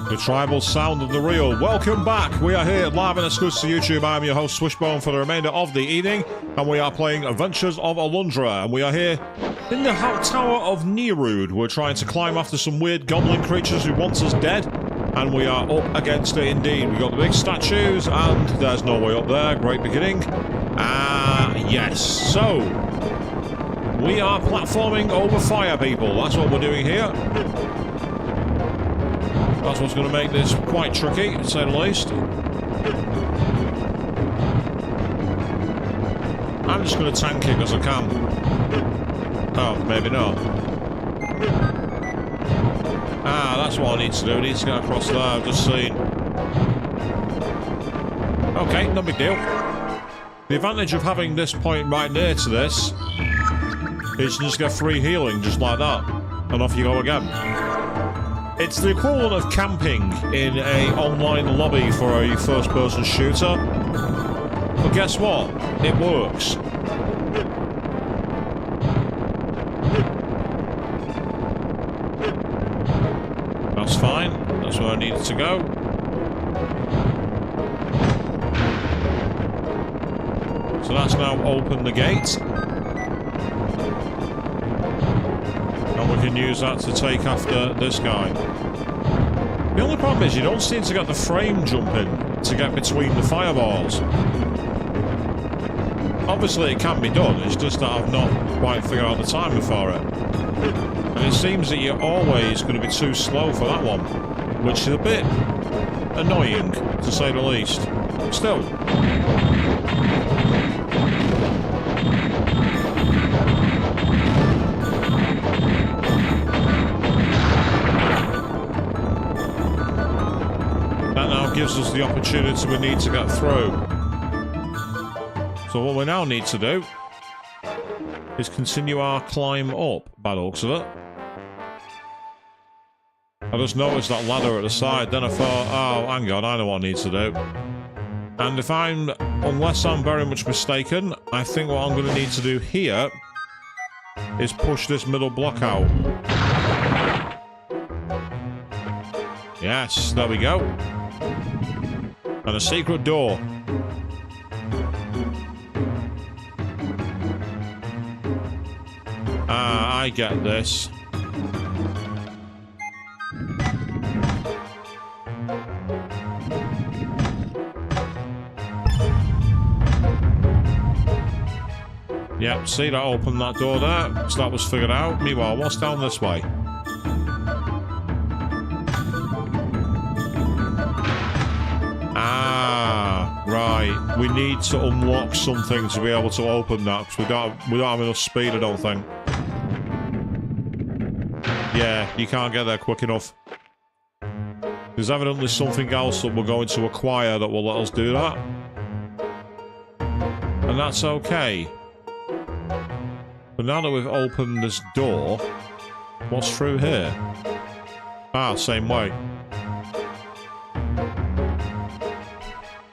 The tribal sound of the real. Welcome back. We are here live and exclusive to YouTube. I'm your host Swishbone for the remainder of the evening, and we are playing Adventures of Alundra, and we are here in the Tower of Nirude. We're trying to climb after some weird goblin creatures who want us dead, and we are up against it indeed. We've got the big statues, and there's no way up there. Great beginning. Yes. So, we are platforming over fire, people. That's what we're doing here. That's what's going to make this quite tricky, to say the least. I'm just going to tank it because I can. Oh, maybe not. That's what I need to do. I need to get across there. I've just seen. Okay, no big deal. The advantage of having this point right near to this is you just get free healing, just like that. And off you go again. It's the equivalent of camping in an online lobby for a first-person shooter. But guess what? It works. That's fine. That's where I needed to go. So that's now opened the gate. And we can use that to take after this guy. The only problem is you don't seem to get the frame jumping to get between the fireballs. Obviously it can be done, it's just that I've not quite figured out the timing for it. And it seems that you're always going to be too slow for that one, which is a bit annoying, to say the least. Still. Gives us the opportunity we need to get through. So what we now need to do is continue our climb up, by the looks of it. I just noticed that ladder at the side, then I thought, oh, hang on, I know what I need to do. And unless I'm very much mistaken, I think what I'm going to need to do here is push this middle block out. Yes, there we go. And a secret door. I get this. Yep, see that opened that door there? So that was figured out. Meanwhile, what's down this way? Right, we need to unlock something to be able to open that, because we don't have enough speed, I don't think. Yeah, you can't get there quick enough. There's evidently something else that we're going to acquire that will let us do that. And that's okay. But now that we've opened this door, what's through here? Same way.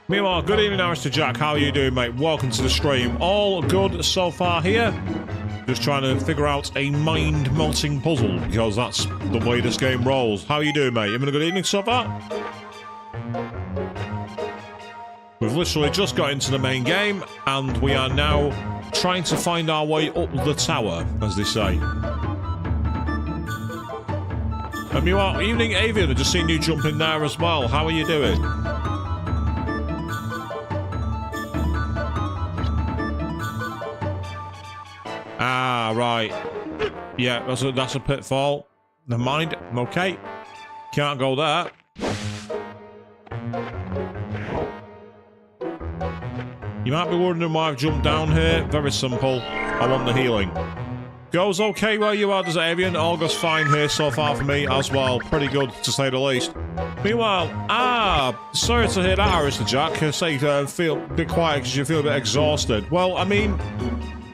Meanwhile, good evening, Mr. Jack. How are you doing, mate? Welcome to the stream. All good so far here. Just trying to figure out a mind-melting puzzle, because that's the way this game rolls. How are you doing, mate? You having a good evening so far? We've literally just got into the main game, and we are now trying to find our way up the tower, as they say. And meanwhile, evening, Avian. I've just seen you jump in there as well. How are you doing? Right. Yeah, that's a pitfall. Never mind. Okay. Can't go there. You might be wondering why I've jumped down here. Very simple. I want the healing. Goes okay where you are, does it, Avian? All goes fine here so far for me as well. Pretty good, to say the least. Meanwhile, sorry to hear that, Mr. Jack. I say feel a bit quiet because you feel a bit exhausted. Well, I mean,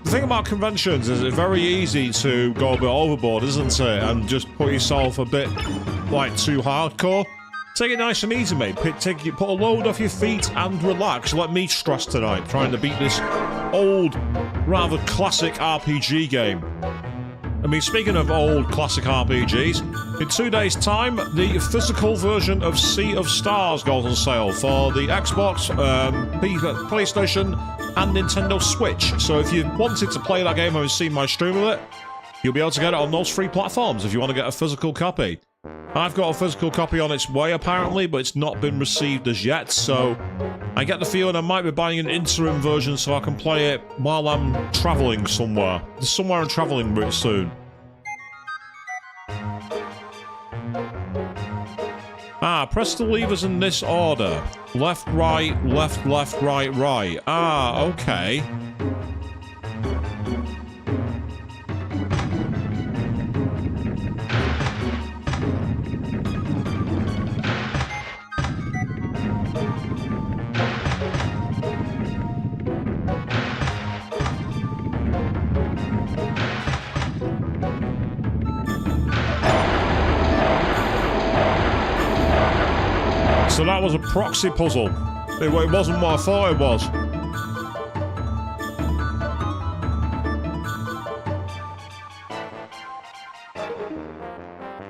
the thing about conventions is it's very easy to go a bit overboard, isn't it? And just put yourself a bit, like, too hardcore. Take it nice and easy, mate. Put a load off your feet and relax. Let me stress tonight, trying to beat this old, rather classic RPG game. I mean, speaking of old classic RPGs, in 2 days' time, the physical version of Sea of Stars goes on sale for the Xbox, PlayStation, and Nintendo Switch. So if you wanted to play that game and seen my stream of it, you'll be able to get it on those 3 platforms if you want to get a physical copy. I've got a physical copy on its way, apparently, but it's not been received as yet, so I get the feeling I might be buying an interim version so I can play it while I'm travelling somewhere. There's somewhere I'm travelling pretty soon. Press the levers in this order. Left, right, left, left, right, right. Okay. So that was a proxy puzzle. It wasn't what I thought it was.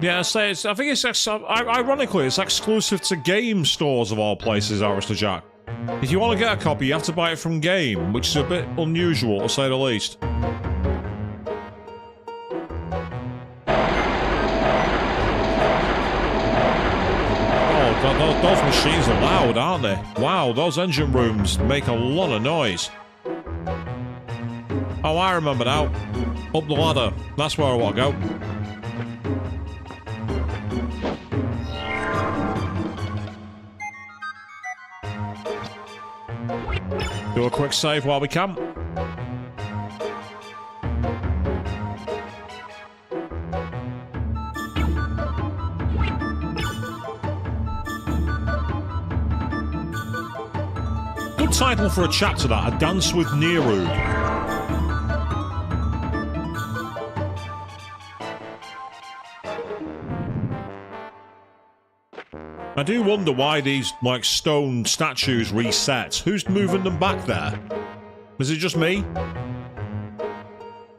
Yeah, I think it's ironically it's exclusive to game stores of all places, Arista Jack. If you want to get a copy, you have to buy it from Game, which is a bit unusual to say the least. Those machines are loud, aren't they? Wow, those engine rooms make a lot of noise. Oh, I remember now. Up the ladder. That's where I want to go. Do a quick save while we can. Good title for a chapter, that. A Dance with Nirude. I do wonder why these, like, stone statues reset. Who's moving them back there? Is it just me?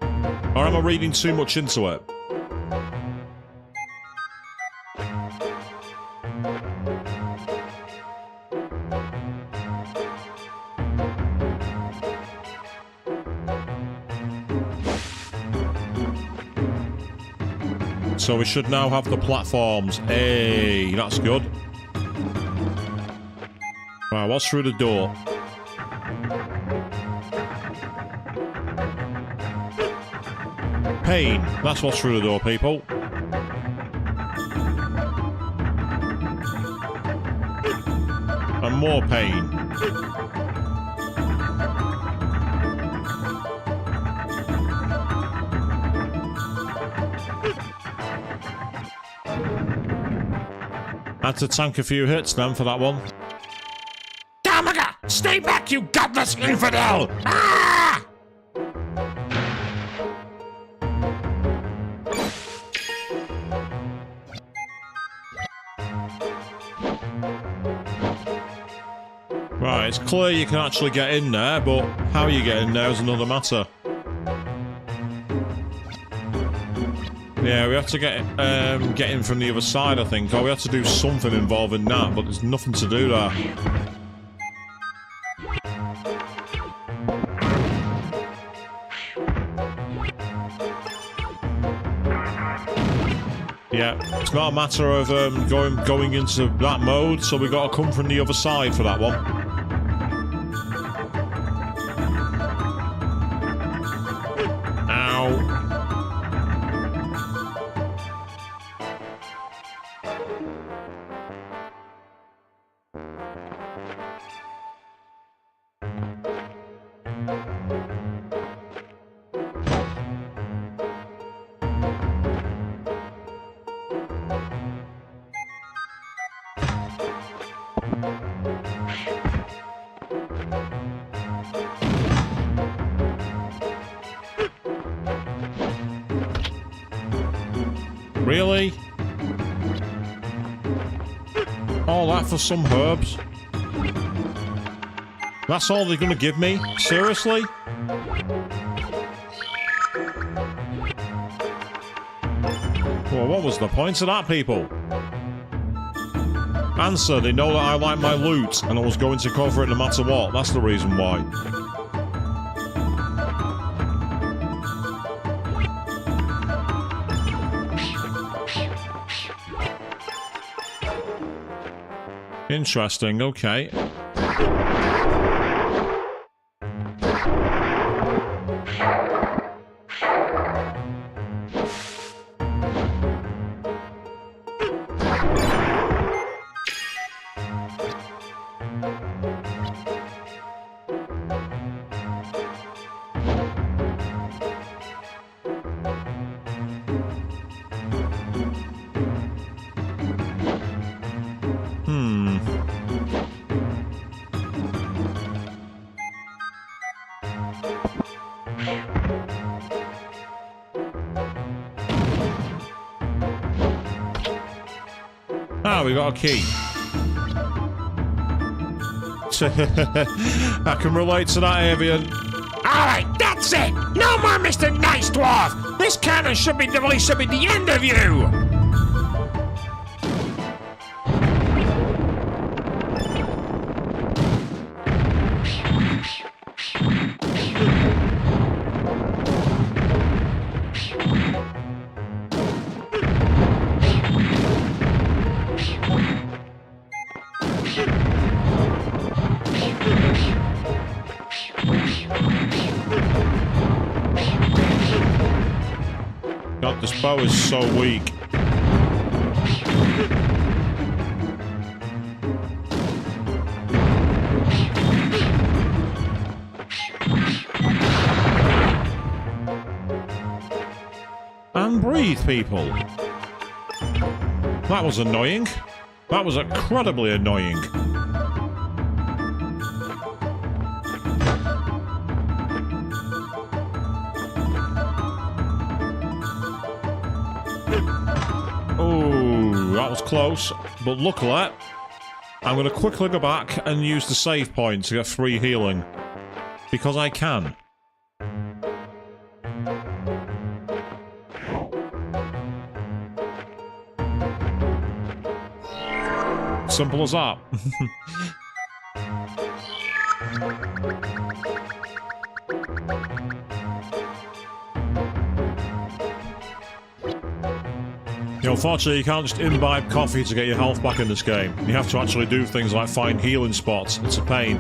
Or am I reading too much into it? So we should now have the platforms. Hey, that's good. Right, what's through the door? Pain. That's what's through the door, people. And more pain. Had to tank a few hits then for that one. Damaga! Stay back, you godless infidel! Ah! Right, it's clear you can actually get in there, but how you get in there is another matter. Yeah, we have to get in from the other side, I think. Or we have to do something involving that, but there's nothing to do there. Yeah, it's not a matter of going into that mode, so we've got to come from the other side for that one. Really? All that for some herbs? That's all they're gonna give me? Seriously? what was the point of that, people? Answer, they know that I like my loot, and I was going to cover it no matter what. That's the reason why. Interesting, okay. Ah, we got a key. I can relate to that, Avian. Alright, that's it! No more Mr. Nice Dwarf! This cannon should be the end of you! God, this bow is so weak. And breathe, people. That was annoying. That was incredibly annoying. Oh, that was close. But luckily, I'm going to quickly go back and use the save point to get free healing. Because I can. Simple as that. Unfortunately, you can't just imbibe coffee to get your health back in this game. You have to actually do things like find healing spots. It's a pain.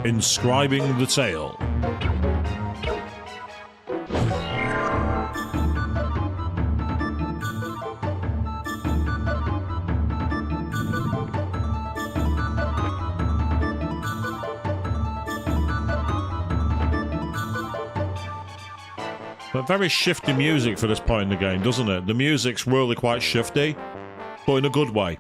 Inscribing the tale. But very shifty music for this point in the game, doesn't it? The music's really quite shifty, but in a good way.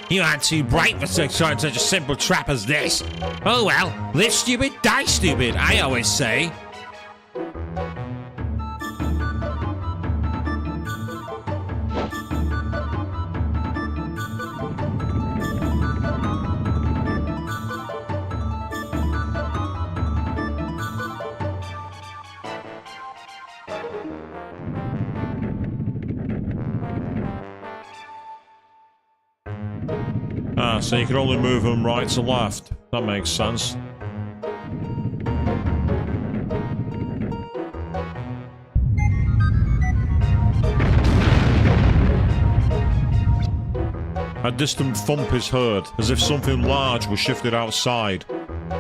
You aren't too bright for such a simple trap as this. Oh well, live stupid, die stupid, I always say. Ah, so you can only move them right to left. That makes sense. A distant thump is heard, as if something large was shifted outside.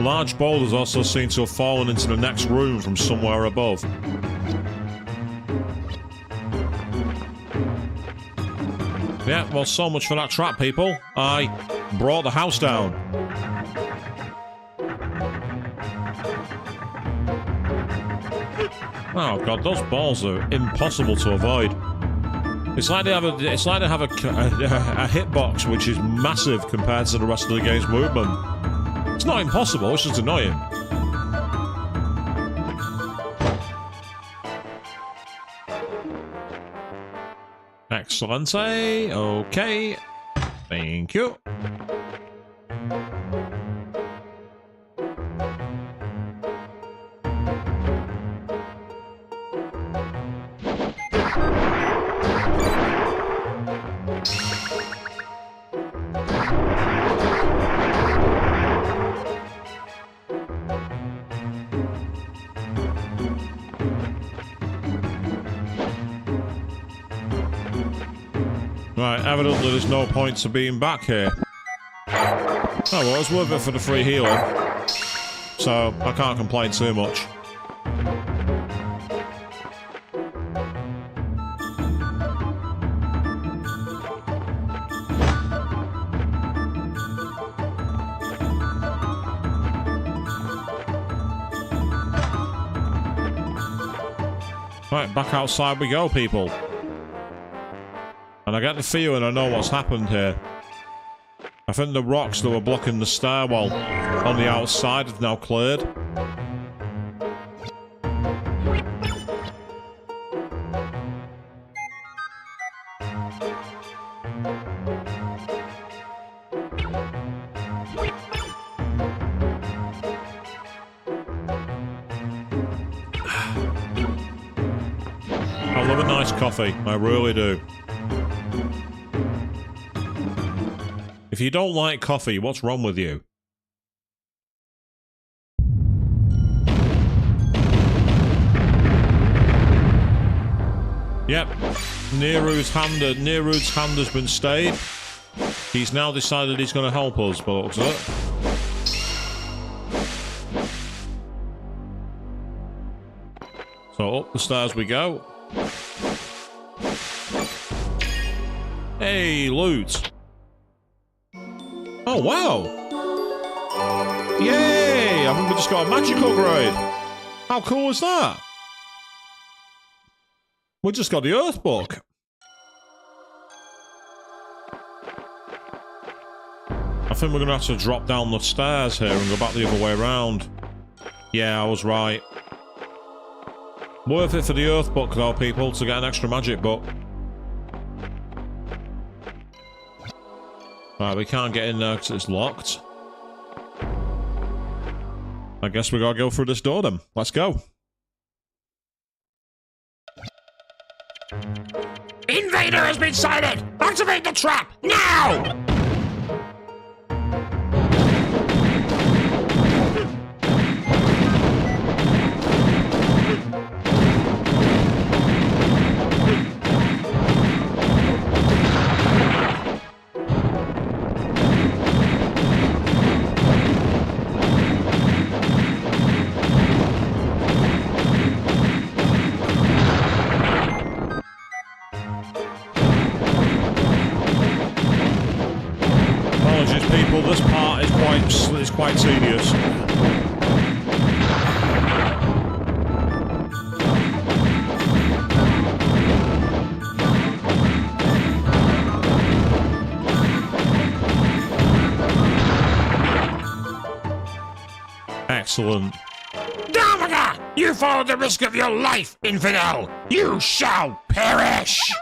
Large boulders also seem to have fallen into the next room from somewhere above. Yeah, well, so much for that trap, people. I brought the house down. Oh god, those balls are impossible to avoid. It's like they have a hitbox which is massive compared to the rest of the game's movement. It's not impossible, it's just annoying. Excellent. Okay. Thank you. Right, evidently there's no point to being back here. Oh well, it's worth it for the free healing. So, I can't complain too much. Right, back outside we go, people. And I get the feeling I know what's happened here. I think the rocks that were blocking the stairwell on the outside have now cleared. I love a nice coffee, I really do. If you don't like coffee, what's wrong with you? Yep, Nirude's hand has been stayed. He's now decided he's going to help us, but looks like. So up the stairs we go. Hey, loot. Oh, wow! Yay! I think we just got a magic upgrade! How cool is that? We just got the Earth Book. I think we're going to have to drop down the stairs here and go back the other way around. Yeah, I was right. Worth it for the Earth Book, though, people, to get an extra magic book. Right, we can't get in there because it's locked. I guess we gotta go through this door then. Let's go. Invader has been sighted! Activate the trap, now! This part is quite tedious. Excellent. Nava! You followed the risk of your life, infidel! You shall perish!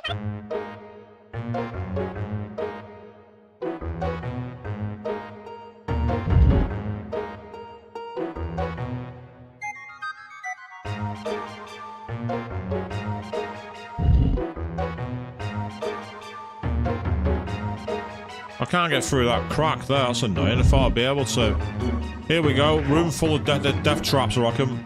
I can't get through that crack there, that's annoying. I thought I'd be able to. Here we go, room full of death traps, I reckon.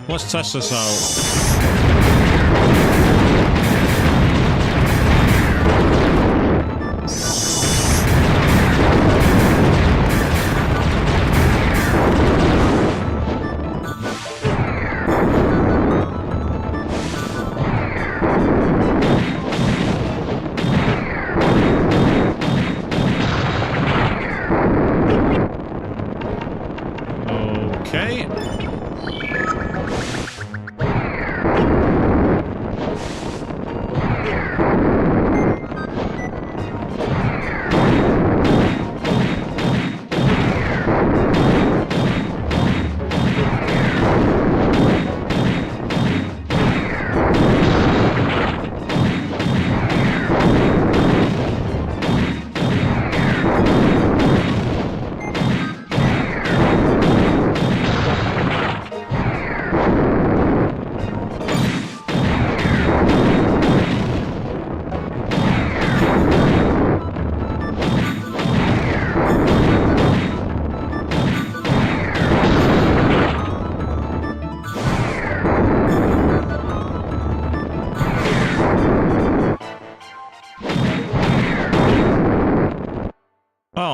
Let's test this out.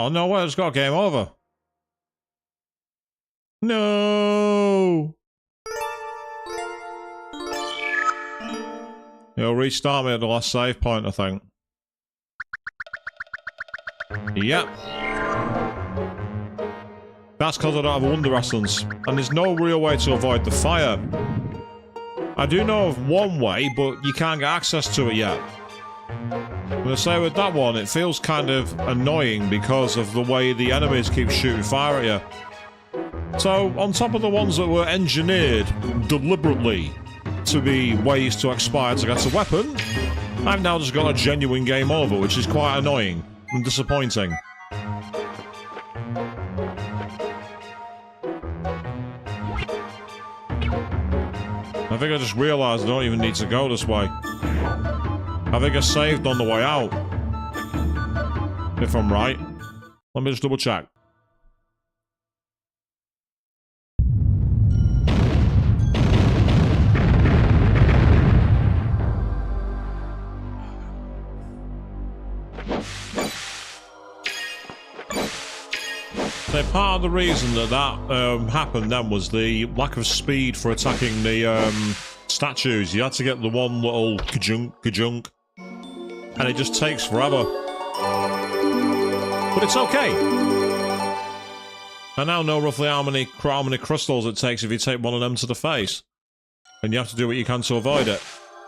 Oh, no way, it's got game over. No! It'll restart me at the last save point, I think. Yep. That's because I don't have Alundra essence, and there's no real way to avoid the fire. I do know of one way, but you can't get access to it yet. I'm gonna say with that one, it feels kind of annoying because of the way the enemies keep shooting fire at you. So, on top of the ones that were engineered deliberately to be ways to expire to get a weapon, I've now just got a genuine game over, which is quite annoying and disappointing. I think I just realised I don't even need to go this way. I think I saved on the way out. If I'm right. Let me just double check. So part of the reason that happened then was the lack of speed for attacking the statues. You had to get the one little ka-junk, and it just takes forever. But it's okay. I now know roughly how many crystals it takes if you take one of them to the face. And you have to do what you can to avoid it.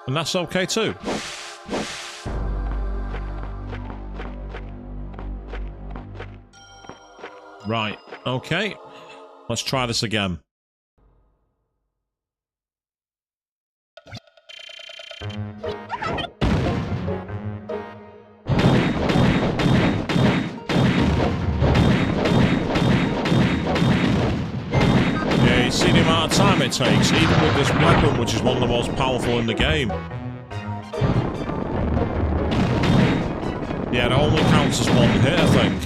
And that's okay too. Right, okay. Let's try this again. Yeah, you see the amount of time it takes, even with this weapon, which is one of the most powerful in the game. Yeah, it only counts as one hit, I think.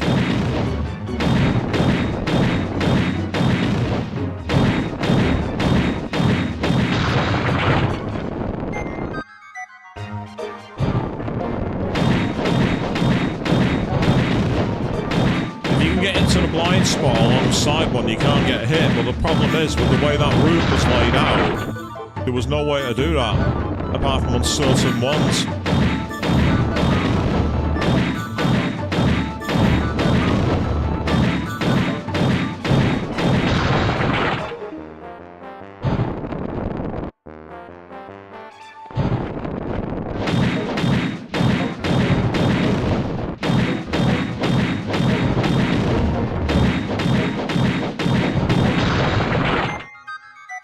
Blind spot alongside one, you can't get hit, but the problem is with the way that route was laid out, there was no way to do that apart from on certain ones.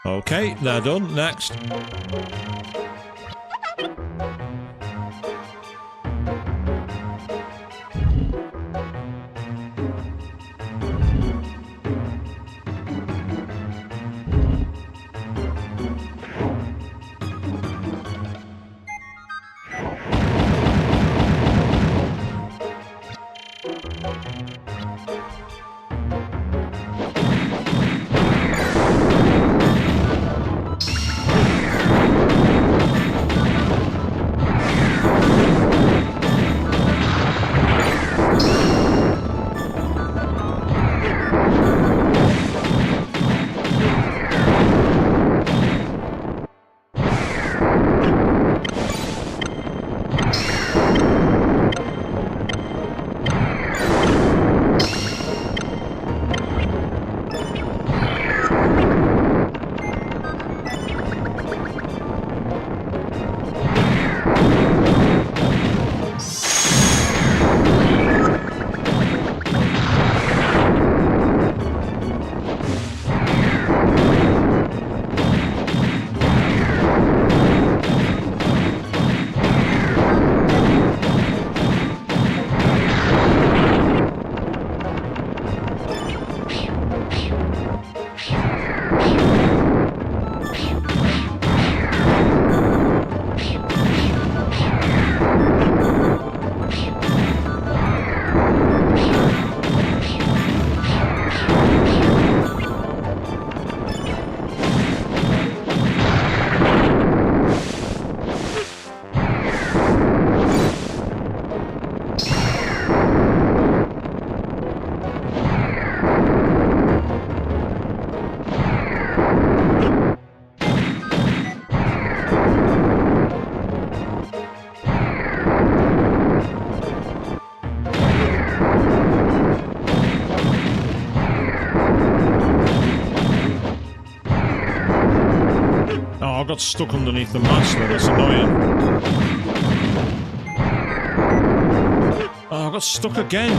Okay, they're done. Next. got stuck underneath the mast there. That's annoying. Oh, I got stuck again.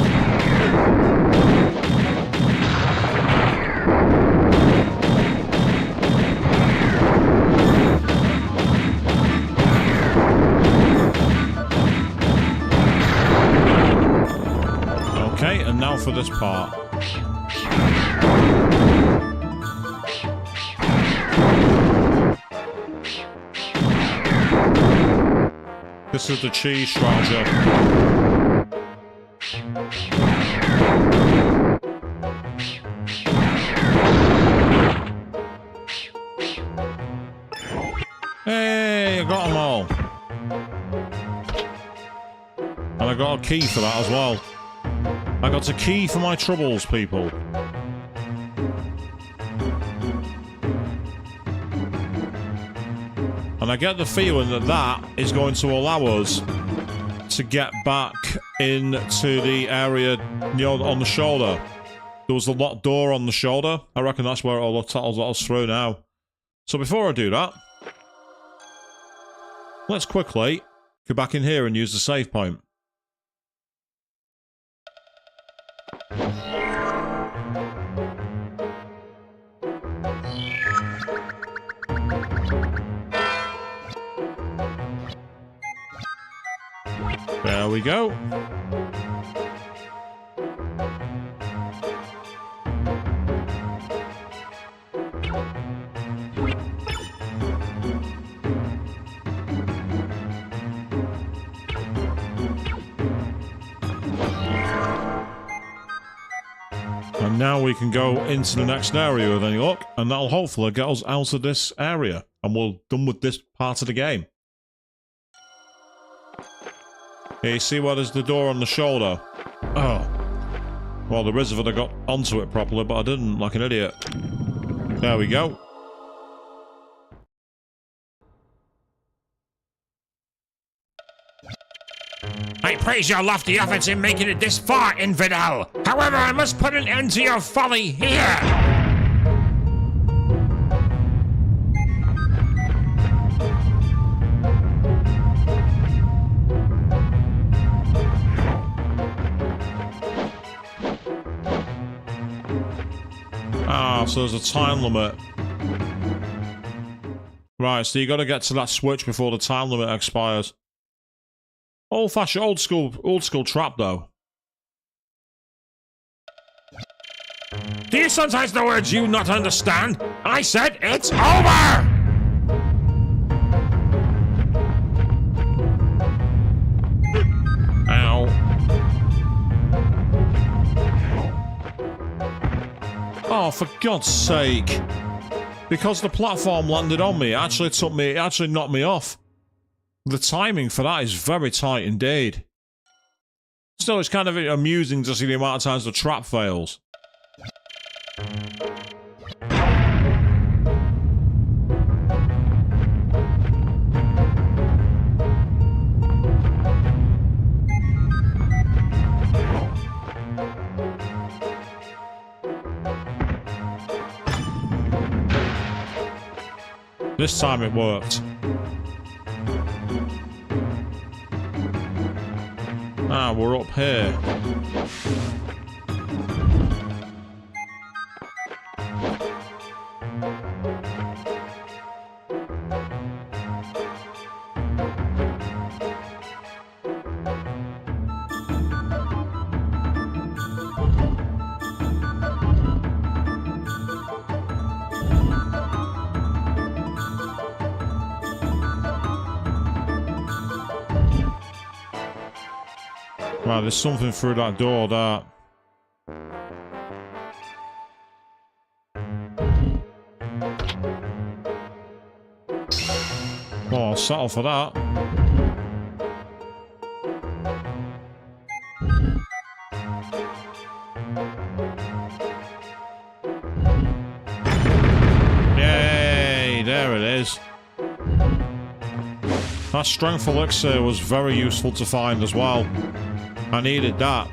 Okay, and now for this part. This is the cheese strategy. Hey, I got them all. And I got a key for that as well. I got a key for my troubles, people. And I get the feeling that that is going to allow us to get back into the area, you know, on the shoulder. There was a locked door on the shoulder. I reckon that's where all the tattles let us through now. So before I do that, let's quickly go back in here and use the save point. There we go. And now we can go into the next area with any luck, and that'll hopefully get us out of this area, and we're done with this part of the game. Here, you see where there's the door on the shoulder? Oh. Well, there is if I'd have got onto it properly, but I didn't, like an idiot. There we go. I praise your lofty efforts in making it this far, infidel. However, I must put an end to your folly here. Ah, so there's a time limit. Right, so you got to get to that switch before the time limit expires. Old-fashioned, old school trap, though. Do you sometimes know words you not understand? I said it's over! Ow. Oh, for God's sake. Because the platform landed on me, it actually knocked me off. The timing for that is very tight indeed. Still, it's kind of amusing to see the amount of times the trap fails. This time it worked. Ah, we're up here. Right, there's something through that door, that. Oh, I'll settle for that. Yay, there it is. That strength elixir was very useful to find as well. I needed that.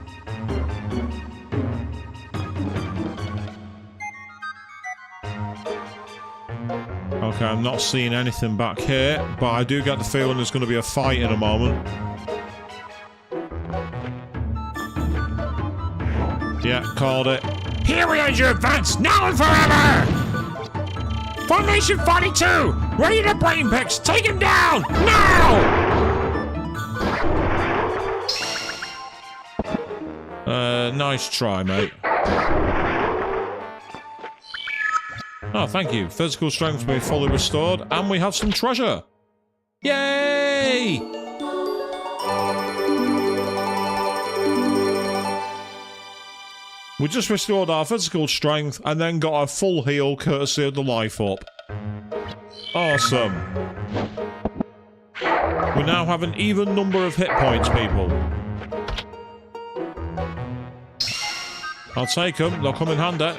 Okay, I'm not seeing anything back here, but I do get the feeling there's going to be a fight in a moment. Yeah, called it. Here we end your advance, now and forever! Formation 42! Ready to brain picks! Take him down! Now! Nice try, mate. Oh, thank you. Physical strength being fully restored, and we have some treasure. Yay! We just restored our physical strength and then got a full heal courtesy of the life up. Awesome. We now have an even number of hit points, people. I'll take them, they'll come in handy.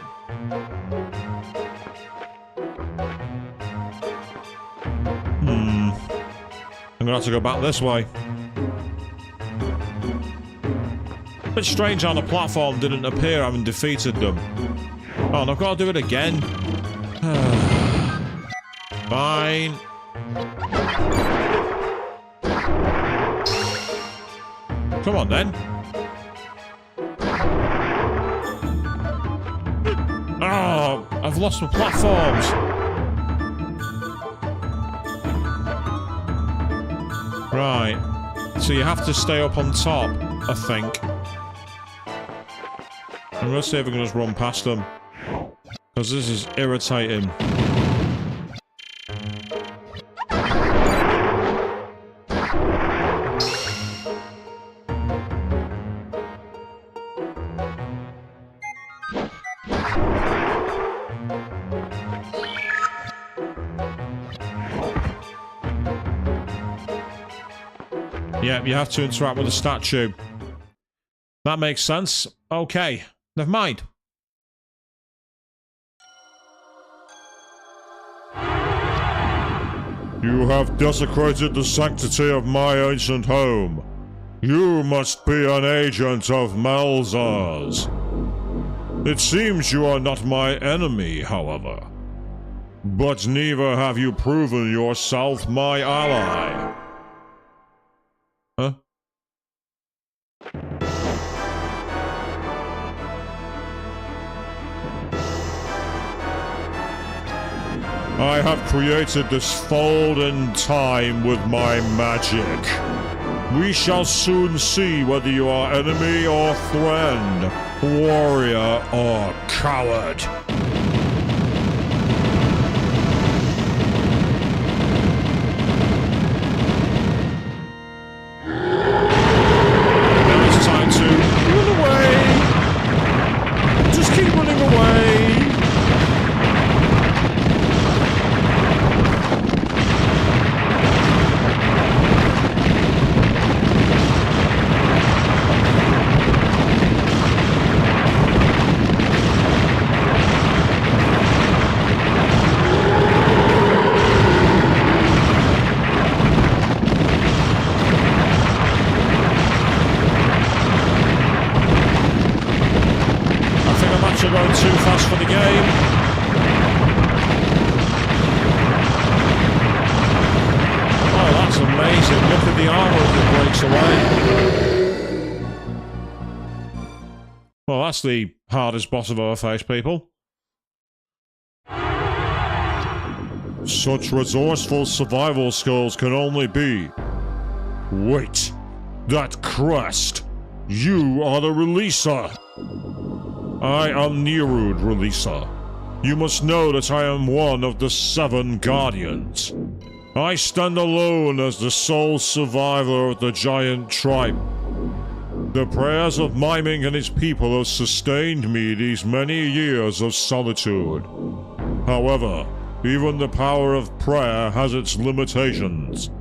I'm gonna have to go back this way. Bit strange how the platform didn't appear having defeated them. Oh, and I've got to do it again. Fine. Come on then. Oh, I've lost my platforms. Right. So you have to stay up on top, I think. I'm gonna see if we can just run past them. Because this is irritating. Yeah, you have to interact with the statue. That makes sense. Okay, never mind. You have desecrated the sanctity of my ancient home. You must be an agent of Malzar's. It seems you are not my enemy, however. But neither have you proven yourself my ally. Huh? I have created this fold in time with my magic. We shall soon see whether you are enemy or friend, warrior or coward. Going too fast for the game. Oh, that's amazing. Look at the armor as it breaks away. Well, that's the hardest boss I've ever faced, people. Such resourceful survival skills can only be... Wait. That crest. You are the releaser. I am Nirude, Releaser. You must know that I am one of the 7 Guardians. I stand alone as the sole survivor of the giant tribe. The prayers of Miming and his people have sustained me these many years of solitude. However, even the power of prayer has its limitations.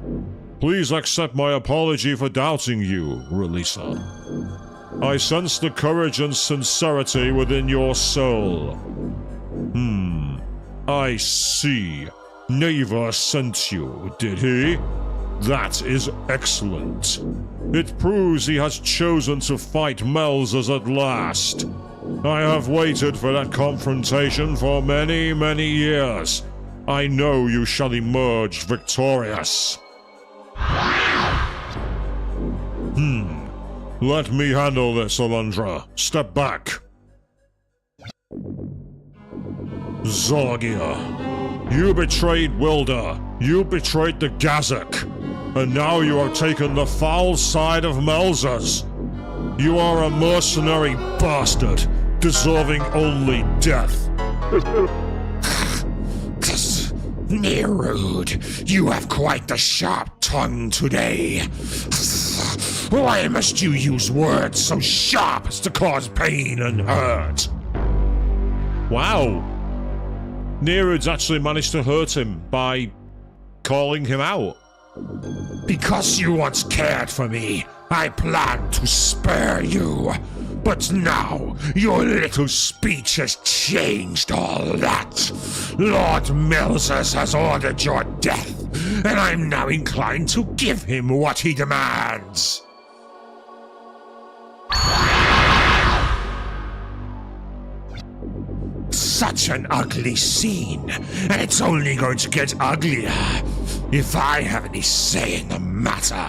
Please accept my apology for doubting you, Releaser. I sense the courage and sincerity within your soul. I see. Nava sent you, did he? That is excellent. It proves he has chosen to fight Melzers at last. I have waited for that confrontation for many, many years. I know you shall emerge victorious. Let me handle this, Alundra. Step back. Zorgia, you betrayed Wilder. You betrayed the Gazak. And now you have taken the foul side of Melzers. You are a mercenary bastard, deserving only death. Nirude, you have quite the sharp tongue today. Why must you use words so sharp as to cause pain and hurt? Wow. Nirude's actually managed to hurt him by calling him out. Because you once cared for me, I planned to spare you. But now, your little speech has changed all that. Lord Melzers has ordered your death, and I'm now inclined to give him what he demands. Such an ugly scene, and it's only going to get uglier if I have any say in the matter.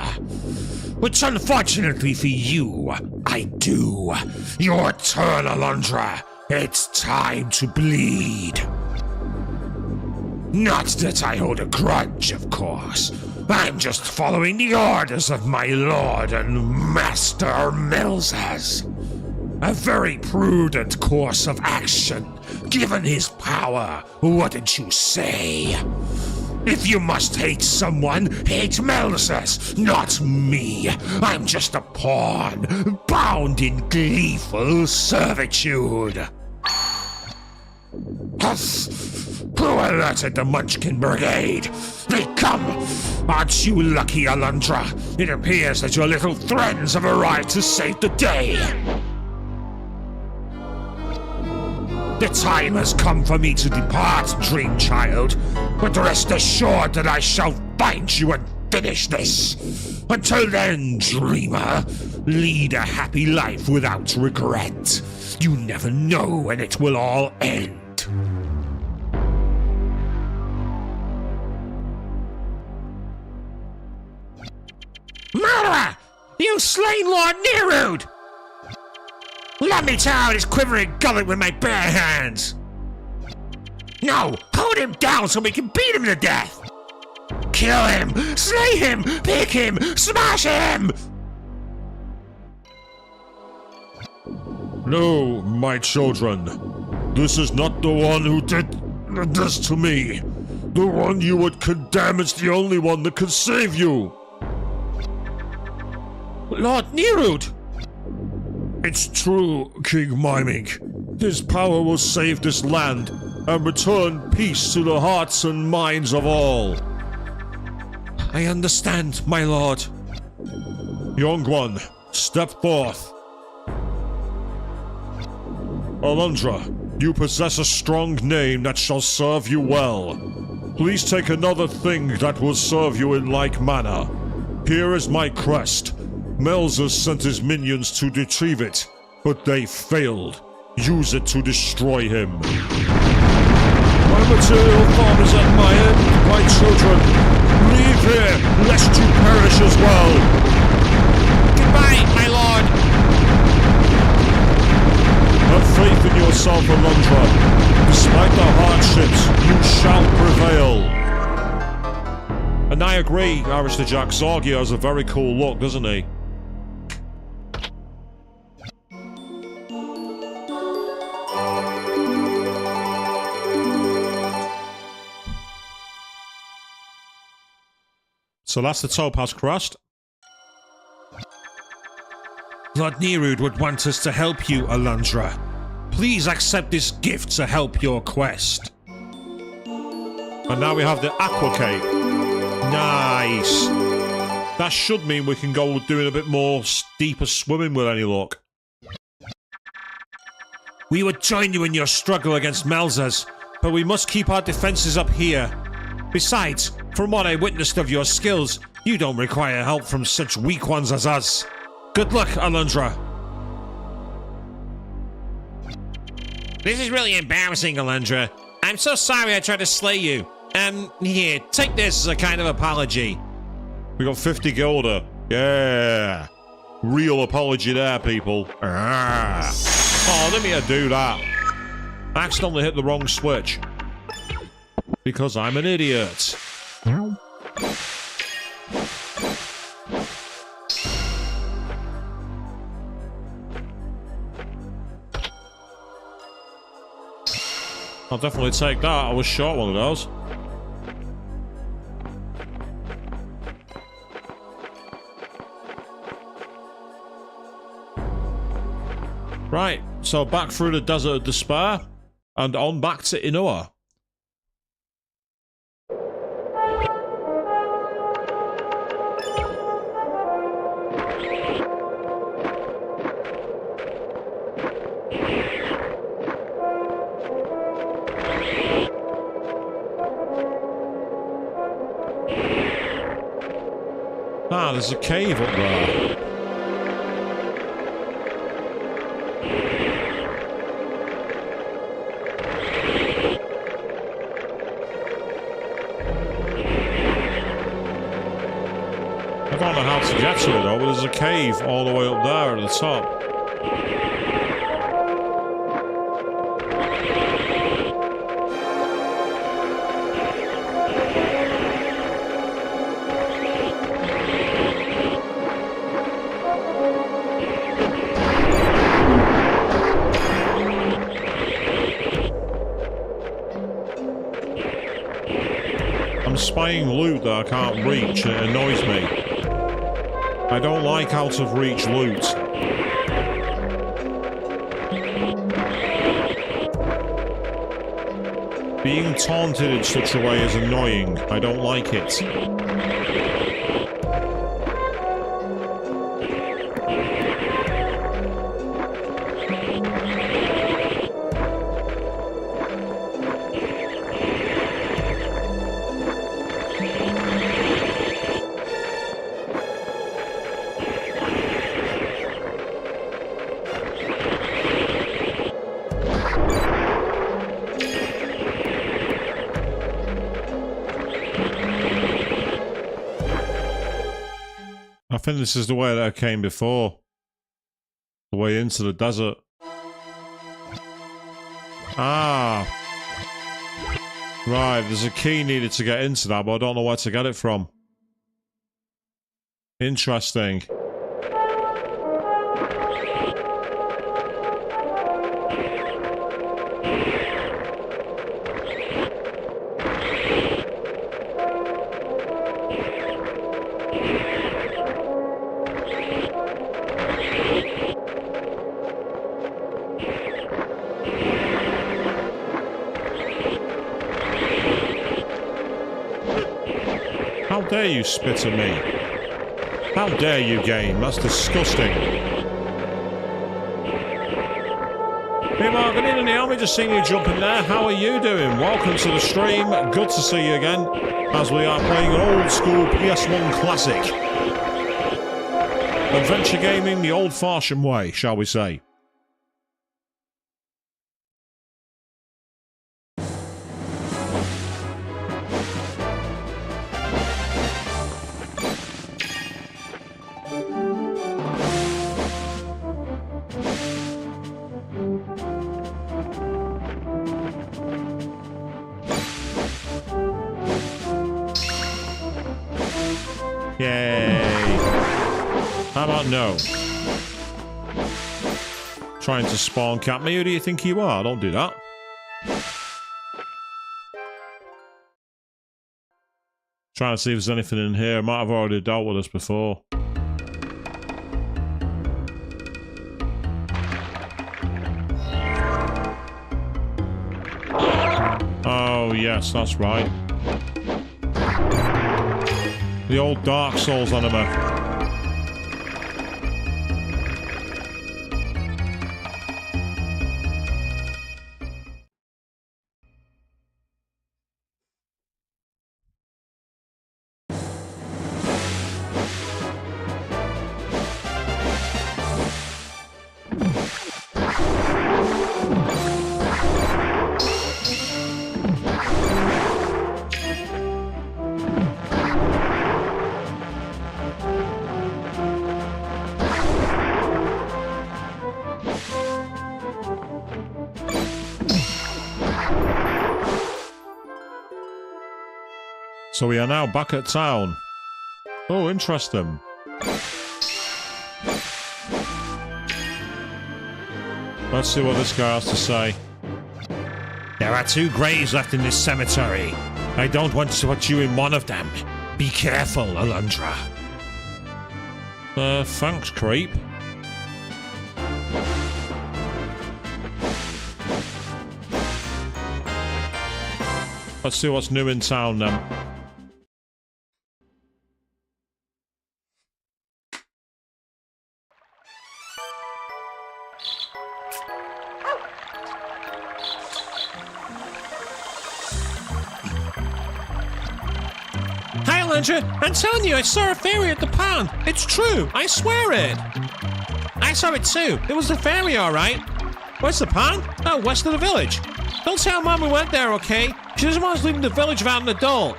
Which, unfortunately for you, I do. Your turn, Alundra. It's time to bleed. Not that I hold a grudge, of course. I'm just following the orders of my lord and master Melzers. A very prudent course of action, given his power, wouldn't you say? If you must hate someone, hate Melzers, not me. I'm just a pawn, bound in gleeful servitude. Who alerted the Munchkin Brigade? They come! Aren't you lucky, Alundra? It appears that your little friends have arrived to save the day. The time has come for me to depart, Dream Child, but rest assured that I shall find you and finish this. Until then, Dreamer, lead a happy life without regret. You never know when it will all end. Murderer! You slain Lord Nirude! Let me tear out his quivering gullet with my bare hands! No! Hold him down so we can beat him to death! Kill him! Slay him! Pick him! Smash him! No, my children. This is not the one who did this to me. The one you would condemn is the only one that can save you. Lord Nirude! It's true, King Miming. His power will save this land and return peace to the hearts and minds of all. I understand, my lord. Young one, step forth. Alundra, you possess a strong name that shall serve you well. Please take another thing that will serve you in like manner. Here is my crest. Melzers sent his minions to retrieve it, but they failed. Use it to destroy him. My material farm is at my end, my children. Leave here, lest you perish as well. Goodbye, my lord. Have faith in yourself, Alundra. Despite the hardships, you shall prevail. And I agree, Arister Jack. Zorgia has a very cool look, doesn't he? So that's the Topaz Crest. Lord Nirude would want us to help you, Alundra. Please accept this gift to help your quest. And now we have the Aqua Cape. Nice. That should mean we can go doing a bit more deeper swimming with any luck. We would join you in your struggle against Melzers, but we must keep our defenses up here. Besides, from what I witnessed of your skills, you don't require help from such weak ones as us. Good luck, Alundra. This is really embarrassing, Alundra. I'm so sorry I tried to slay you. Here, take this as a kind of apology. We got 50 gilder. Yeah. Real apology there, people. Ah. Oh, I didn't mean to do that. I accidentally hit the wrong switch. Because I'm an idiot. I'll definitely take that. I was short one of those. Right, so back through the Desert of Despair, and on back to Inoa. Ah, there's a cave up there. I don't know how to get to it though, but there's a cave all the way up there at the top. I'm spying loot that I can't reach and it annoys me. I don't like out of reach loot. Being taunted in such a way is annoying. I don't like it. I think this is the way that I came before. The way into the desert. Ah. Right, there's a key needed to get into that, but I don't know where to get it from. Interesting. How dare you spit at me? How dare you, game? That's disgusting. Hey Mark, good evening, Neil. Me just seeing you jump in there. How are you doing? Welcome to the stream. Good to see you again, as we are playing an old school PS1 classic. Adventure gaming the old-fashioned way, shall we say. Yay. How about no? Trying to spawn cap me? Who do you think you are? Don't do that. Trying to see if there's anything in here. I might have already dealt with this before. Oh, yes, that's right. The old Dark Souls anime. So we are now back at town. Oh, interesting. Let's see what this guy has to say. There are 2 graves left in this cemetery. I don't want to put you in one of them. Be careful, Alundra. Thanks, creep. Let's see what's new in town then. Hi, Alundra. I'm telling you, I saw a fairy at the pond. It's true. I swear it. I saw it too. It was the fairy, all right. Where's the pond? Oh, west of the village. Don't tell Mom we went there, okay? She doesn't want us leaving the village without an adult.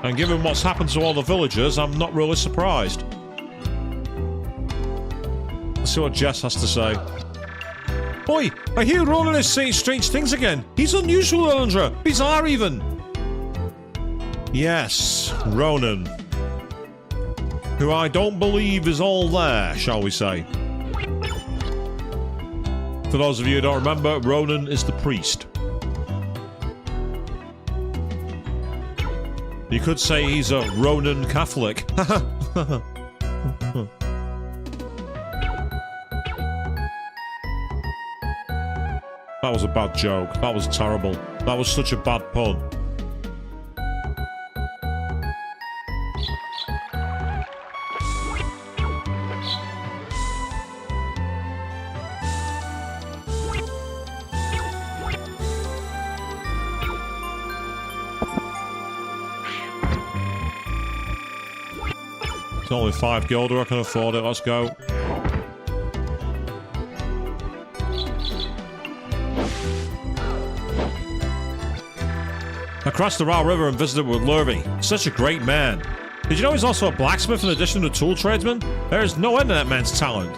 And given what's happened to all the villagers, I'm not really surprised. Let's see what Jess has to say. Boy, I hear Ronan is saying strange things again. He's unusual, Alundra. Bizarre even. Yes, Ronan. Who I don't believe is all there, shall we say. For those of you who don't remember, Ronan is the priest. You could say he's a Ronan Catholic. That was a bad joke. That was terrible. That was such a bad pun. It's only 5 gilder, I can afford it, let's go. I crossed the Raw River and visited with Lurvy. Such a great man. Did you know he's also a blacksmith in addition to tool tradesman? There is no end to that man's talent.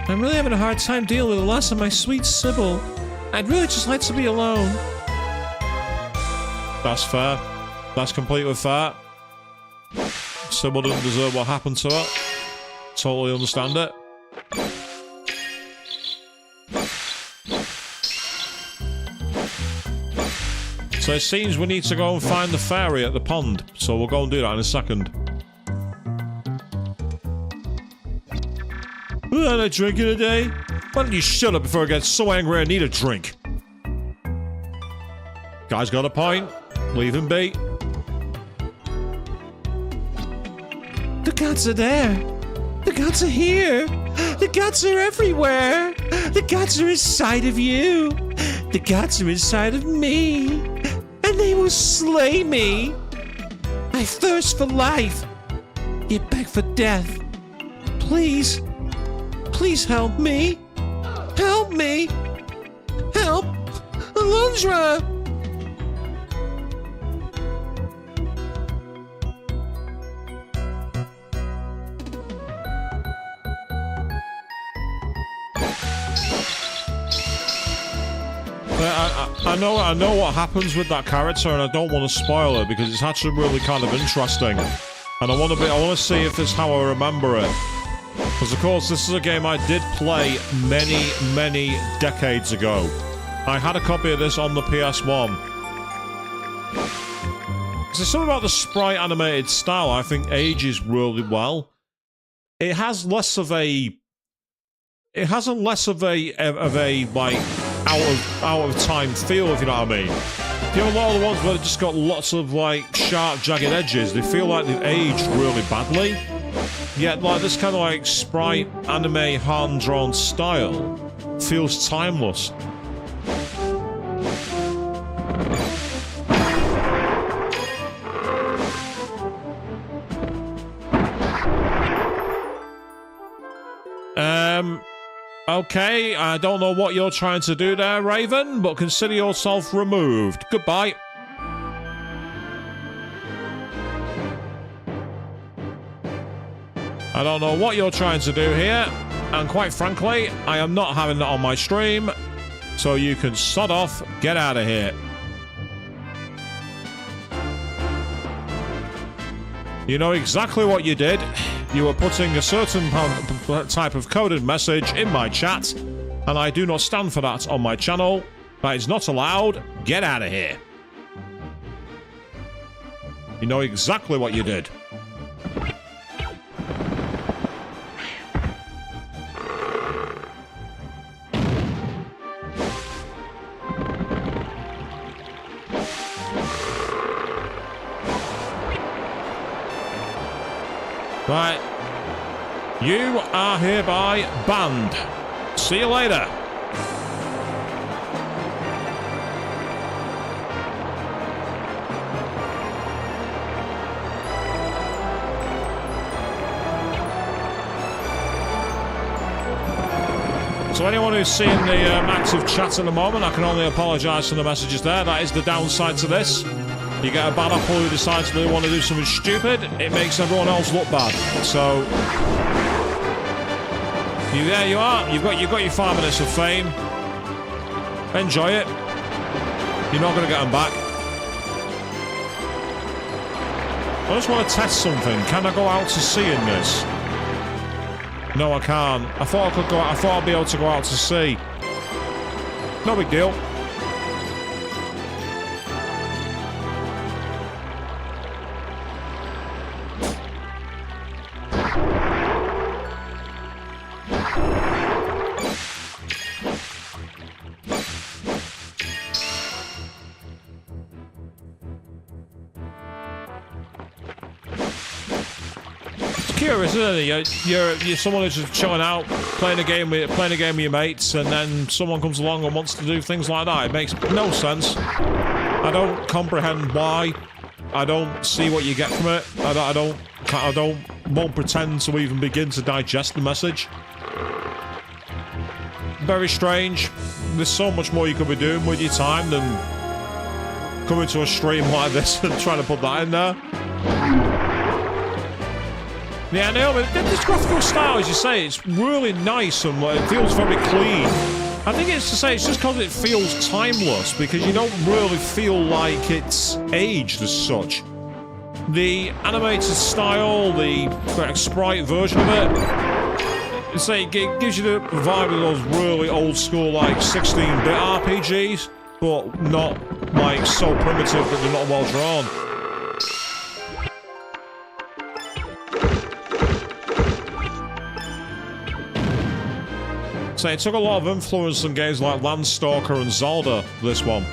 I'm really having a hard time dealing with the loss of my sweet Sybil. I'd really just like to be alone. That's fair. That's completely fair. Sybil didn't deserve what happened to her. Totally understand it. So it seems we need to go and find the fairy at the pond. So we'll go and do that in a second. And a drink in a day? Why don't you shut up before I get so angry I need a drink? Guy's got a point. Leave him be. The gods are there. The gods are here. The gods are everywhere. The gods are inside of you. The gods are inside of me. And they will slay me. I thirst for life. You beg for death. Please. Please help me. Help me. Help. Alundra. I know what happens with that character, and I don't want to spoil it because it's actually really kind of interesting, and I want to see if it's how I remember it. Because of course, this is a game I did play many decades ago. I had a copy of this on the PS1. There's something about the sprite animated style I think ages really well. It has less of a like out of time feel, if you know what I mean. You have a lot of the ones where they've just got lots of like sharp, jagged edges. They feel like they've aged really badly. Yet like this kind of like sprite anime hand-drawn style feels timeless. Okay, I don't know what you're trying to do there, Raven, but consider yourself removed. Goodbye. I don't know what you're trying to do here, and quite frankly, I am not having that on my stream, so you can sod off, get out of here. You know exactly what you did. You were putting a certain type of coded message in my chat, and I do not stand for that on my channel. That is not allowed. Get out of here. You know exactly what you did. Right. You are hereby banned. See you later. So anyone who's seeing the active chat at the moment, I can only apologise for the messages there. That is the downside to this. You get a bad apple who decides they want to do something stupid, it makes everyone else look bad. So, there you are. You've got your 5 minutes of fame. Enjoy it. You're not going to get them back. I just want to test something. Can I go out to sea in this? No, I can't. I thought I could go. I thought I'd be able to go out to sea. No big deal. Curious, isn't it? You're someone who's just chilling out, playing a game with your mates, and then someone comes along and wants to do things like that. It makes no sense. I don't comprehend why. I don't see what you get from it. I won't pretend to even begin to digest the message. Very strange. There's so much more you could be doing with your time than coming to a stream like this and trying to put that in there. Yeah, no, but this graphical style, as you say, it's really nice and it feels very clean. I think it's to say it's just because it feels timeless, because you don't really feel like it's aged as such. The animated style, the sprite version of it, say it gives you the vibe of those really old school, like 16-bit RPGs, but not like so primitive that they're not well drawn. So it took a lot of influence from games like Landstalker and Zelda, this one.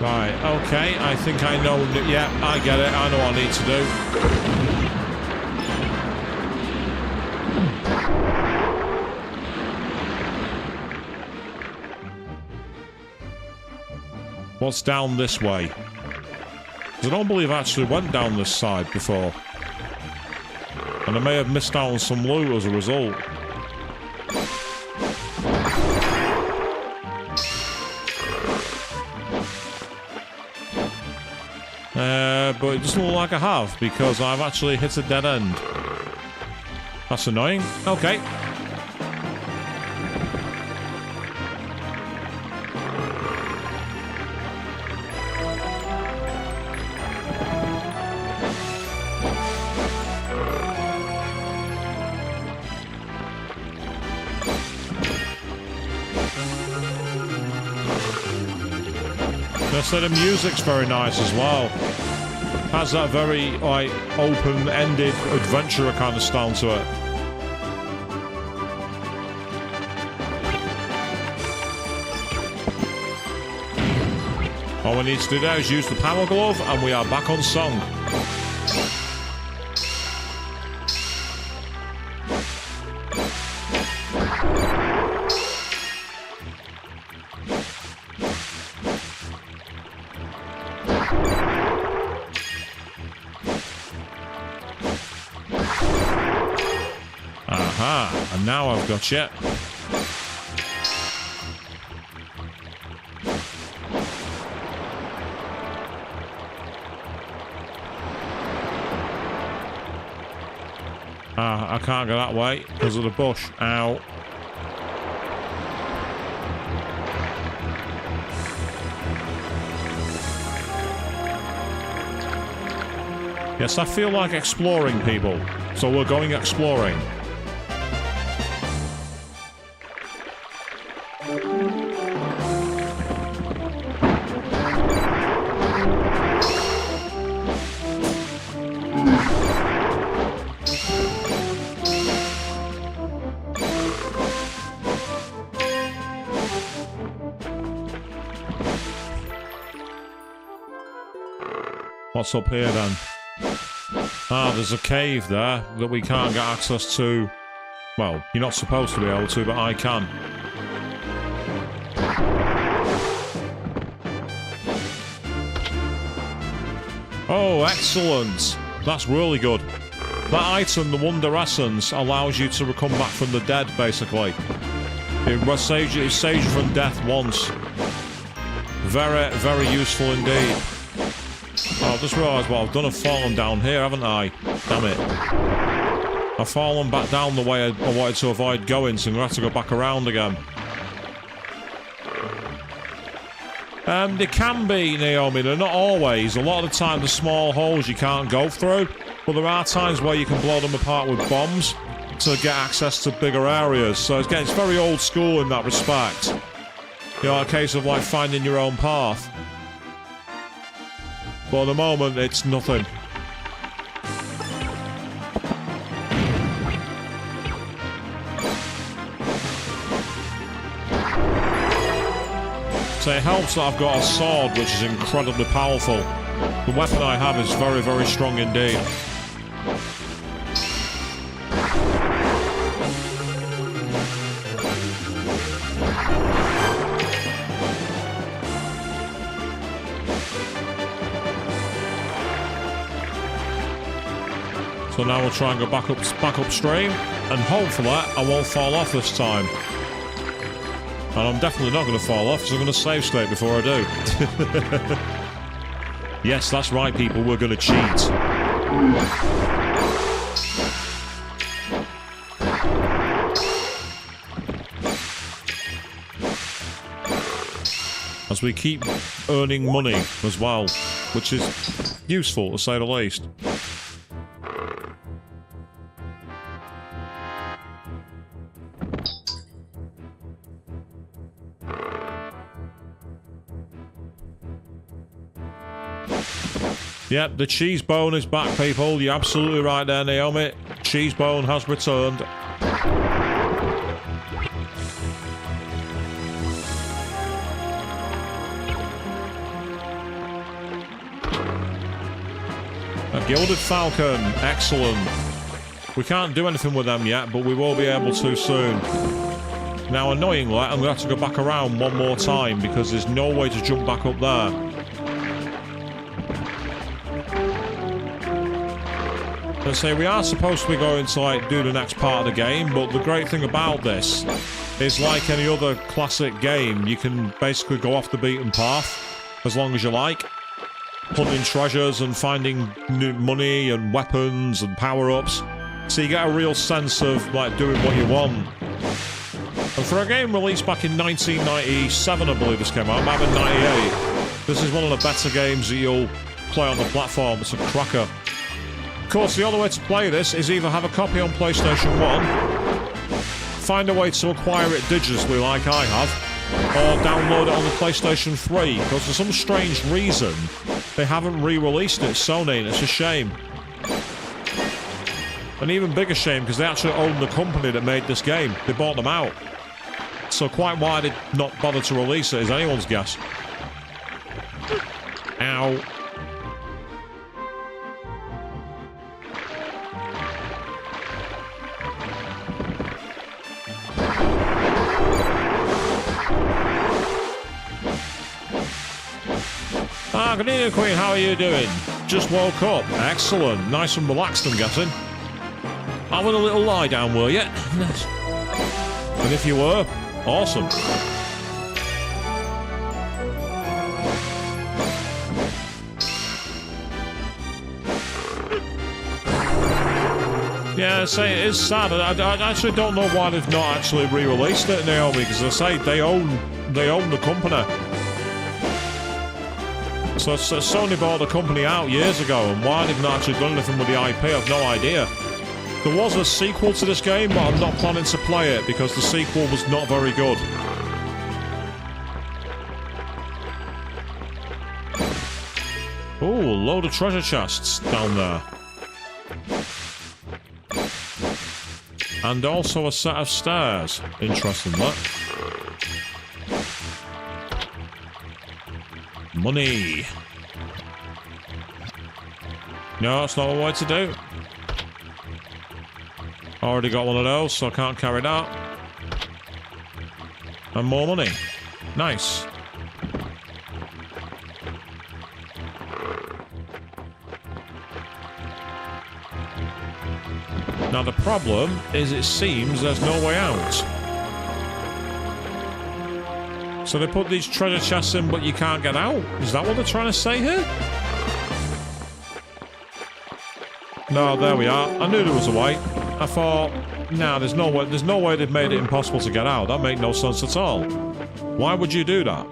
Right, okay, I think I know, yeah, I get it, I know what I need to do. What's down this way? Because I don't believe I actually went down this side before. And I may have missed out on some loot as a result. But it doesn't look like I have, because I've actually hit a dead end. That's annoying. Okay. So the music's very nice as well. Has that very, like, open-ended adventurer kind of style to it. All we need to do now is use the power glove, and we are back on song. Aha, and now I've got you. I can't go that way because of the bush. Ow. Yes, I feel like exploring, people. So we're going exploring. What's up here then? Ah, there's a cave there that we can't get access to. Well, you're not supposed to be able to, but I can. Oh, excellent. That's really good. That item, the Wonder Essence, allows you to come back from the dead, basically. It saves you from death once. Very, very useful indeed. Oh, I've just realised what I've done. I've fallen down here, haven't I? Damn it. I've fallen back down the way I wanted to avoid going, so I'm going to have to go back around again. They can be, Naomi. They're not always. A lot of the time, the small holes you can't go through. But there are times where you can blow them apart with bombs to get access to bigger areas. So again, it's very old school in that respect. You know, a case of like finding your own path. But at the moment, it's nothing. So it helps that I've got a sword, which is incredibly powerful. The weapon I have is very, very strong indeed. So now we'll try and go back upstream, and hopefully I won't fall off this time. And I'm definitely not going to fall off, because I'm going to save state before I do. Yes, that's right, people, we're going to cheat. As we keep earning money as well, which is useful, to say the least. Yep, the cheese bone is back, people. You're absolutely right there, Naomi. Cheese bone has returned. A gilded falcon. Excellent. We can't do anything with them yet, but we will be able to soon. Now, annoyingly, I'm going to have to go back around one more time because there's no way to jump back up there. Let's say we are supposed to be going to like do the next part of the game, but the great thing about this is, like any other classic game, you can basically go off the beaten path as long as you like, hunting treasures and finding new money and weapons and power-ups, so you get a real sense of like doing what you want. And for a game released back in 1997, I believe this came out, might have been 98, this is one of the better games that you'll play on the platform. It's a cracker. Of course, the other way to play this is either have a copy on PlayStation 1, find a way to acquire it digitally like I have, or download it on the PlayStation 3, because for some strange reason, they haven't re-released it, Sony, and it's a shame. An even bigger shame, because they actually own the company that made this game. They bought them out. So quite why they not bother to release it is anyone's guess. Ow. Ah, good evening, Queen. How are you doing? Just woke up. Excellent. Nice and relaxed, I'm guessing. Having a little lie down, were you? And if you were, awesome. Yeah, say it is sad. I actually don't know why they've not actually re-released it, Naomi, because I say they own the company. So Sony bought the company out years ago, and why they've not actually done anything with the IP, I've no idea. There was a sequel to this game, but I'm not planning to play it because the sequel was not very good. Ooh, a load of treasure chests down there. And also a set of stairs. Interesting, that. Money. No, that's not what I wanted to do. Already got one of those, so I can't carry that. And more money. Nice. Now the problem is it seems there's no way out. So they put these treasure chests in but you can't get out? Is that what they're trying to say here? No, there we are. I knew there was a way. I thought, nah, there's no way they've made it impossible to get out. That made no sense at all. Why would you do that?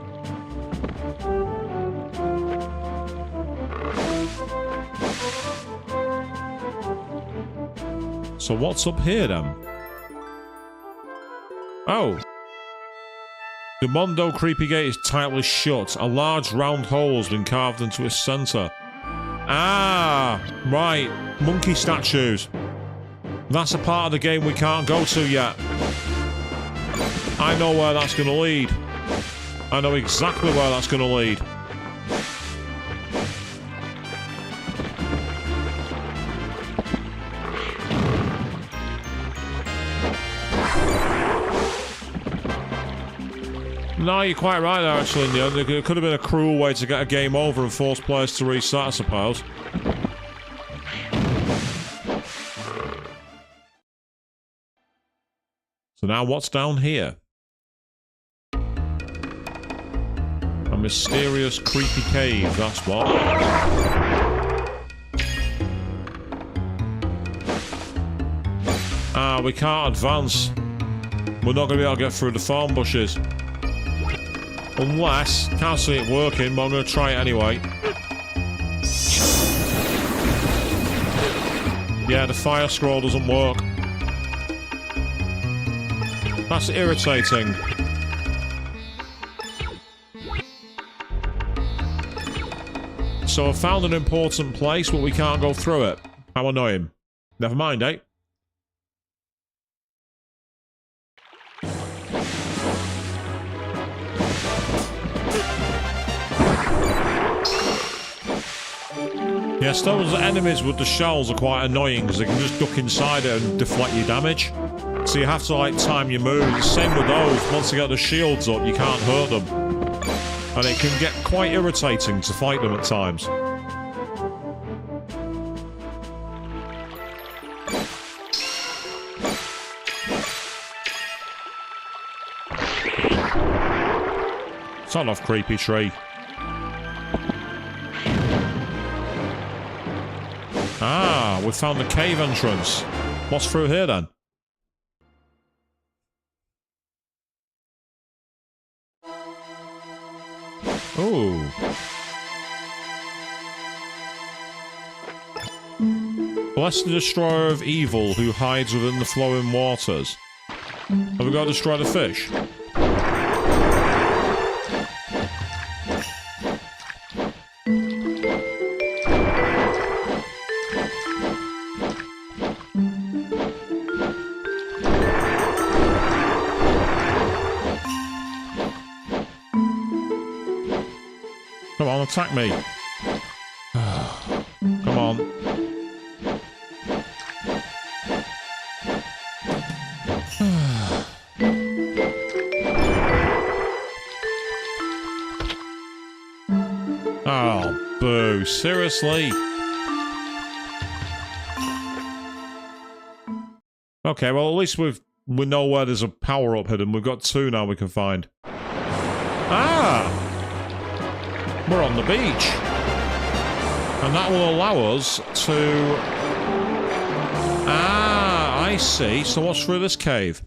So what's up here then? Oh. The Mondo Creepy Gate is tightly shut. A large round hole has been carved into its centre. Ah, right. Monkey statues. That's a part of the game we can't go to yet. I know where that's going to lead. I know exactly where that's going to lead. No, you're quite right there, actually. It could have been a cruel way to get a game over and force players to reset, I suppose. So now what's down here? A mysterious, creepy cave, that's what. Ah, we can't advance. We're not going to be able to get through the thorn bushes. Unless, can't see it working, but I'm going to try it anyway. Yeah, the fire scroll doesn't work. That's irritating. So I found an important place, but we can't go through it. How annoying. Never mind, eh? Yes, those enemies with the shells are quite annoying because they can just duck inside it and deflect your damage. So you have to, like, time your moves. Same with those. Once they get the shields up, you can't hurt them. And it can get quite irritating to fight them at times. Son of creepy tree. Ah, we found the cave entrance. What's through here then? Ooh. Bless the destroyer of evil who hides within the flowing waters. Have we got to destroy the fish? Come on, attack me. Come on. Oh, boo. Seriously? Okay, well, at least we know where there's a power-up hidden. We've got two now we can find. Ah! We're on the beach. And that will allow us to... Ah! I see. So what's through this cave?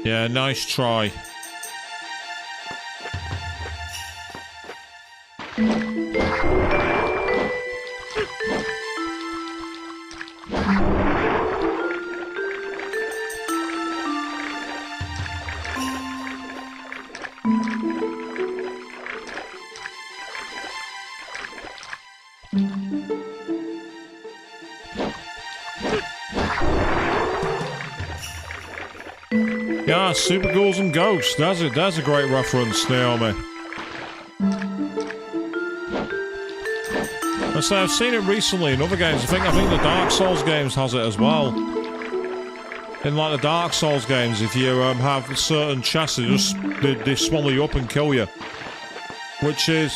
Yeah, nice try. Yeah, Super Ghouls and Ghosts. That's a great reference, Naomi. I say I've seen it recently in other games. I think the Dark Souls games has it as well. In like the Dark Souls games, if you have certain chests, they swallow you up and kill you, which is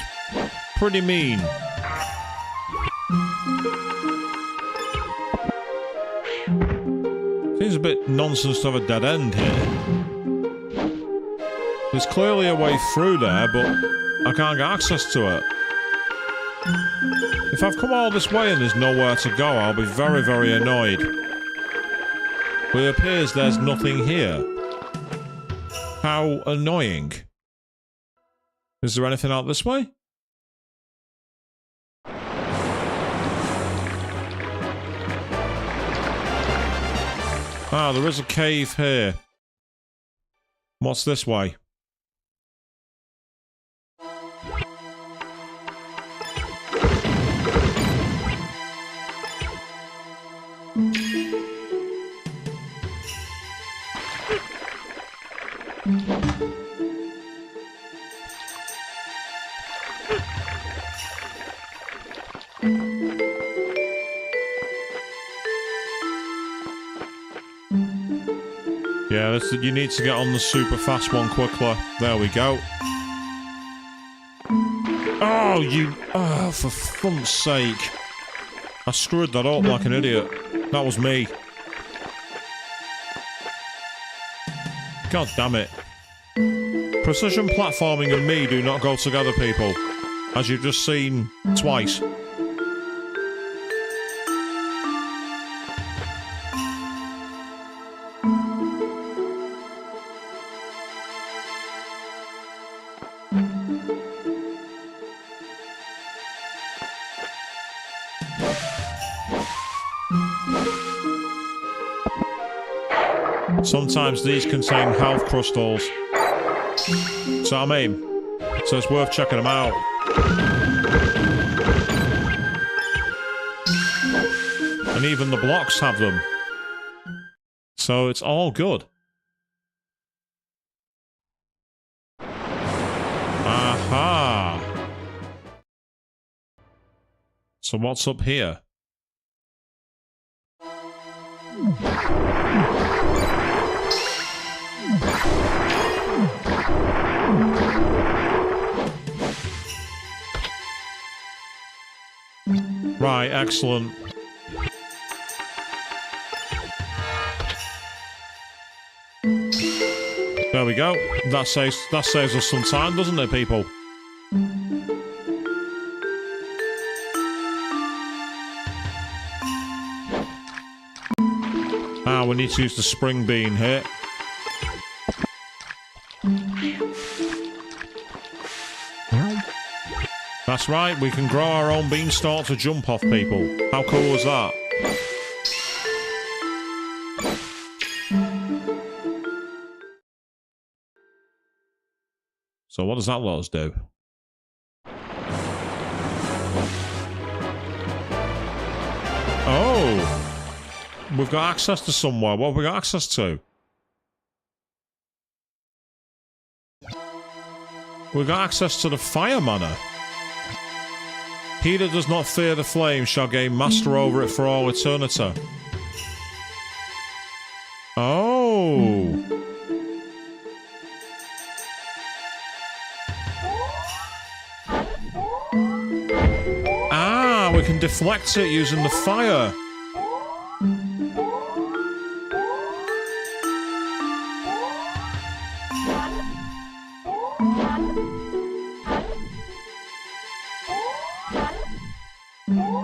pretty mean. Seems a bit nonsense to have a dead end here. There's clearly a way through there, but I can't get access to it. If I've come all this way and there's nowhere to go, I'll be very, very annoyed. But it appears there's nothing here. How annoying. Is there anything out this way? Ah, there is a cave here. What's this way? Yeah, you need to get on the super fast one quickly. There we go. Oh, oh, for fuck's sake. I screwed that up like an idiot. That was me. God damn it. Precision platforming and me do not go together, people. As you've just seen twice. Sometimes these contain health crystals. So I mean, so it's worth checking them out. And even the blocks have them. So it's all good. Aha! So what's up here? Right, excellent. There we go. That saves us some time, doesn't it, people? Ah, we need to use the spring bean here. That's right, we can grow our own beanstalk to jump off, people. How cool was that? So what does that let us do? Oh! We've got access to somewhere. What have we got access to? We've got access to the fire manor. He that does not fear the flame shall gain master over it for all eternity. Oh. Ah, we can deflect it using the fire. Ow.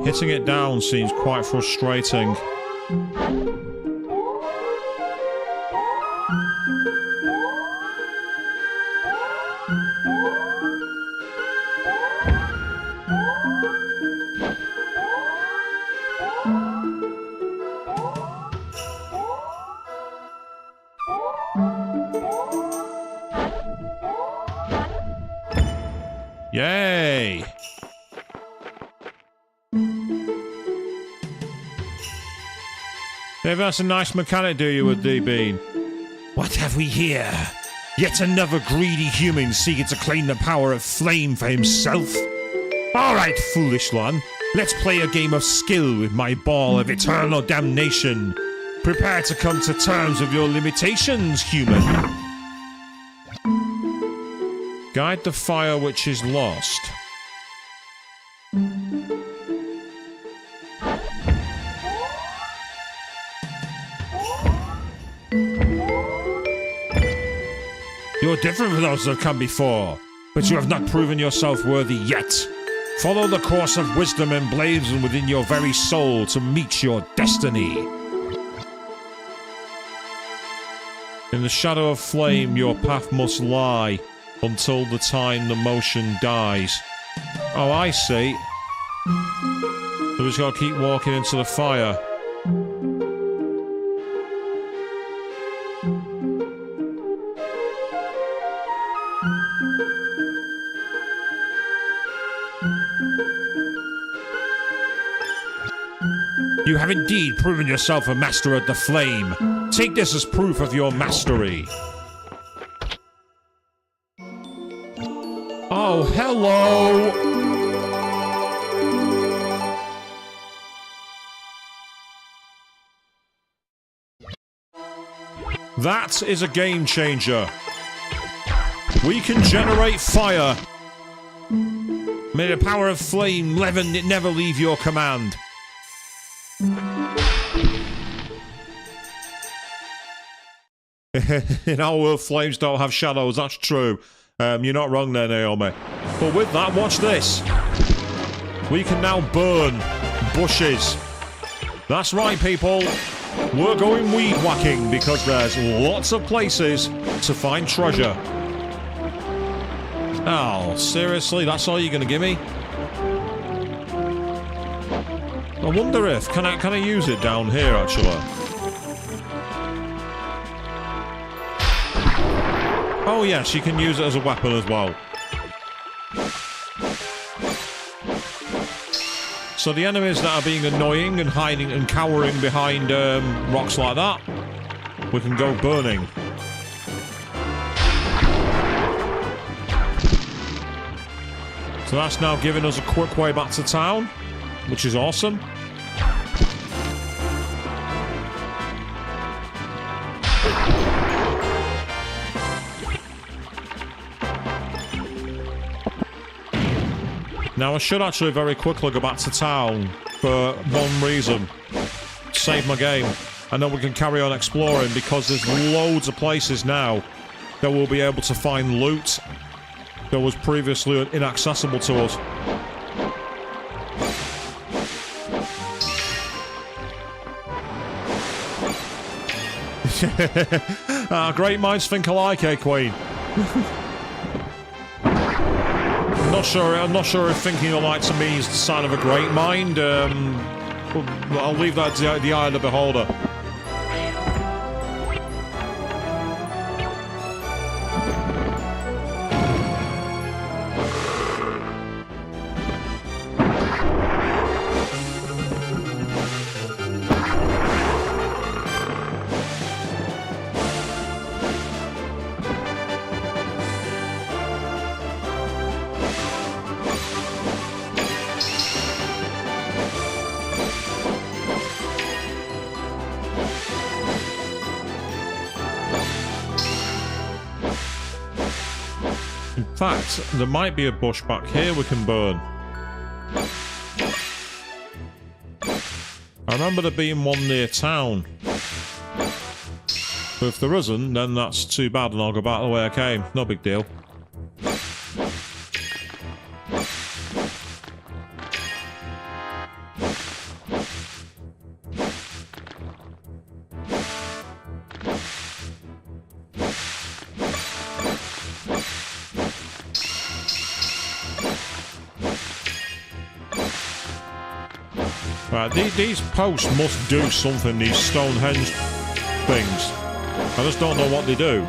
Hitting it down seems quite frustrating. Yay! Dave, that's a nice mechanic, do you, with D-Bean? What have we here? Yet another greedy human seeking to claim the power of flame for himself? Alright, foolish one. Let's play a game of skill with my ball of eternal damnation. Prepare to come to terms with your limitations, human. Guide the fire which is lost. You're different from those that have come before, but you have not proven yourself worthy yet. Follow the course of wisdom emblazoned within your very soul to meet your destiny. In the shadow of flame, your path must lie until the time the motion dies. Oh, I see. So we just gotta keep walking into the fire. You have indeed proven yourself a master of the flame. Take this as proof of your mastery. Oh, hello! That is a game changer. We can generate fire. May the power of flame never leave your command. In our world, flames don't have shadows, that's true. You're not wrong there, Naomi. But with that, watch this. We can now burn bushes. That's right, people. We're going weed whacking because there's lots of places to find treasure. Oh, seriously? That's all you're going to give me? I wonder if... Can I use it down here, actually? Oh yes, you can use it as a weapon as well. So the enemies that are being annoying and hiding and cowering behind rocks like that, we can go burning. So that's now giving us a quick way back to town, which is awesome. Now I should actually very quickly go back to town for one reason. Save my game. And then we can carry on exploring because there's loads of places now that we'll be able to find loot that was previously inaccessible to us. Great minds think alike, eh, Queen? I'm not sure if thinking alike to me is the sign of a great mind. I'll leave that to the eye of the beholder. In fact, there might be a bush back here we can burn. I remember there being one near town. But if there isn't, then that's too bad and I'll go back the way I came. No big deal. Right, these posts must do something, these Stonehenge things. I just don't know what they do.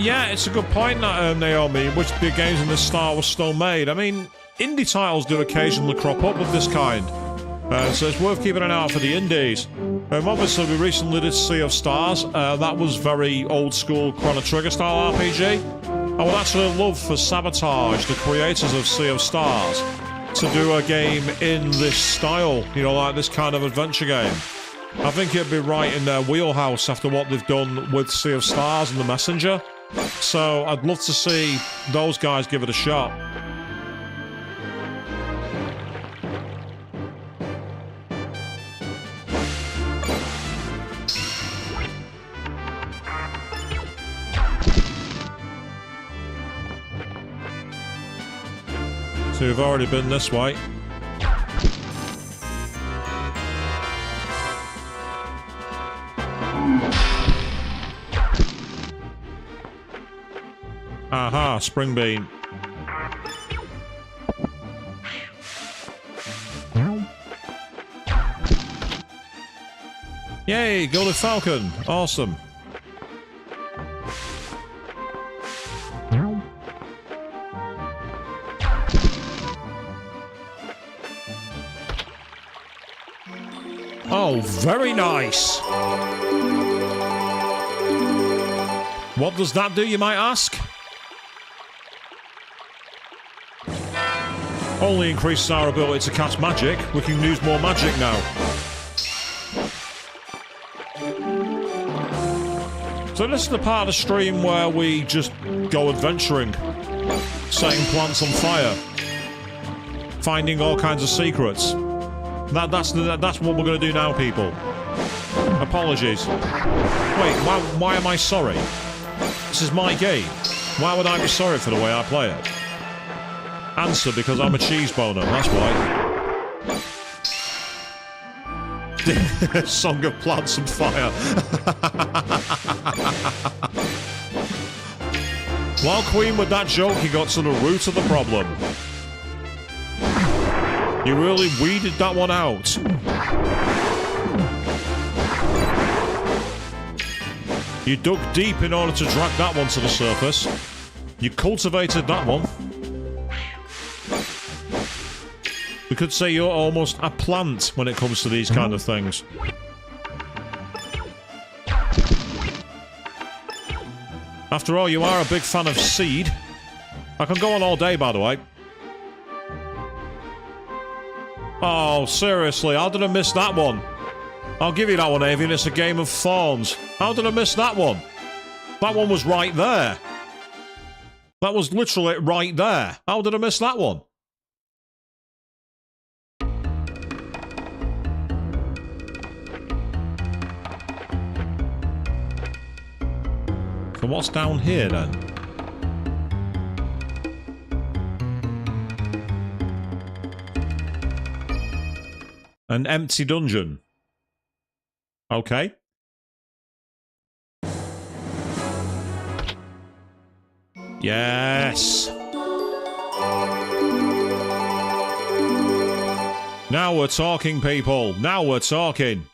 Yeah, it's a good point, that, Naomi, which the games in this style were still made. I mean, indie titles do occasionally crop up of this kind. So it's worth keeping an eye out for the indies. Obviously, we recently did Sea of Stars. That was very old-school Chrono Trigger style RPG. I would actually love for Sabotage, the creators of Sea of Stars, to do a game in this style, you know, like this kind of adventure game. I think it'd be right in their wheelhouse after what they've done with Sea of Stars and The Messenger. So I'd love to see those guys give it a shot. So we've already been this way. Aha, spring bean. Yay, Golden Falcon. Awesome. Oh, very nice. What does that do, you might ask? Only increases our ability to cast magic. We can use more magic now. So this is the part of the stream where we just go adventuring, setting plants on fire, finding all kinds of secrets. That's what we're going to do now, people. Apologies. Wait, why am I sorry? This is my game. Why would I be sorry for the way I play it? Answer, because I'm a cheese boner, that's why. Song of Plants and Fire. While Queen with that joke, he got to the root of the problem. You really weeded that one out. You dug deep in order to drag that one to the surface. You cultivated that one. We could say you're almost a plant when it comes to these kind of things. After all, you are a big fan of seed. I can go on all day, by the way. Oh, seriously, how did I miss that one? I'll give you that one, Avian. It's a game of thorns. How did I miss that one? That one was right there. That was literally right there. How did I miss that one? So what's down here, then? An empty dungeon. Okay. Yes. Now we're talking, people. Now we're talking.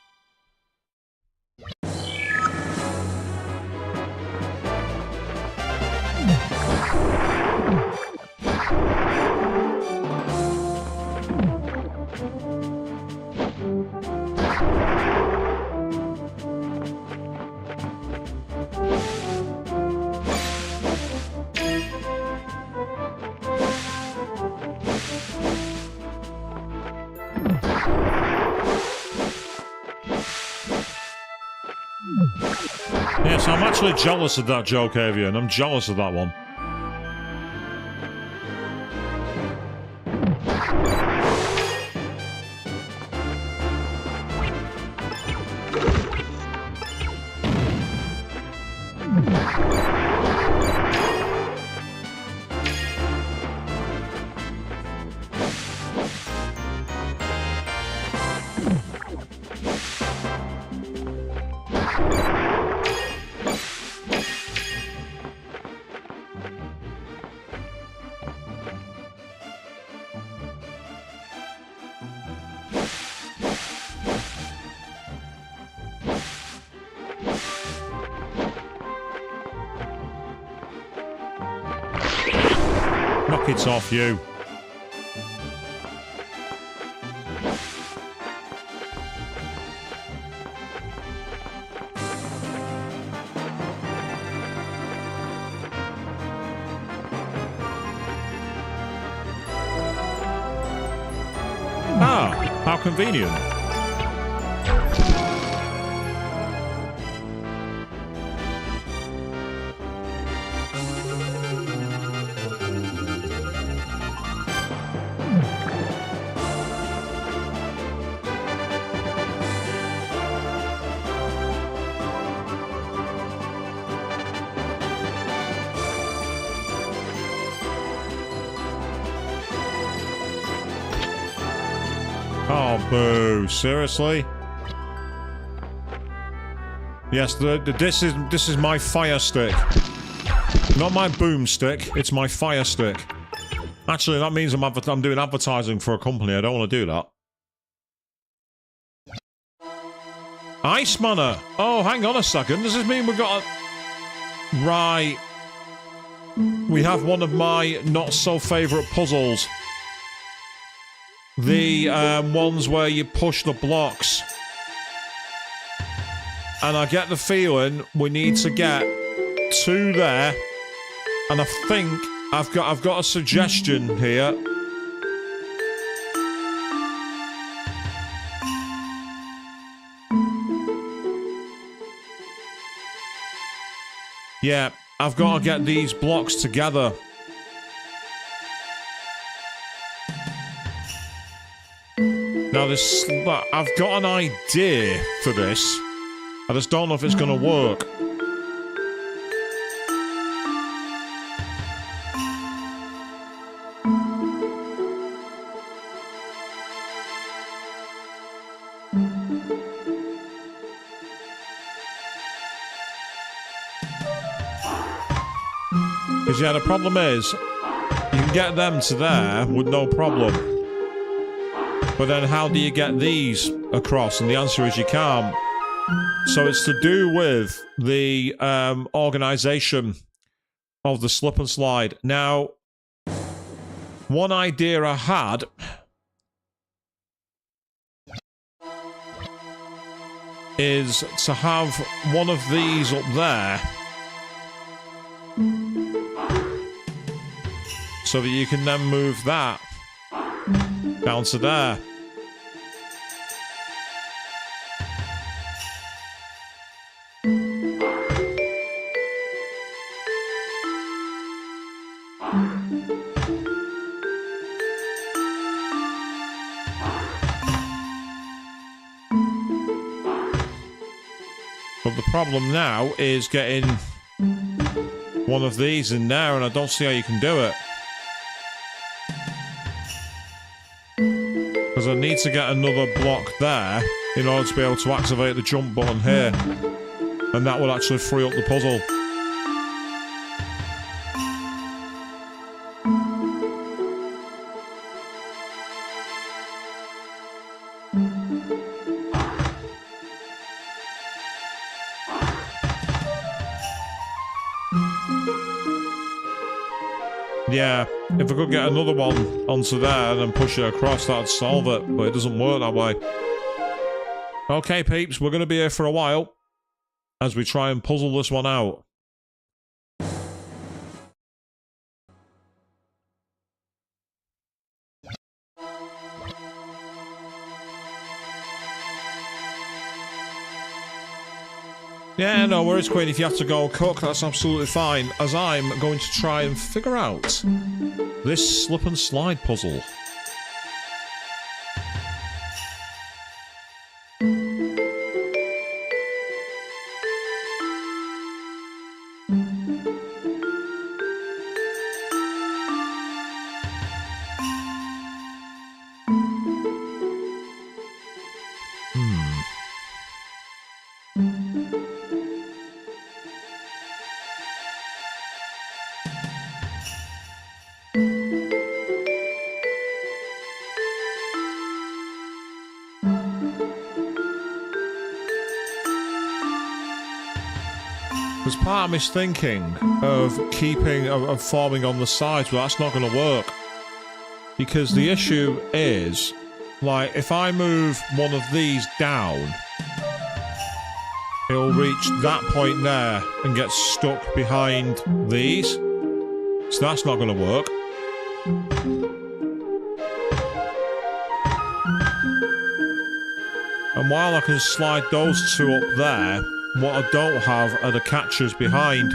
I'm actually jealous of that joke, Avian. I'm jealous of that one. Knock it off, you. Ah, how convenient. Oh, boo. Seriously? Yes, this is my fire stick. Not my boomstick, it's my fire stick. Actually, that means I'm doing advertising for a company. I don't want to do that. Ice Manor. Oh, hang on a second. Does this mean we've got a... Right. We have one of my not-so-favourite puzzles. The ones where you push the blocks. And I get the feeling we need to get 2 there. And I think I've got a suggestion here. Yeah, I've got to get these blocks together. Now this, I've got an idea for this. I just don't know if it's going to work. Because yeah, the problem is, you can get them to there with no problem. But then how do you get these across? And the answer is you can't. So it's to do with the organisation of the slip and slide. Now, one idea I had is to have one of these up there so that you can then move that down to there. But the problem now is getting one of these in there, and I don't see how you can do it. Because I need to get another block there in order to be able to activate the jump button here. And that will actually free up the puzzle. Yeah, if I could get another one onto there and then push it across, that'd solve it, but it doesn't work that way. Okay, peeps, we're going to be here for a while as we try and puzzle this one out. Yeah, no worries, Queen. If you have to go cook, that's absolutely fine. As I'm going to try and figure out this slip and slide puzzle. Because part of me's thinking of forming on the sides, but that's not going to work. Because the issue is, like, if I move one of these down, it'll reach that point there and get stuck behind these. So that's not going to work. And while I can slide those two up there, what I don't have are the catchers behind.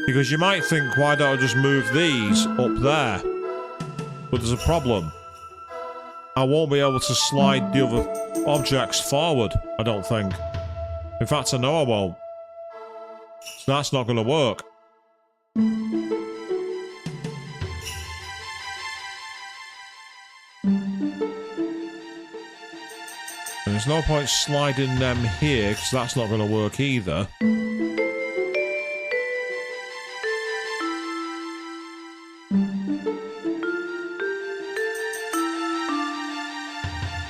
Because you might think, why don't I just move these up there? But there's a problem. I won't be able to slide the other objects forward, I don't think. In fact, I know I won't. So that's not going to work. And there's no point sliding them here, because that's not going to work either.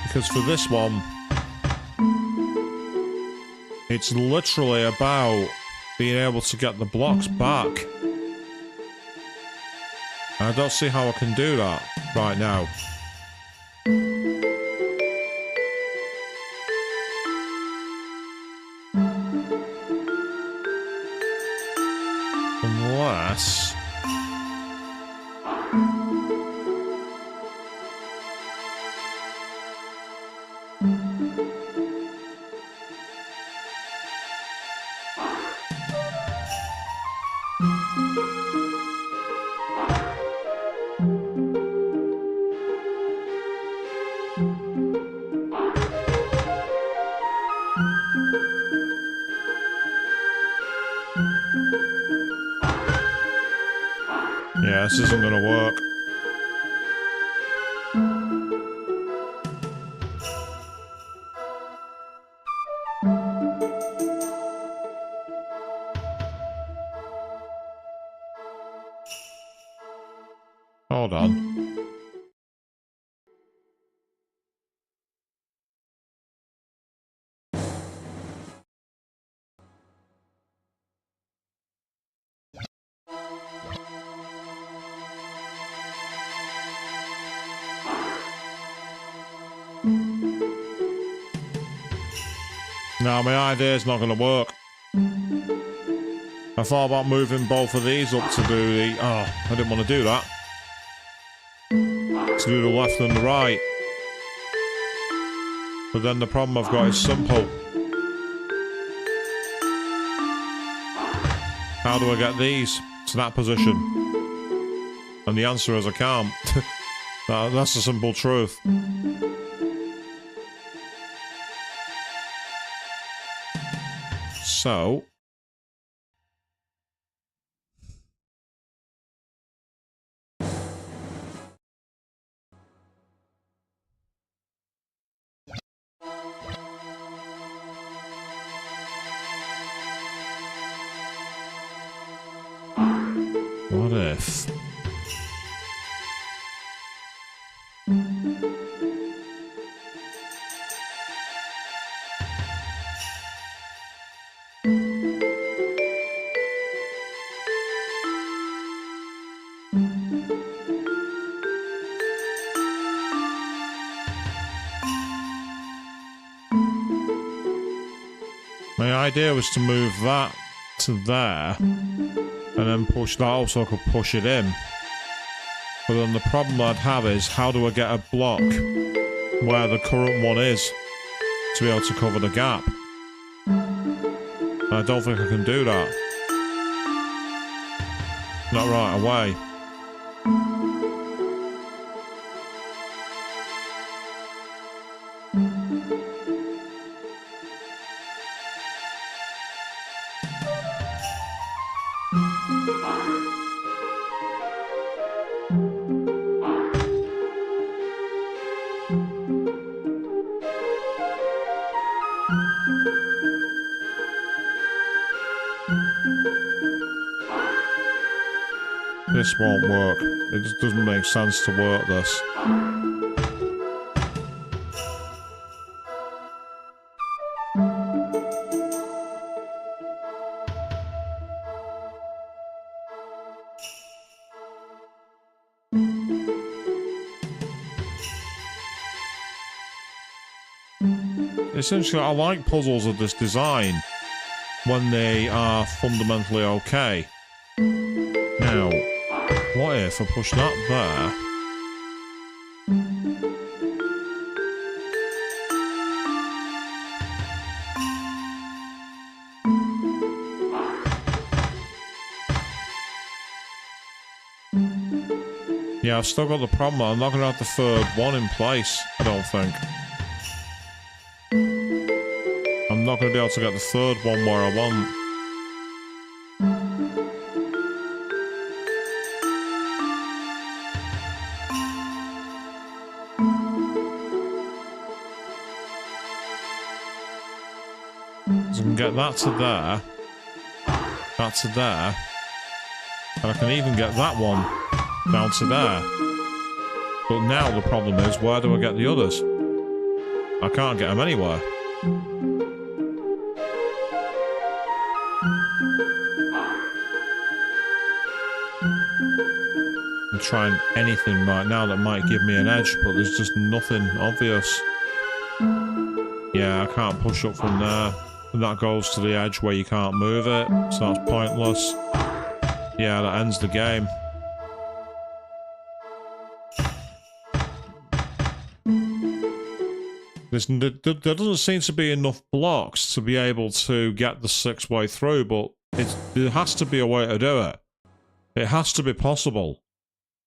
Because for this one, it's literally about being able to get the blocks back. I don't see how I can do that right now. Unless... yeah, this isn't going to work. Hold on. No, my idea's not going to work. I thought about moving both of these up to do the... Oh, I didn't want to do that. To do the left and the right. But then the problem I've got is simple. How do I get these to that position? And the answer is I can't. That's the simple truth. So... what if... my idea was to move that to there, and then push that up so I could push it in. But then the problem I'd have is, how do I get a block where the current one is to be able to cover the gap? And I don't think I can do that. Not right away. This won't work. It just doesn't make sense to work this. Essentially, I like puzzles of this design when they are fundamentally okay. Now, what if I push that there? Yeah, I've still got the problem. I'm not going to have the third one in place, I don't think. I'm not going to be able to get the third one where I want. So I can get that to there, that to there, and I can even get that one down to there. But now the problem is, where do I get the others? I can't get them anywhere. I'm trying anything right now that might give me an edge, but there's just nothing obvious. Yeah, I can't push up from there. And that goes to the edge where you can't move it, so that's pointless. Yeah, that ends the game. There doesn't seem to be enough blocks to be able to get the 6-way through, but there has to be a way to do it. It has to be possible.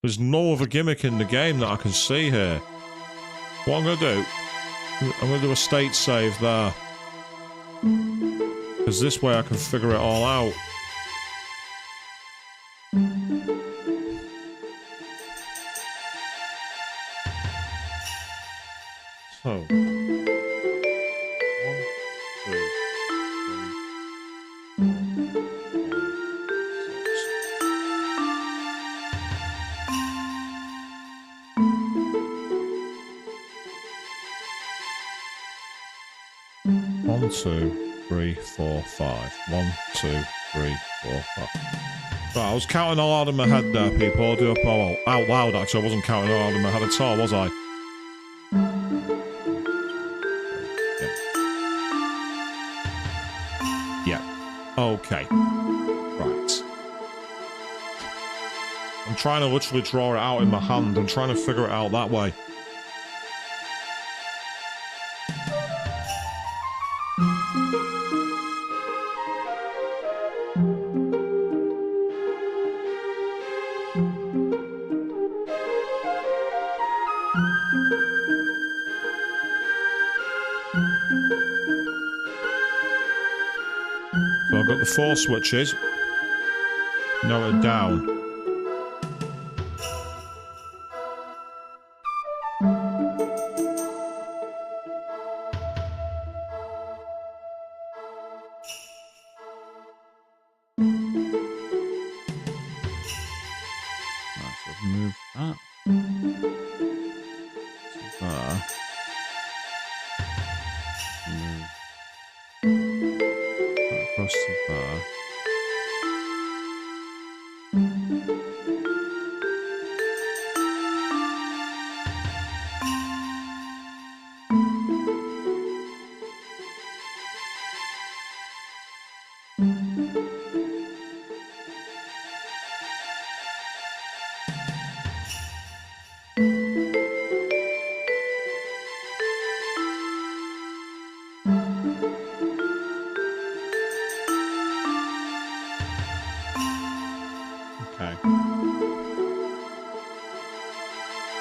There's no other gimmick in the game that I can see here. What I'm going to do, I'm going to do a state save there. Because this way I can figure it all out. So. 1, 2, 3, 4, 6. 1, 2, 3, 4, 5. 1, 2, 3, 4, 5. Right, I was counting all out in my head there, people. I'll do it out loud, actually. I wasn't counting all out in my head at all, was I? Yeah. Okay. Right. I'm trying to literally draw it out in my hand. I'm trying to figure it out that way. So I've got the 4 switches. Narrowed down. Move that. So there. Move that across to there.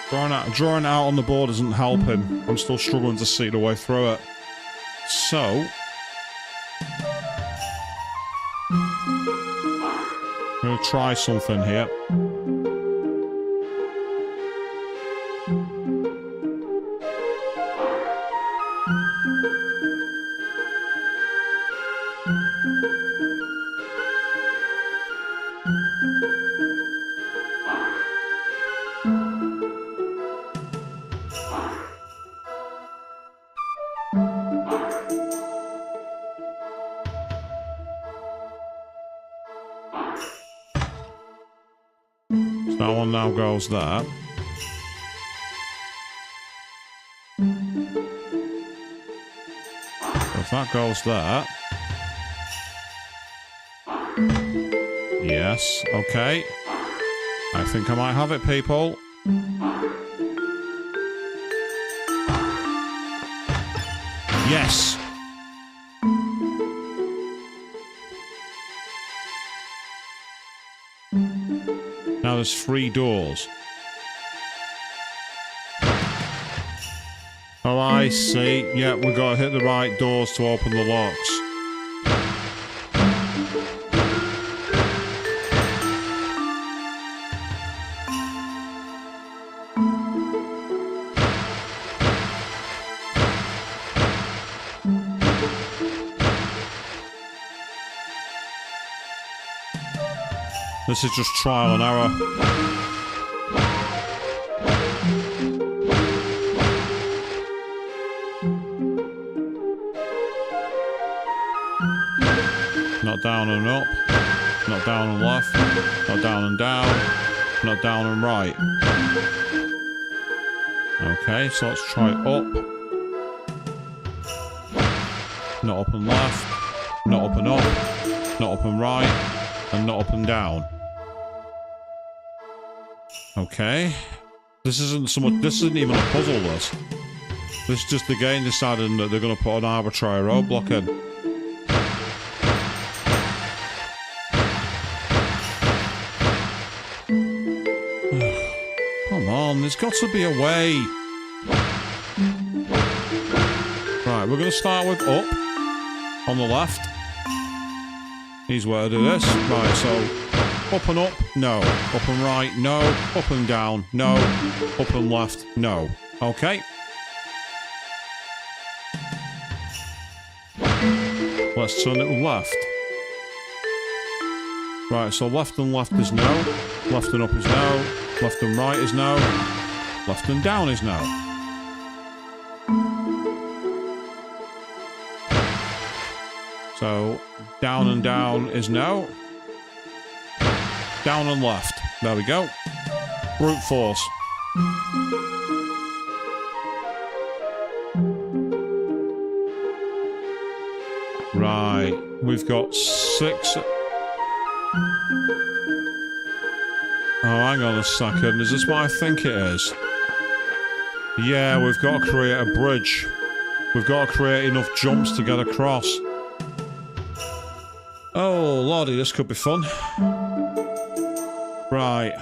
Drawing out on the board isn't helping. I'm still struggling to see the way through it. So... I'm going to try something here. That one now goes there. If that goes there. Yes, okay. I think I might have it, people. Yes! Now there's 3 doors. Oh, I see. Yeah, we've got to hit the right doors to open the locks. This is just trial and error. Not down and up. Not down and left. Not down and down. Not down and right. Okay, so let's try up. Not up and left. Not up and up. Not up and right. And not up and down. Okay. This isn't so much. This isn't even a puzzle, this. This is just the game deciding that they're going to put an arbitrary roadblock in. Come on, there's got to be a way. Right, we're going to start with up. On the left. Easy way to do this. Right, so... Up and up, no. Up and right, no. Up and down, no. Up and left, no. Okay. Let's turn it left. Right, so left and left is no. Left and up is no. Left and right is no. Left and down is no. So, down and down is no. Down and left. There we go. Brute force. Right. We've got 6. Oh, hang on a second. Is this what I think it is? Yeah, we've got to create a bridge. We've got to create enough jumps to get across. Oh, lordy, this could be fun. Right.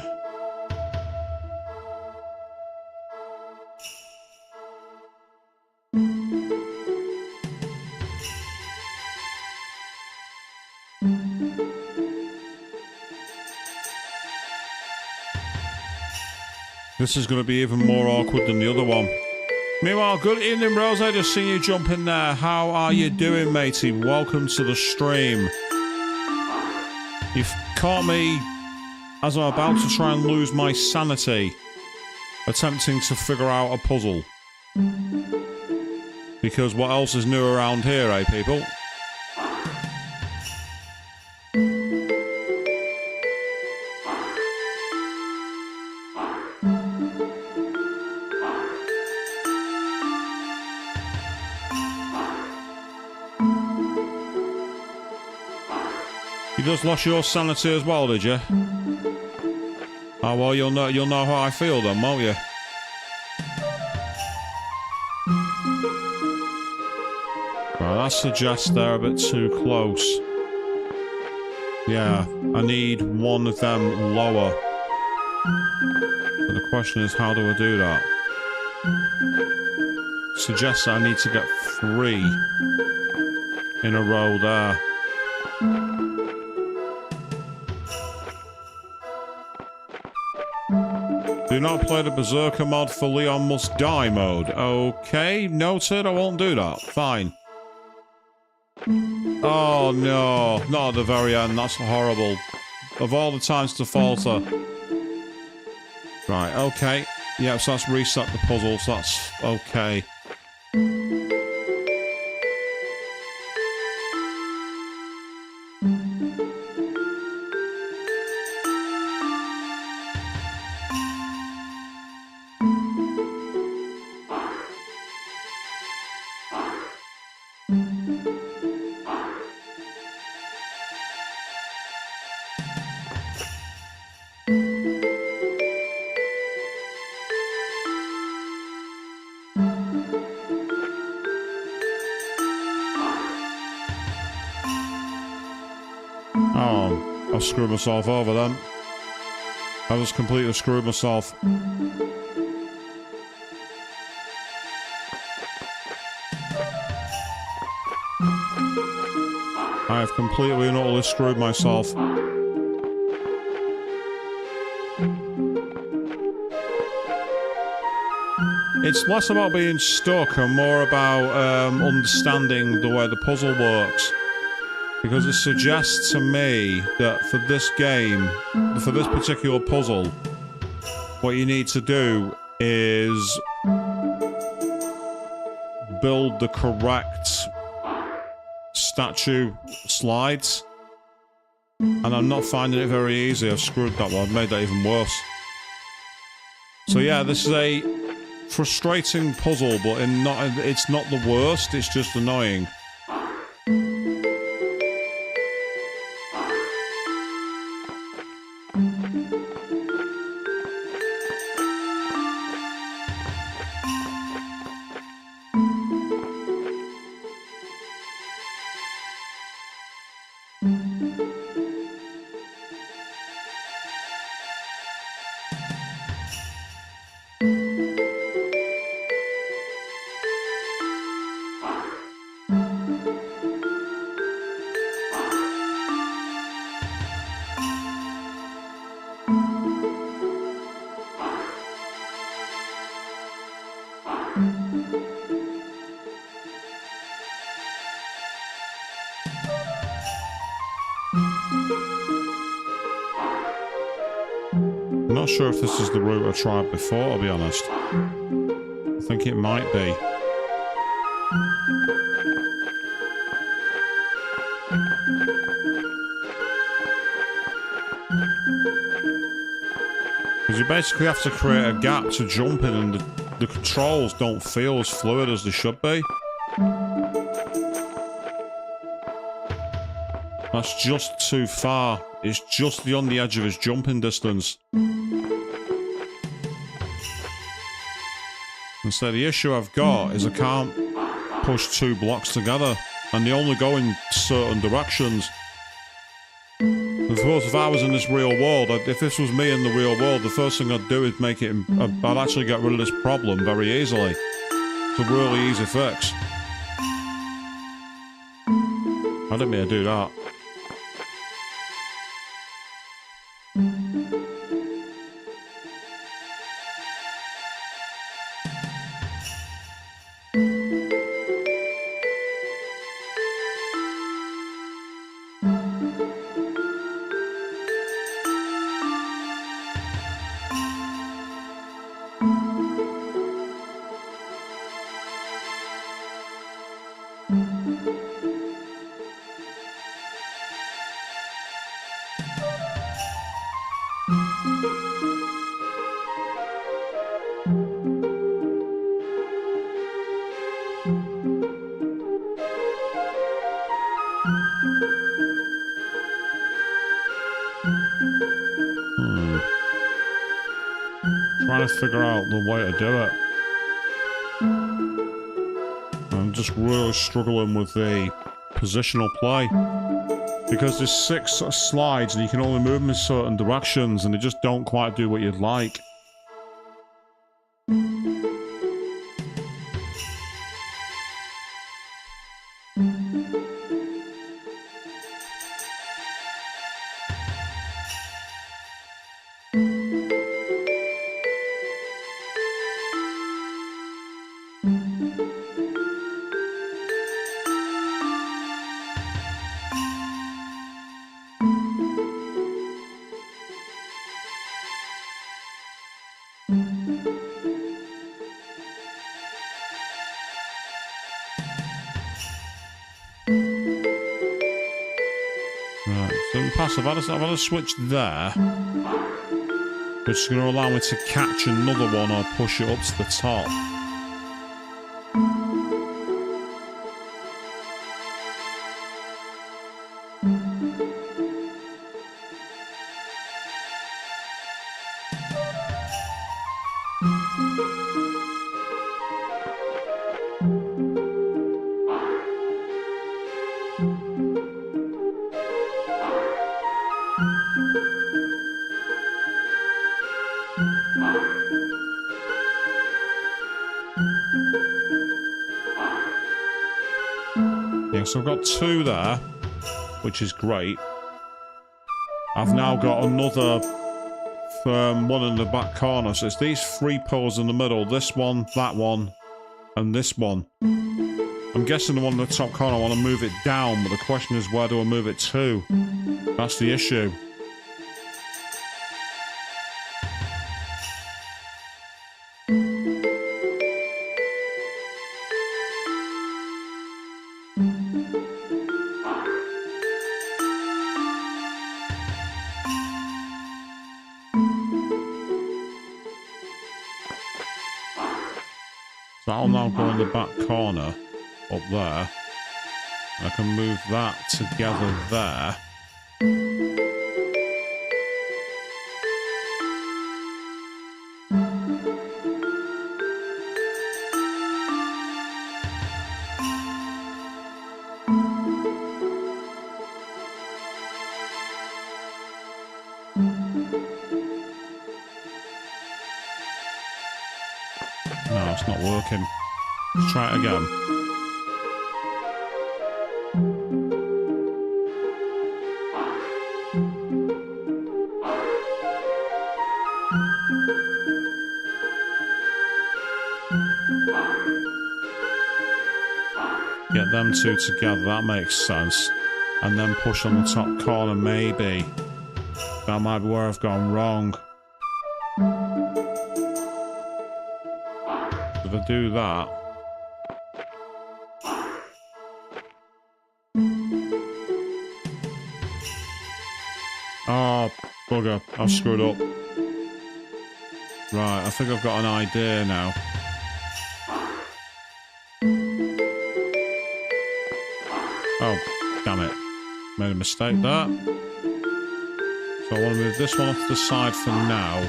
This is going to be even more awkward than the other one. Meanwhile, good evening, Rose. I just seen you jump in there. How are you doing, matey? Welcome to the stream. You've caught me as I'm about to try and lose my sanity, attempting to figure out a puzzle. Because what else is new around here, eh, people? You just lost your sanity as well, did you? Oh well, you'll know how I feel then, won't you? Well, that suggests they're a bit too close. Yeah, I need one of them lower. But the question is, how do I do that? Suggests that I need to get 3 in a row there. Do not play the Berserker mod for Leon Must Die mode. Okay, noted. I won't do that. Fine. Oh no, not at the very end. That's horrible. Of all the times to falter. Right, okay. Yeah, so that's reset the puzzle, so that's okay. Oh, I've screwed myself over then. I just completely screwed myself. I have completely and utterly screwed myself. It's less about being stuck and more about understanding the way the puzzle works. Because it suggests to me that for this game, for this particular puzzle, what you need to do is build the correct statue slides. And I'm not finding it very easy. I've screwed that one. I've made that even worse. So yeah, this is a frustrating puzzle, but it's not the worst. It's just annoying. I'm not sure if this is the route I tried before, to be honest. I think it might be. Because you basically have to create a gap to jump in, and the controls don't feel as fluid as they should be. That's just too far. It's just beyond the edge of his jumping distance. And so the issue I've got is I can't push 2 blocks together, and they only go in certain directions. Of course, if I was in this real world, if this was me in the real world, the first thing I'd do is make it... I'd actually get rid of this problem very easily. It's a really easy fix. I didn't mean to do that. Trying to figure out the way to do it. I'm just really struggling with the positional play. Because there's 6 sort of slides and you can only move them in certain directions and they just don't quite do what you'd like. I've had a switch there, which is going to allow me to catch another one or push it up to the top. So I've got 2 there, which is great. I've now got another one in the back corner. So it's these 3 poles in the middle. This one, that one, and this one. I'm guessing the one in the top corner, I want to move it down, but the question is, where do I move it to? That's the issue. That'll now go in the back corner, up there. I can move that together there. No, it's not working. Let's try it again. Get them 2 together, that makes sense. And then push on the top corner, maybe. That might be where I've gone wrong. If I do that... Oh, bugger. I've screwed up. Right, I think I've got an idea now. Oh, damn it. Made a mistake there. So I want to move this one off to the side for now.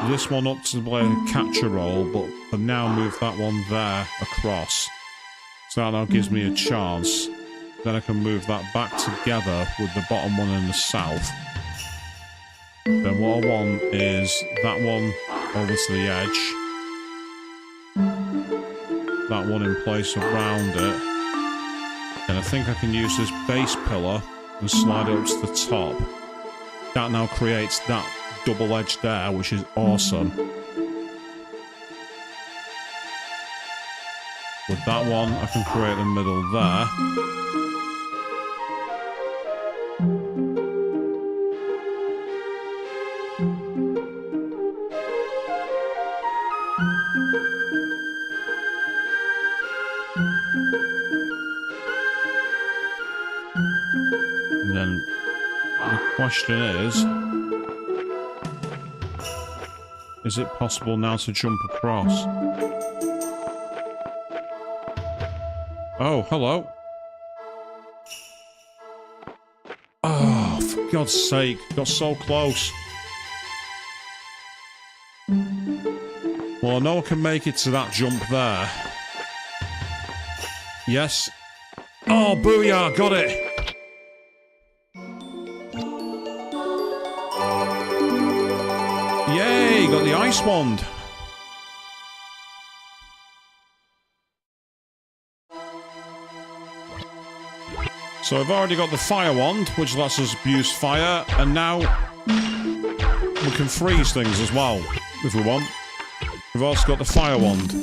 This one up to play a catcher roll, but for now move that one there across. So that now gives me a chance. Then I can move that back together with the bottom one in the south. Then what I want is that one over to the edge. That one in place around it. And I think I can use this base pillar and slide it up to the top. That now creates that double edge there, which is awesome. With that one, I can create a middle there. And then the question is it possible now to jump across? Oh, hello. Oh, for God's sake, got so close. Well, I know I can make it to that jump there. Yes. Oh, booyah, got it. Yay, got the ice wand. So I've already got the fire wand, which lets us use fire, and now we can freeze things as well, if we want. We've also got the fire wand.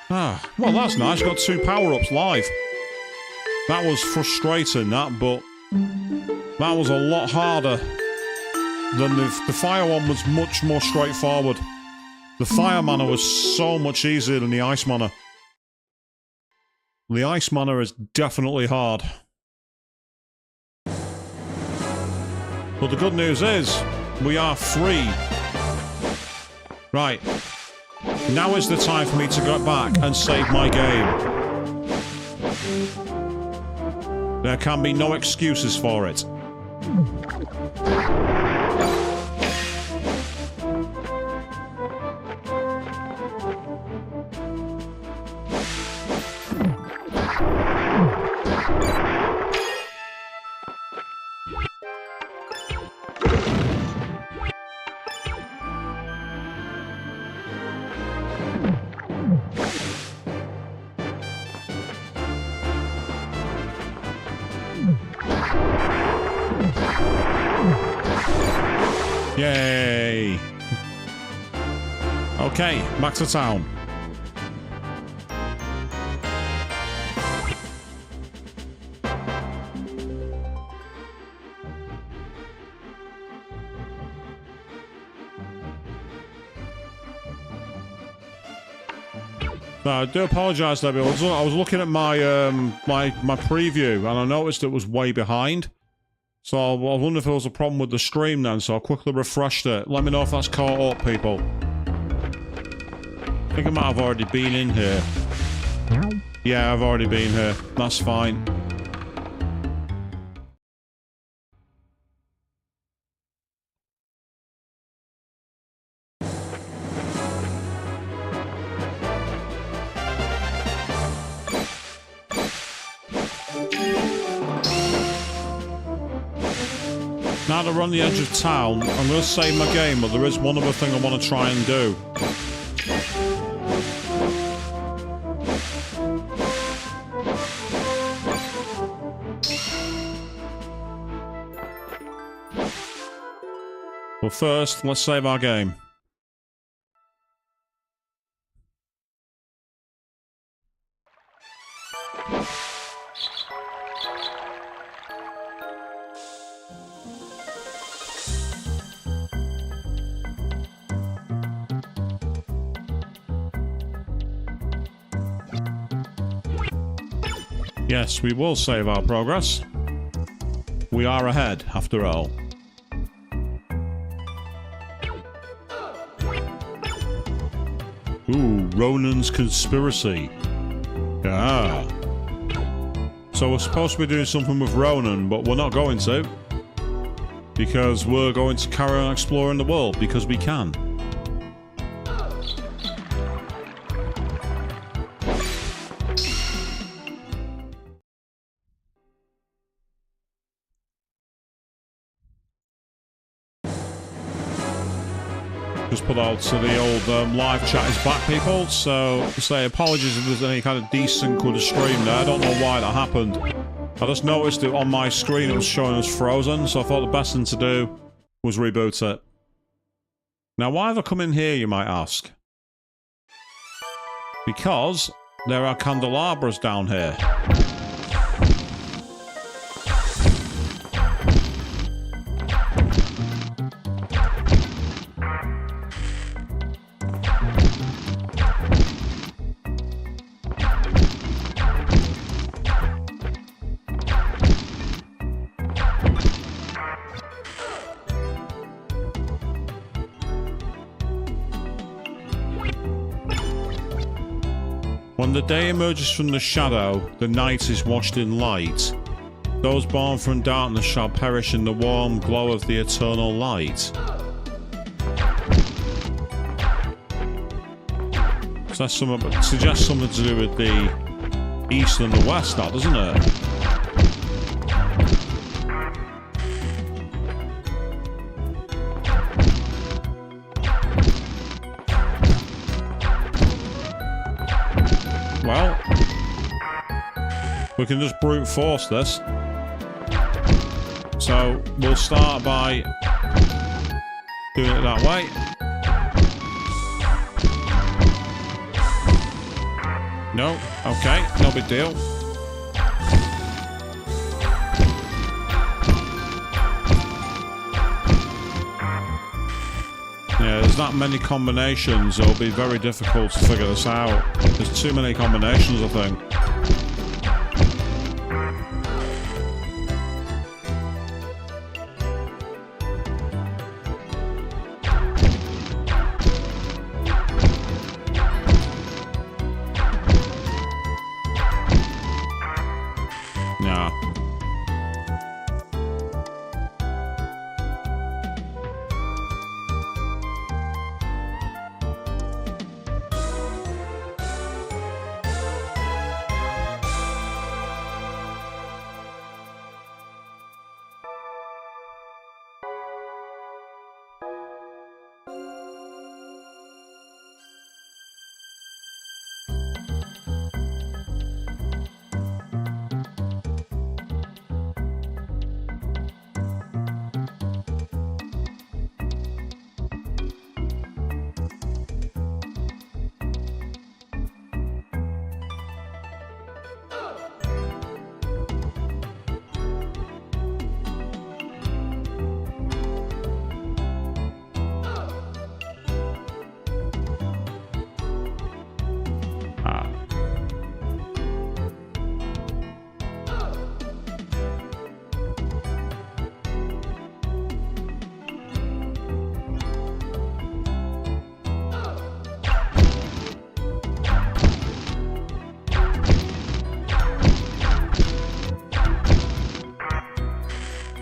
Ah, well that's nice, got 2 power-ups live. That was frustrating, but that was a lot harder than the fire one was much more straightforward. The fire mana was so much easier than the ice mana. The ice mana is definitely hard. But the good news is, we are free. Right. Now is the time for me to go back and save my game. There can be no excuses for it. Yay! Okay, back to town. I do apologise, Debbie. I was looking at my my preview, and I noticed it was way behind. So I wonder if there was a problem with the stream then, so I quickly refreshed it. Let me know if that's caught up, people. I think I might have already been in here. Yeah, I've already been here. That's fine. Now that we're on the edge of town, I'm going to save my game, but there is one other thing I want to try and do. But first, let's save our game. Yes, we will save our progress. We are ahead, after all. Ooh, Ronan's conspiracy. Ah. So we're supposed to be doing something with Ronan, but we're not going to. Because we're going to carry on exploring the world, because we can. Just put out to the old live chat is back, people, so say apologies if there's any kind of decent could have stream there. I don't know why that happened. I just noticed it on my screen, it was showing us frozen, so I thought the best thing to do was reboot it. Now why have I come in here, you might ask? Because there are candelabras down here. When the day emerges from the shadow, the night is washed in light. Those born from darkness shall perish in the warm glow of the eternal light. So that suggests something to do with the east and the west, that, doesn't it? can just brute force this. So we'll start by doing it that way. No, okay, no big deal. Yeah, there's not many combinations. It'll be very difficult to figure this out. There's too many combinations, I think. Yeah.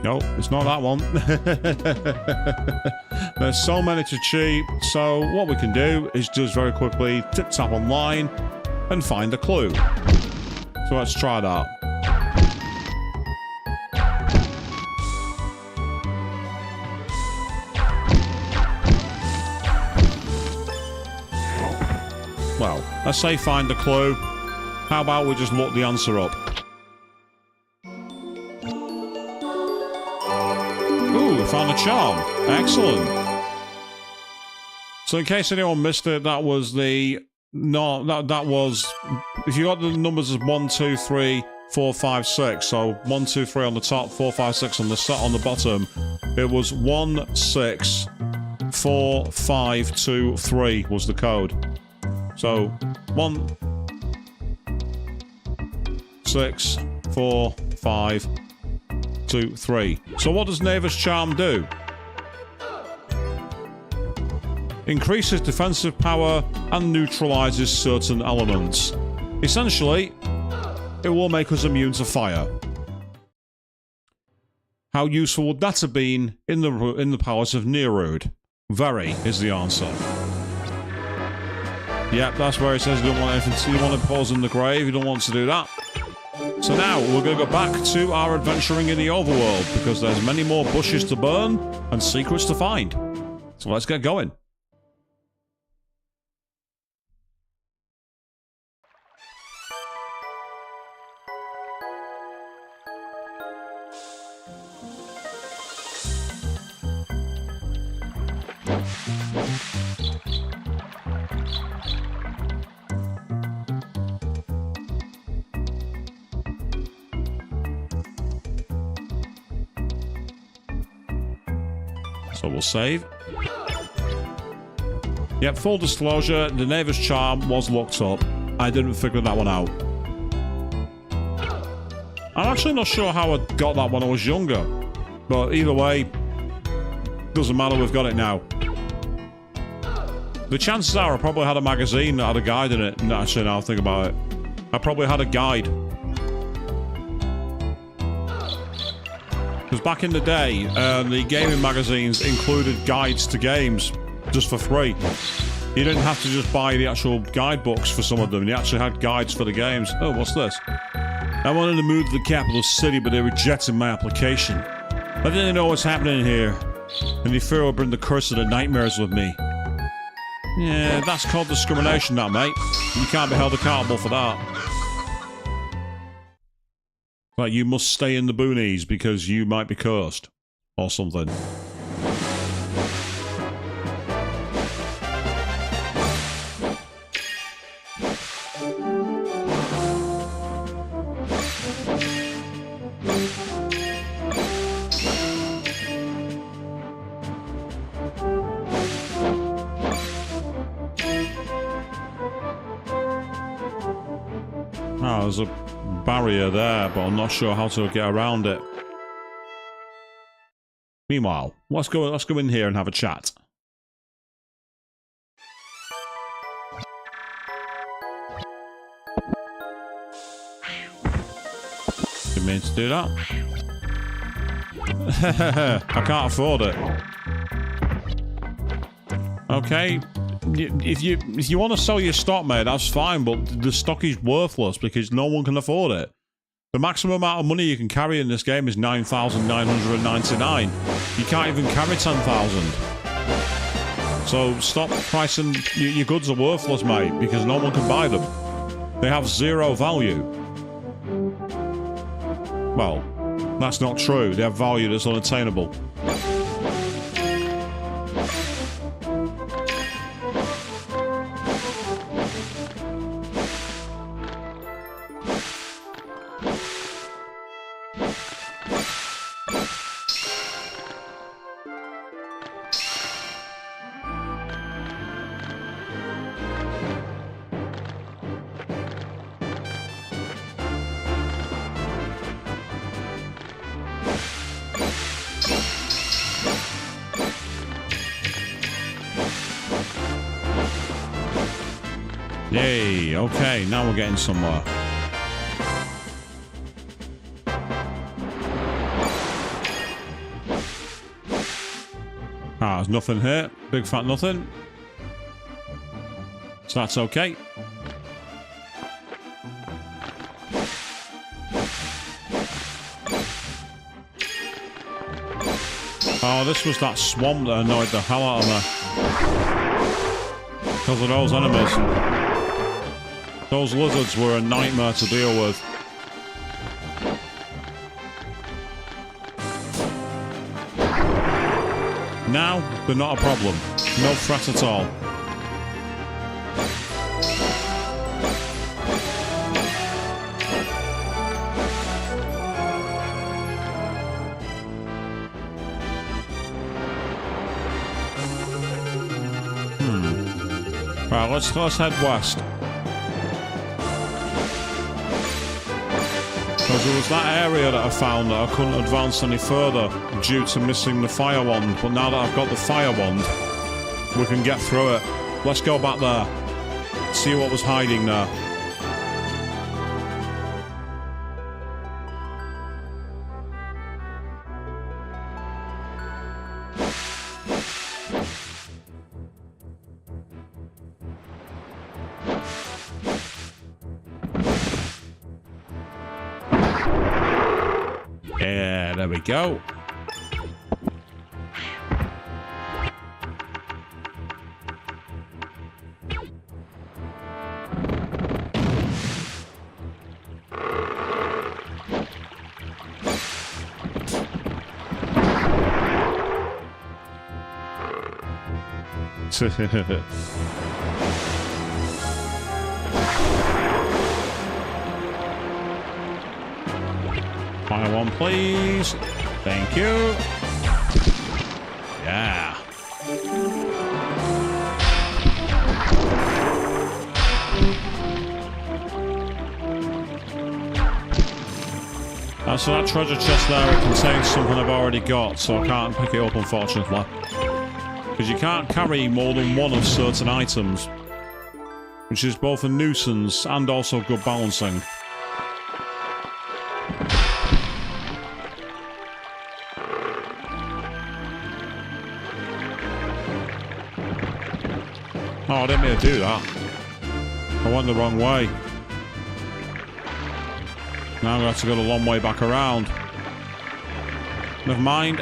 Nope, it's not that one. There's so many to cheat, so what we can do is just very quickly tap online and find a clue. So let's try that. Well, let's say find the clue. How about we just look the answer up? Found a charm. Excellent. So in case anyone missed it, that was the... No, that was... If you got the numbers as 1, 2, 3, 4, 5, 6, so 1, 2, 3 on the top, 4, 5, 6 on the bottom, it was 1, 6, 4, 5, 2, 3 was the code. So 1, 6, 4, 5, 2, 3. So what does Nava's charm do? Increases defensive power and neutralizes certain elements. Essentially, it will make us immune to fire. How useful would that have been in the powers of Nirude? Very is the answer. Yep, that's where it says you don't want anything. You want to pause in the grave. You don't want to do that. So now, we're going to go back to our adventuring in the overworld, because there's many more bushes to burn and secrets to find. So let's get going. So we'll save. Yep, full disclosure, the Nava's charm was looked up. I didn't figure that one out. I'm actually not sure how I got that when I was younger. But either way, doesn't matter, we've got it now. The chances are I probably had a magazine that had a guide in it. Actually, now I think about it. I probably had a guide. Because back in the day, the gaming magazines included guides to games just for free. You didn't have to just buy the actual guidebooks for some of them. You actually had guides for the games. Oh, what's this? I wanted to move to the capital city, but they rejected my application. I didn't know what's happening here. And they fear will bring the curse of the nightmares with me. Yeah, that's called discrimination, that, mate. You can't be held accountable for that. Like, you must stay in the boonies because you might be cursed. Or something. Oh, there's a barrier there, but I'm not sure how to get around it. Meanwhile, let's go in here and have a chat. Didn't mean to do that. I can't afford it. Okay. If you want to sell your stock, mate, that's fine, but the stock is worthless because no one can afford it. The maximum amount of money you can carry in this game is 9,999. You can't even carry 10,000. So stop pricing. Your goods are worthless, mate, because no one can buy them. They have zero value. Well, that's not true. They have value that's unattainable. Yay, okay, now we're getting somewhere. Ah, there's nothing here. Big fat nothing. So that's okay. Oh, this was that swamp that annoyed the hell out of me. Because of those enemies. Those lizards were a nightmare to deal with. Now, they're not a problem. No threat at all. Right, let's head west. Because there was that area that I found that I couldn't advance any further due to missing the fire wand. But now that I've got the fire wand, we can get through it. Let's go back there. See what was hiding there. Yeah, there we go. Fire one, please. Thank you. Yeah. So that treasure chest there, it contains something I've already got, so I can't pick it up, unfortunately. Because you can't carry more than one of certain items, which is both a nuisance and also good balancing. Oh, I didn't mean to do that. I went the wrong way. Now I'm going to have to go the long way back around. Never mind.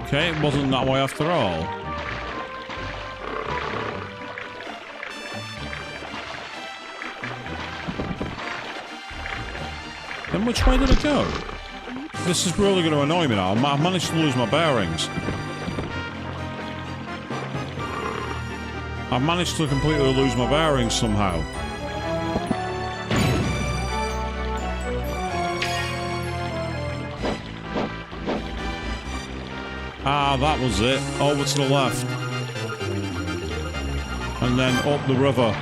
Okay, it wasn't that way after all. Then which way did it go? This is really going to annoy me now. I've managed to lose my bearings. I've managed to completely lose my bearings somehow. Ah, that was it. Over to the left. And then up the river.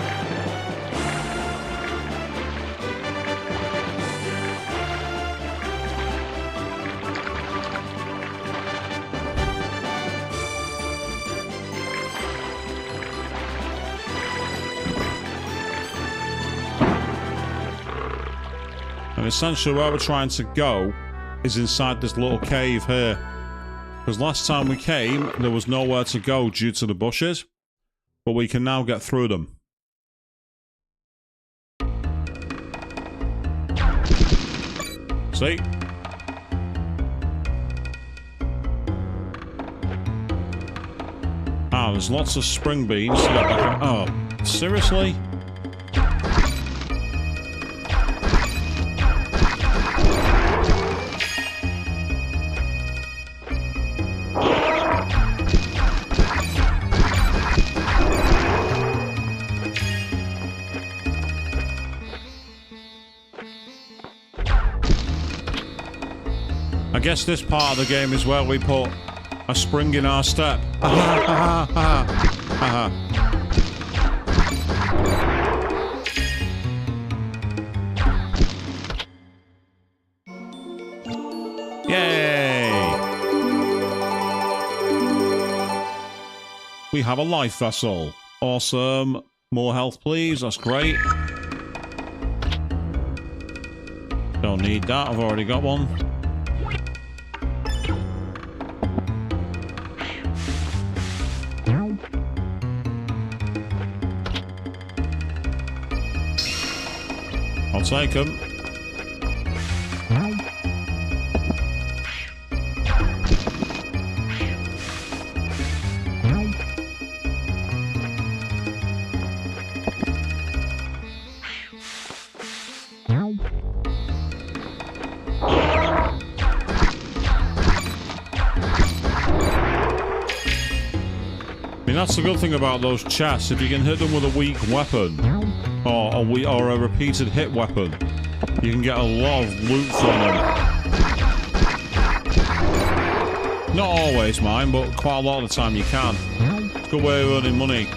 And essentially where we're trying to go is inside this little cave here. Because last time we came, there was nowhere to go due to the bushes. But we can now get through them. See? Ah, there's lots of spring beans to get back. Oh, seriously? I guess this part of the game is where we put a spring in our step. Yay! We have a life vessel. Awesome. More health, please. That's great. Don't need that. I've already got one. I'll take them. I mean, that's the good thing about those chests. If you can hit them with a weak weapon, or a repeated hit weapon, you can get a lot of loot from them. Not always, mind, but quite a lot of the time you can. It's a good way of earning money.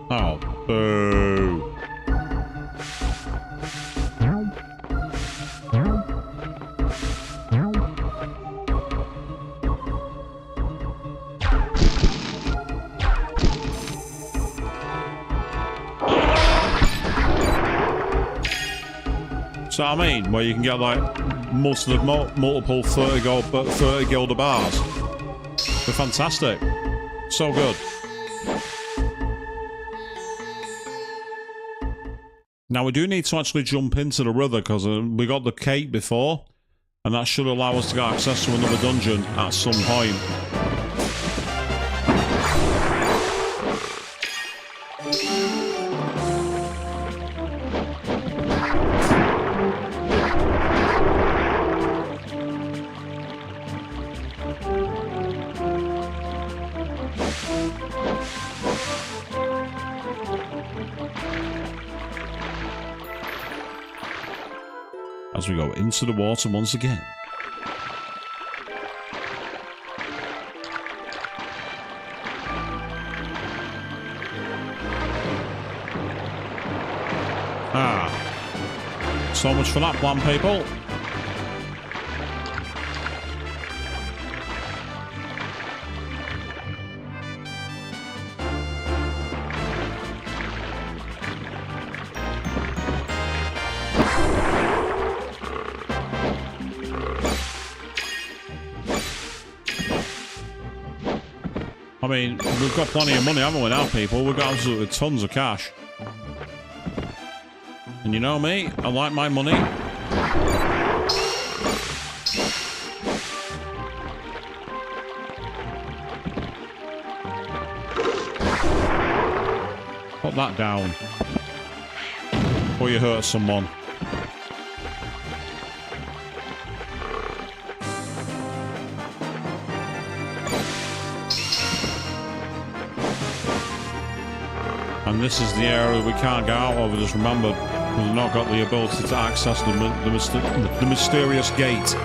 Oh, boo. So I mean, where you can get like multiple 30 gilder bars. They're fantastic. So good. Now we do need to actually jump into the river because we got the cape before, and that should allow us to get access to another dungeon at some point. As we go into the water once again. Ah. So much for that plan, people. I mean, we've got plenty of money, haven't we now, people? We've got absolutely tons of cash. And you know me, I like my money. Put that down. Before you hurt someone. And this is the area we can't get out of, just remember. We've not got the ability to access the mysterious gate.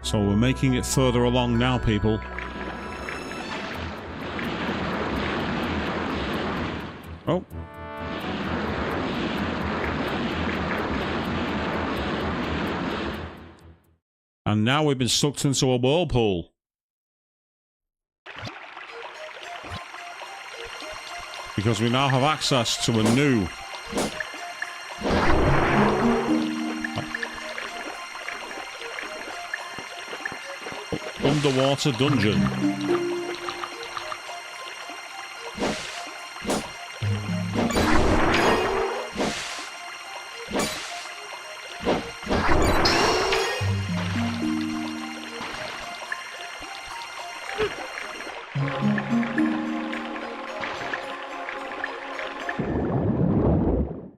So we're making it further along now, people. Oh. And now we've been sucked into a whirlpool. Because we now have access to a new... underwater dungeon.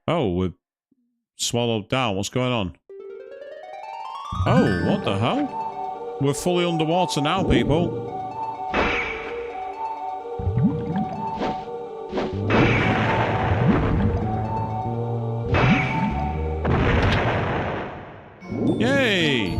Oh, we're swallowed down. What's going on? Oh, what the hell? We're fully underwater now, people. Yay!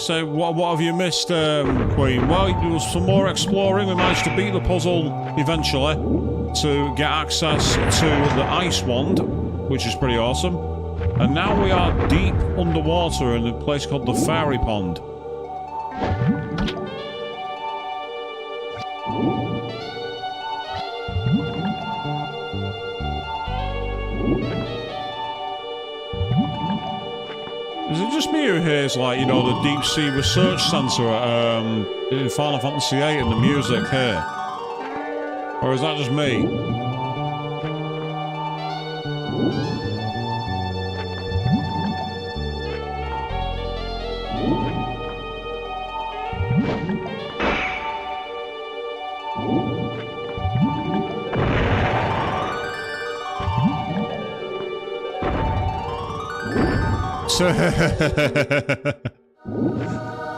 So what have you missed, Queen? Well, there was some more exploring. We managed to beat the puzzle eventually to get access to the ice wand, which is pretty awesome. And now we are deep underwater in a place called the Fairy Pond. Is it just me who hears, like, you know, the Deep Sea Research Centre in Final Fantasy VIII and the music here? Or is that just me?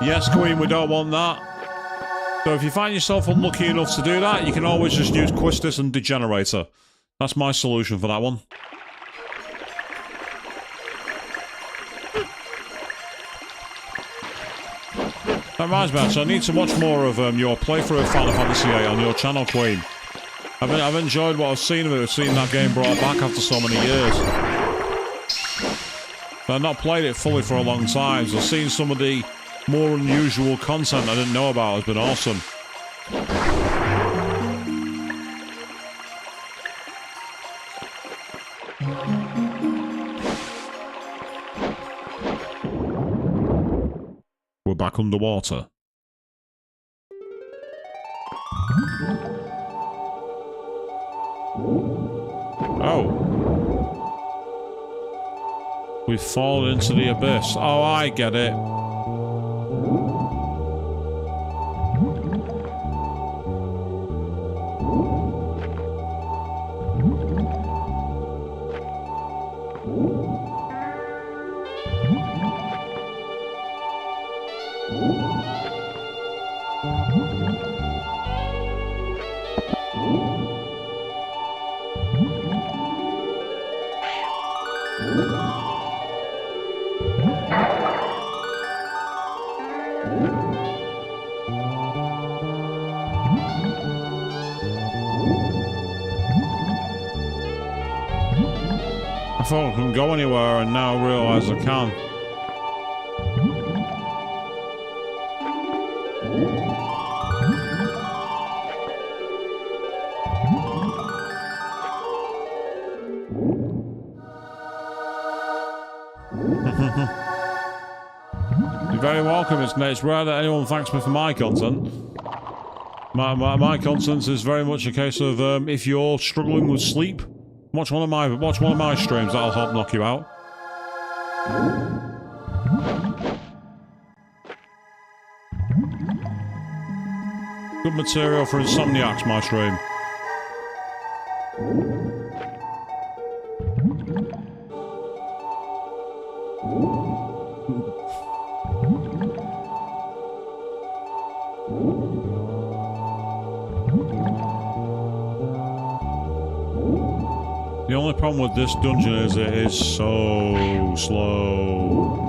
Yes, Queen, we don't want that. So if you find yourself unlucky enough to do that, you can always just use Quistis and Degenerator. That's my solution for that one. That reminds me, actually, I need to watch more of your playthrough of Final Fantasy VIII on your channel, Queen. I've enjoyed what I've seen of it. I've seen that game brought back after so many years. I've not played it fully for a long time, so seeing some of the more unusual content I didn't know about has been awesome. We're back underwater. Oh. We've fallen into the abyss. Oh, I get it. thought I couldn't go anywhere, and now I realise I can. You're very welcome. It's rare that anyone thanks me for my content. My content is very much a case of if you're struggling with sleep, watch one of my streams. That'll help knock you out. Good material for insomniacs, my stream. The only problem with this dungeon is it is so slow.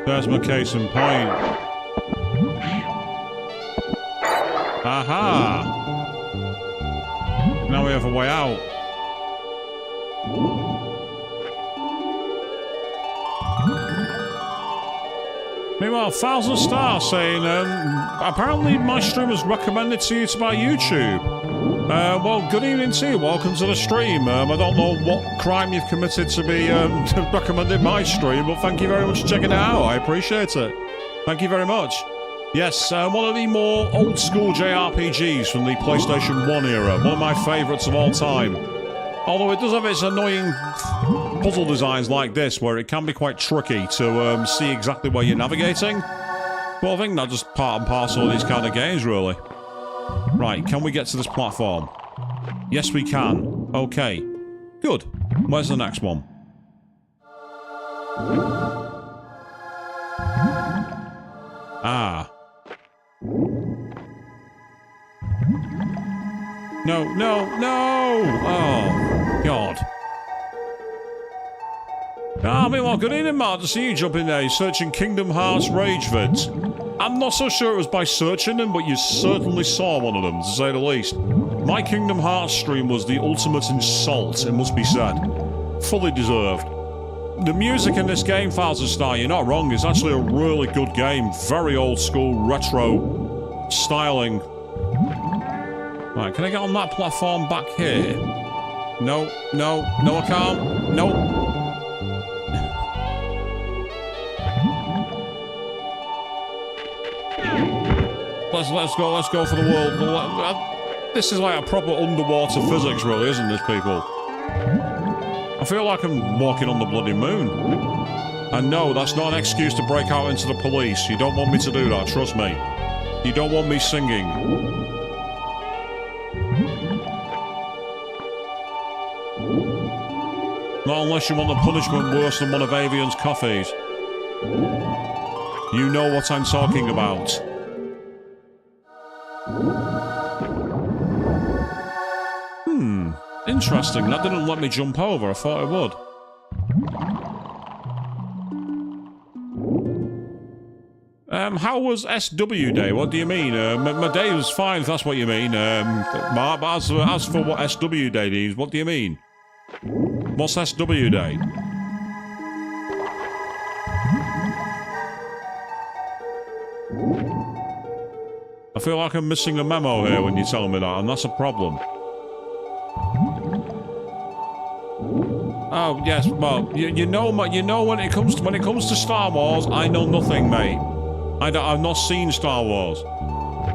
There's my case in point. Aha! Now we have a way out. Meanwhile, 1,000 stars saying, apparently my stream was recommended to you by YouTube. Well, good evening to you. Welcome to the stream. I don't know what crime you've committed to be recommended my stream, but thank you very much for checking it out. I appreciate it. Thank you very much. Yes, one of the more old-school JRPGs from the PlayStation 1 era. One of my favourites of all time. Although it does have its annoying puzzle designs like this, where it can be quite tricky to see exactly where you're navigating. Well, I think that's just part and parcel of these kind of games, really. Right, can we get to this platform? Yes, we can. Okay. Good. Where's the next one? Ah. No, no, no! Oh, God. Ah, meanwhile, good evening, Mark. To see you jump in there. You're searching Kingdom Hearts Rage vids. I'm not so sure it was by searching them, but you certainly saw one of them, to say the least. My Kingdom Hearts stream was the ultimate insult, it must be said. Fully deserved. The music in this game, 1,000 Star, you're not wrong. It's actually a really good game. Very old school, retro styling. Right, can I get on that platform back here? No, no, no I can't. No. Let's go for the world. This is like a proper underwater physics, really, isn't this, people? I feel like I'm walking on the bloody moon. And no, that's not an excuse to break out into the police. You don't want me to do that, trust me. You don't want me singing. Not unless you want the punishment worse than one of Avian's coffees. You know what I'm talking about. Interesting. That didn't let me jump over. I thought it would. How was SW Day? What do you mean? My day was fine, if that's what you mean. But as for what SW Day means, what do you mean? What's SW Day? I feel like I'm missing a memo here when you're telling me that, and that's a problem. Oh yes, well, you know when it comes to Star Wars, I know nothing, mate. I've not seen Star Wars.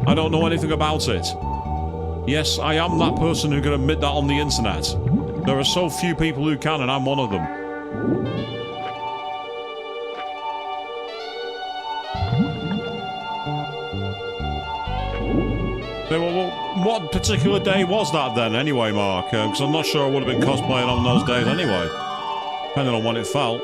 I don't know anything about it. Yes, I am that person who can admit that on the internet. There are so few people who can, and I'm one of them. Well, what particular day was that then, anyway, Mark? Because I'm not sure I would have been cosplaying on those days anyway. Depending on when it felt.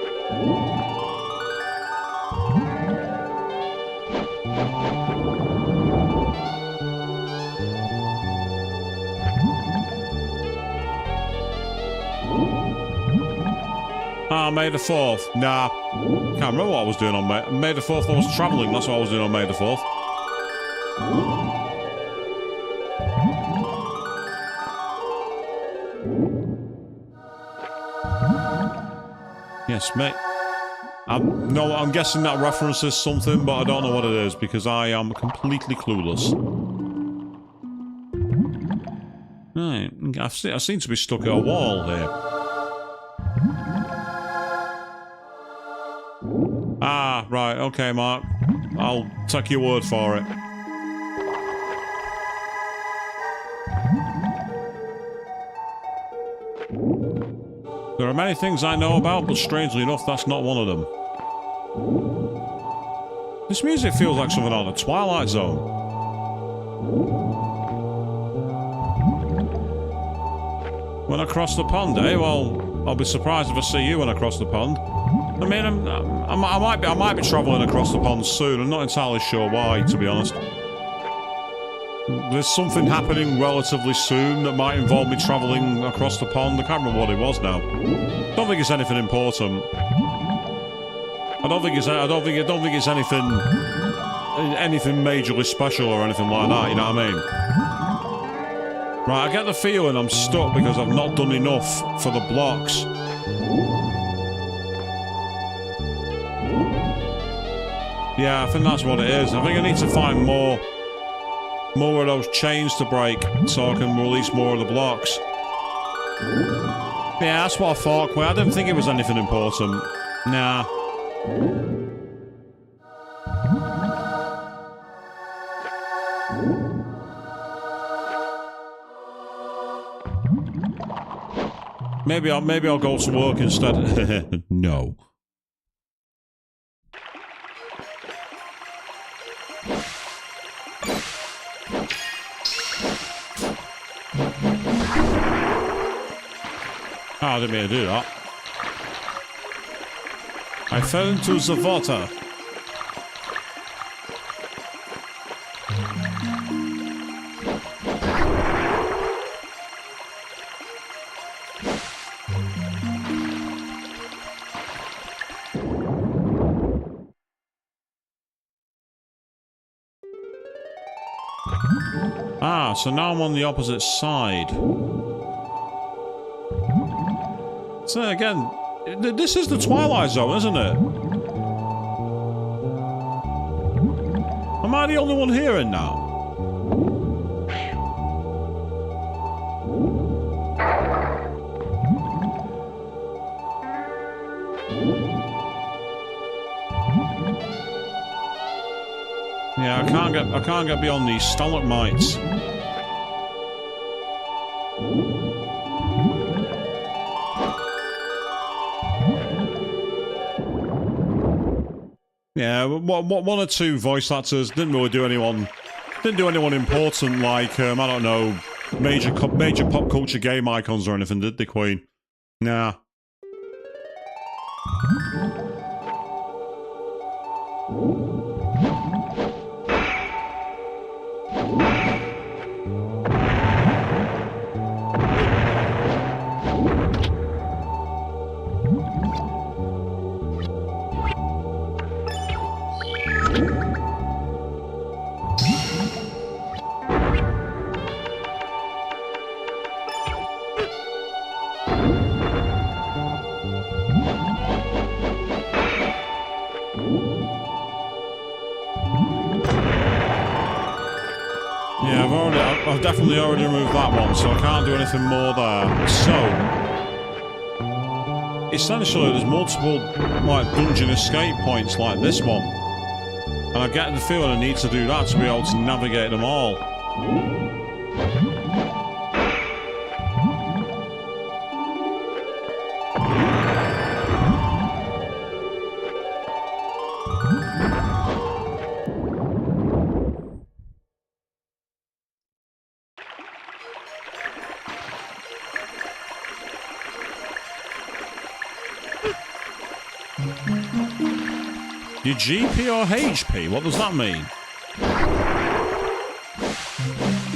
Ah, May the 4th. Nah. Can't remember what I was doing on May the 4th. I was travelling. That's what I was doing on May the 4th. Yes, mate. I'm guessing that references something, but I don't know what it is because I am completely clueless. Right, I seem to be stuck at a wall here. Ah, right, okay, Mark. I'll take your word for it. There are many things I know about, but strangely enough, that's not one of them. This music feels like something out of the Twilight Zone. When I cross the pond, eh? Well, I'll be surprised if I see you when I cross the pond. I mean, I might be travelling across the pond soon. I'm not entirely sure why, to be honest. There's something happening relatively soon that might involve me travelling across the pond. I can't remember what it was now. Don't think it's anything important. I don't think it's anything majorly special or anything like that. You know what I mean? Right, I get the feeling I'm stuck because I've not done enough for the blocks. Yeah, I think that's what it is. I think I need to find more of those chains to break so I can release more of the blocks. Yeah, that's what I thought. Well, I didn't think it was anything important. Nah. Maybe I'll go to work instead. No. Oh, I didn't mean to do that. I fell into the water. Ah, so now I'm on the opposite side. So again, this is the Twilight Zone, isn't it? Am I the only one hearing now? Yeah, I can't get beyond these stalagmites. Yeah, one or two voice actors didn't do anyone important like I don't know, major pop culture game icons or anything, did they, Queen? Nah. I've definitely already removed that one, so I can't do anything more there. So, essentially, there's multiple like dungeon escape points like this one, and I get the feeling I need to do that to be able to navigate them all. Your GP or HP? What does that mean?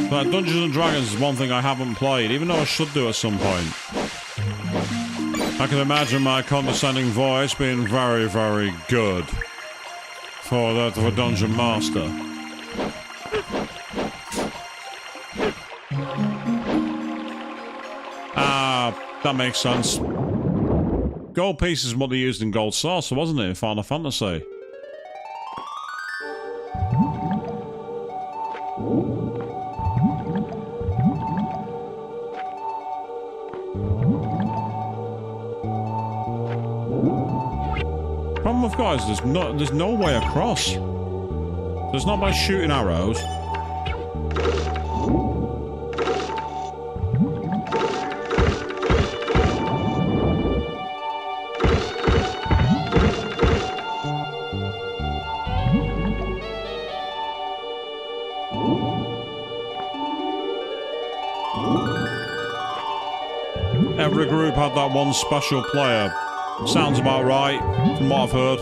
But Dungeons & Dragons is one thing I haven't played, even though I should do at some point. I can imagine my condescending voice being very, very good for that of a Dungeon Master. Ah, that makes sense. gold piece is what they used in Gold Saucer, wasn't it, in Final Fantasy? Problem I've got is there's no way across. There's not by shooting arrows. Every group had that one special player. Sounds about right, from what I've heard.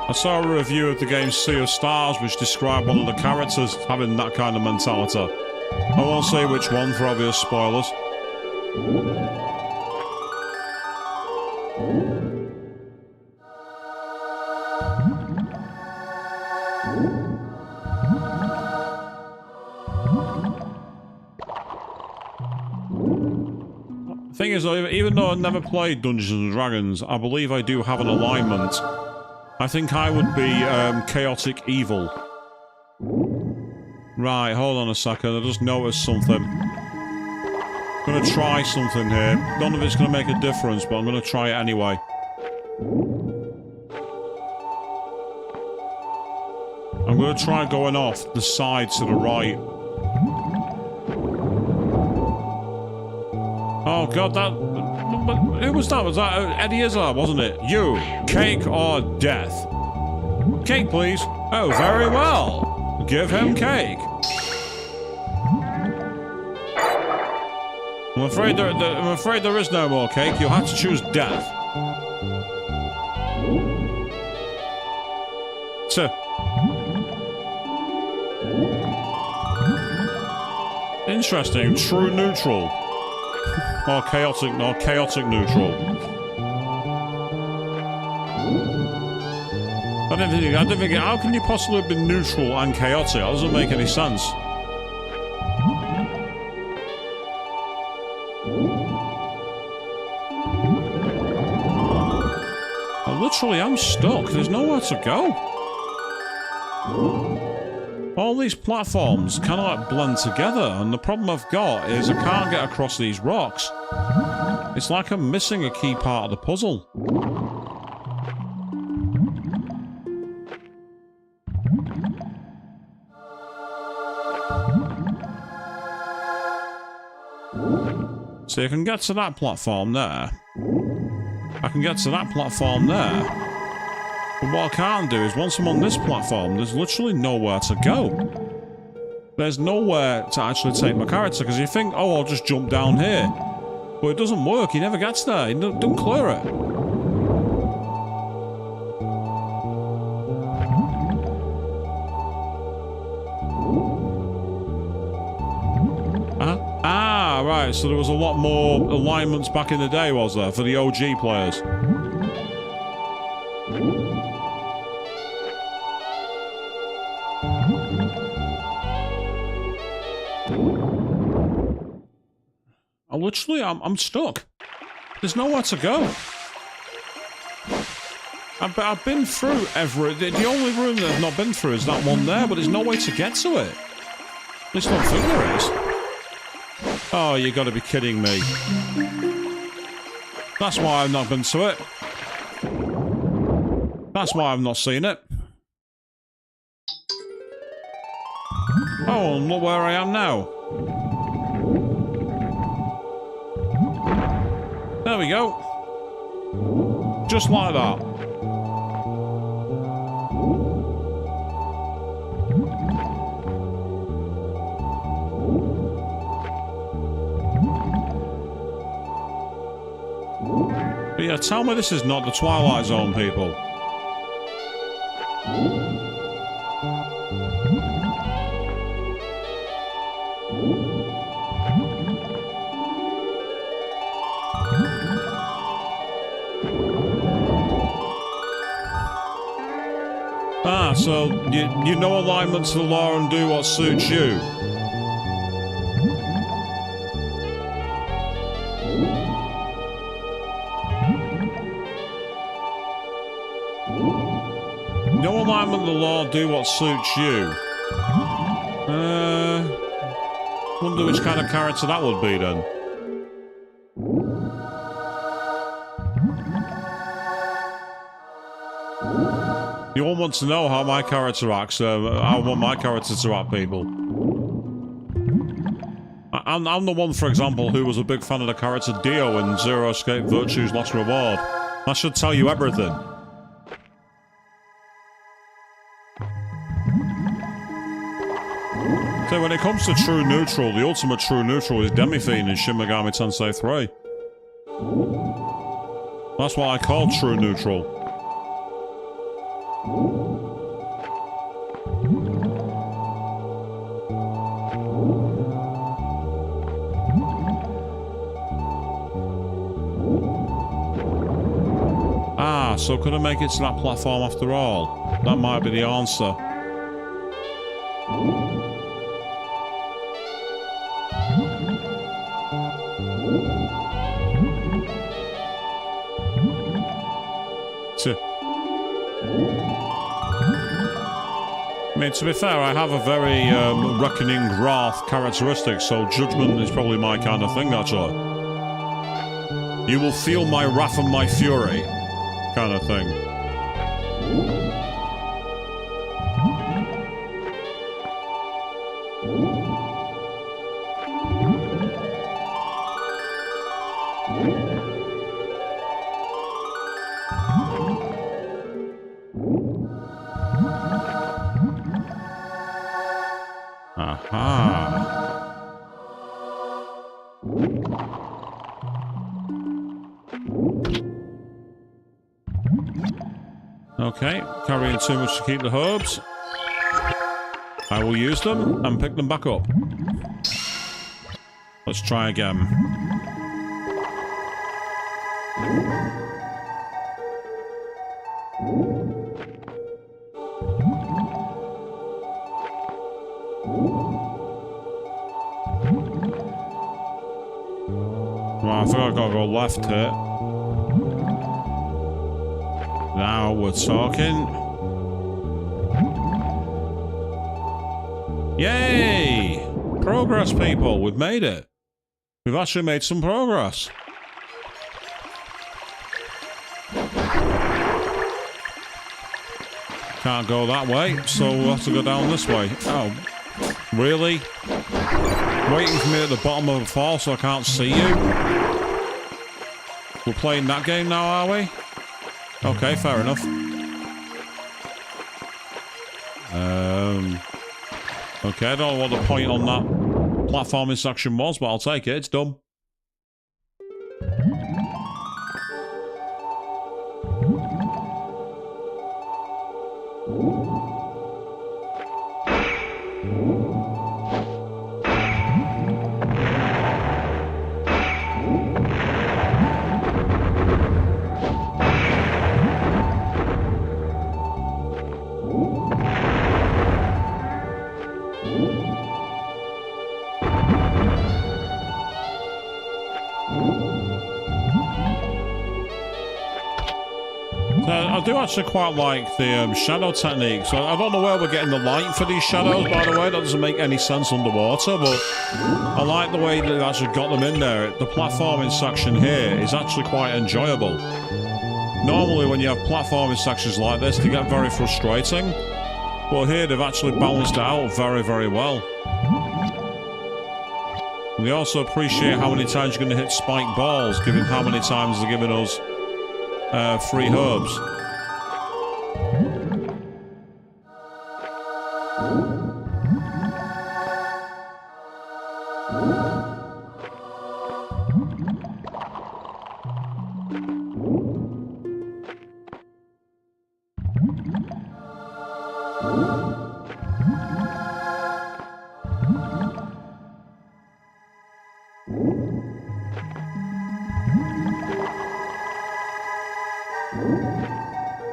I saw a review of the game Sea of Stars which described one of the characters having that kind of mentality. I won't say which one for obvious spoilers. Thing is, even though I never played Dungeons and Dragons, I believe I do have an alignment. I think I would be chaotic evil. Right, hold on a second. I just noticed something. I'm gonna try something here. Don't know if it's gonna make a difference, but I'm gonna try it anyway. I'm gonna try going off the side to the right. Oh god, that... Who was that? Was that Eddie Izzard, wasn't it? You, cake or death? Cake, please. Oh, very well. Give him cake. I'm afraid there is no more cake. You'll have to choose death. Interesting. True neutral. Or chaotic neutral. I don't think, how can you possibly be neutral and chaotic? That doesn't make any sense. I literally am stuck. There's nowhere to go. All these platforms kind of like blend together, and the problem I've got is I can't get across these rocks. It's like I'm missing a key part of the puzzle. See, I can get to that platform there. I can get to that platform there. But what I can't do is, once I'm on this platform, there's literally nowhere to go. There's nowhere to actually take my character, because you think, oh, I'll just jump down here. But it doesn't work, he never gets there, he don't clear it. Right, so there was a lot more alignments back in the day, was there, for the OG players? I'm stuck. There's nowhere to go. I've been through every... The only room that I've not been through is that one there, but there's no way to get to it. At least I don't think there is. Oh, you gotta be kidding me. That's why I've not been to it. That's why I've not seen it. Oh, and look where I am now. There we go. Just like that. But yeah, tell me this is not the Twilight Zone, people. Ah, so you know alignment to the law and do what suits you. No alignment to the law, do what suits you. Wonder which kind of character that would be then. You all want to know how my character acts, how I want my character to act, people. I'm the one, for example, who was a big fan of the character Dio in Zero Escape Virtue's Last Reward. That should tell you everything. So when it comes to true neutral, the ultimate true neutral is Demi-Fiend in Shin Megami Tensei 3. That's what I call true neutral. Ah, so could I make it to that platform after all? That might be the answer. I mean, to be fair, I have a very reckoning wrath characteristic, so judgment is probably my kind of thing, actually. You will feel my wrath and my fury, kind of thing. Okay, carrying too much to keep the herbs. I will use them and pick them back up. Let's try again. Well, I think I've got to go left here. Now we're talking. Yay! Progress, people. We've made it. We've actually made some progress. Can't go that way, so we'll have to go down this way. Oh, really? Waiting for me at the bottom of the fall so I can't see you? We're playing that game now, are we? Okay, fair enough. Okay, I don't know what the point on that platforming section was, but I'll take it. It's done. I do actually quite like the shadow technique. So I don't know where we're getting the light for these shadows, by the way. That doesn't make any sense underwater, but I like the way that they actually got them in there. The platforming section here is actually quite enjoyable. Normally when you have platforming sections like this, they get very frustrating. But here they've actually balanced it out very, very well. And we also appreciate how many times you're going to hit spike balls, given how many times they're giving us free herbs.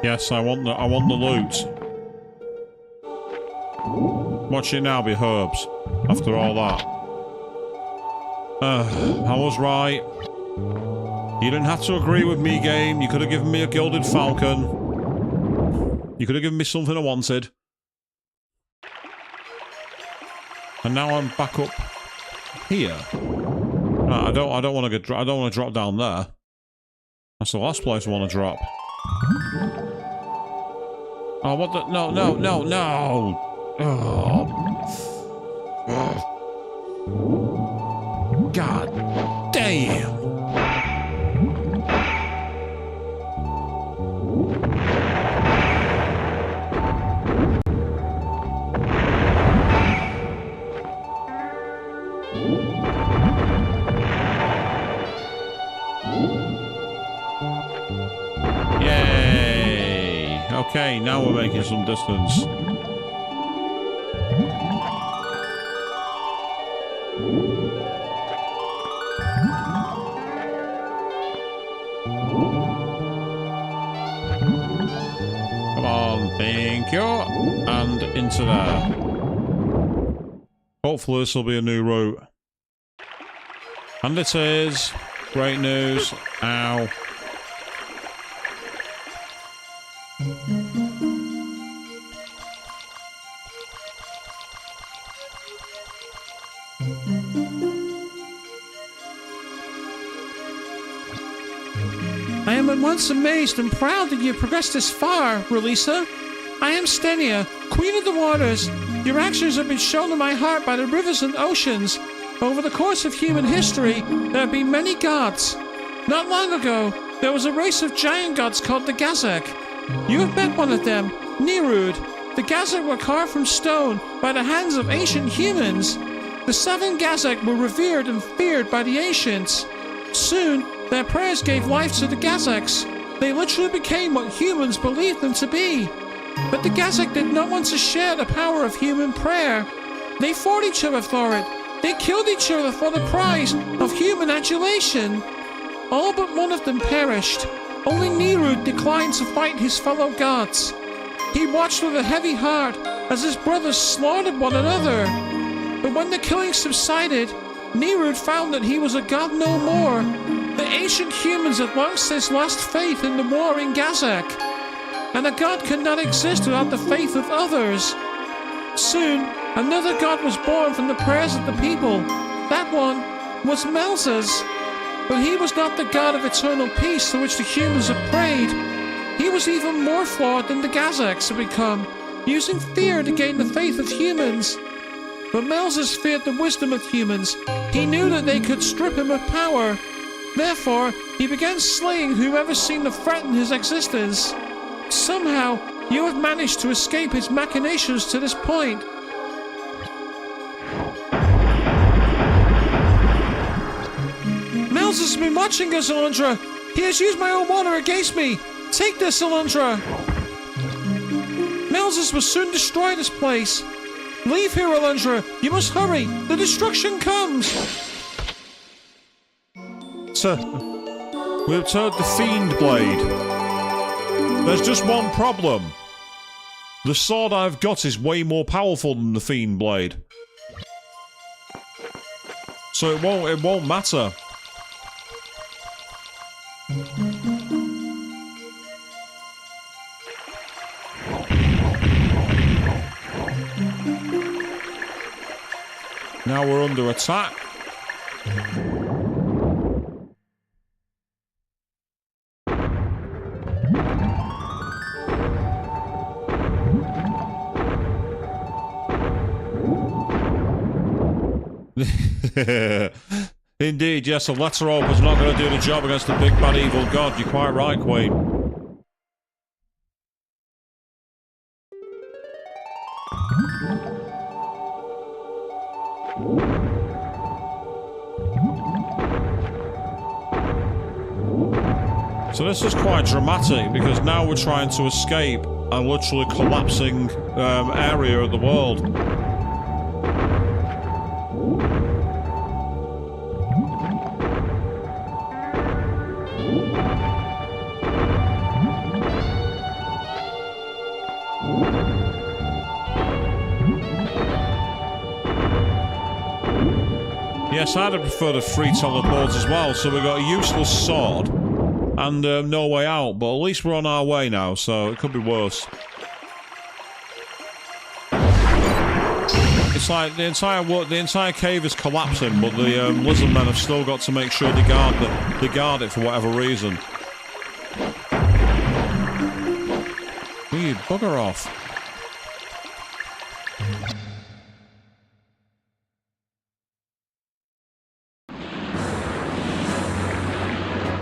Yes, I want the loot. Watch it now be herbs. After all that. I was right. You didn't have to agree with me, game. You could have given me a gilded falcon. You could have given me something I wanted. And now I'm back up here. No, I don't want to drop down there. That's the last place I want to drop. Oh, what the? No, no, no, no! Oh. God damn! Yay! Okay, now we're making some distance. Come on, thank you. And into there. Hopefully this will be a new route. And it is. Great news. Ow. I am at once amazed and proud that you have progressed this far, Relisa. I am Stenia, Queen of the Waters. Your actions have been shown in my heart by the rivers and oceans. Over the course of human history, there have been many gods. Not long ago, there was a race of giant gods called the Gazek. You have met one of them, Nirude. The Gazek were carved from stone by the hands of ancient humans. The 7 Gazek were revered and feared by the ancients. Soon, their prayers gave life to the Gazeks. They literally became what humans believed them to be. But the Gazek did not want to share the power of human prayer. They fought each other for it. They killed each other for the prize of human adulation. All but one of them perished. Only Nirude declined to fight his fellow gods. He watched with a heavy heart as his brothers slaughtered one another. But when the killing subsided, Nirude found that he was a god no more. The ancient humans had long since lost faith in the warring Gazek. And a god could not exist without the faith of others. Soon, another god was born from the prayers of the people. That one was Melzes. But he was not the god of eternal peace to which the humans had prayed. He was even more flawed than the Gazeks had become, using fear to gain the faith of humans. But Melzes feared the wisdom of humans. He knew that they could strip him of power. Therefore, he began slaying whoever seemed to threaten his existence. Somehow, you have managed to escape his machinations to this point. Melzes has been watching us, Alundra. He has used my own water against me. Take this, Alundra. Melzes will soon destroy this place. Leave here, Alundra. You must hurry. The destruction comes. Sir, we obtained the Fiend Blade. There's just one problem. The sword I've got is way more powerful than the Fiend Blade. So it won't matter. Now we're under attack. Indeed, yes, a letter open's not going to do the job against the big bad evil god. You're quite right, Queen. So this is quite dramatic because now we're trying to escape a literally collapsing area of the world. Yes, I'd have preferred a free teleport as well, so we got a useless sword and no way out, but at least we're on our way now, so it could be worse. It's like the entire cave is collapsing, but the lizard men have still got to make sure they guard it for whatever reason. You bugger off.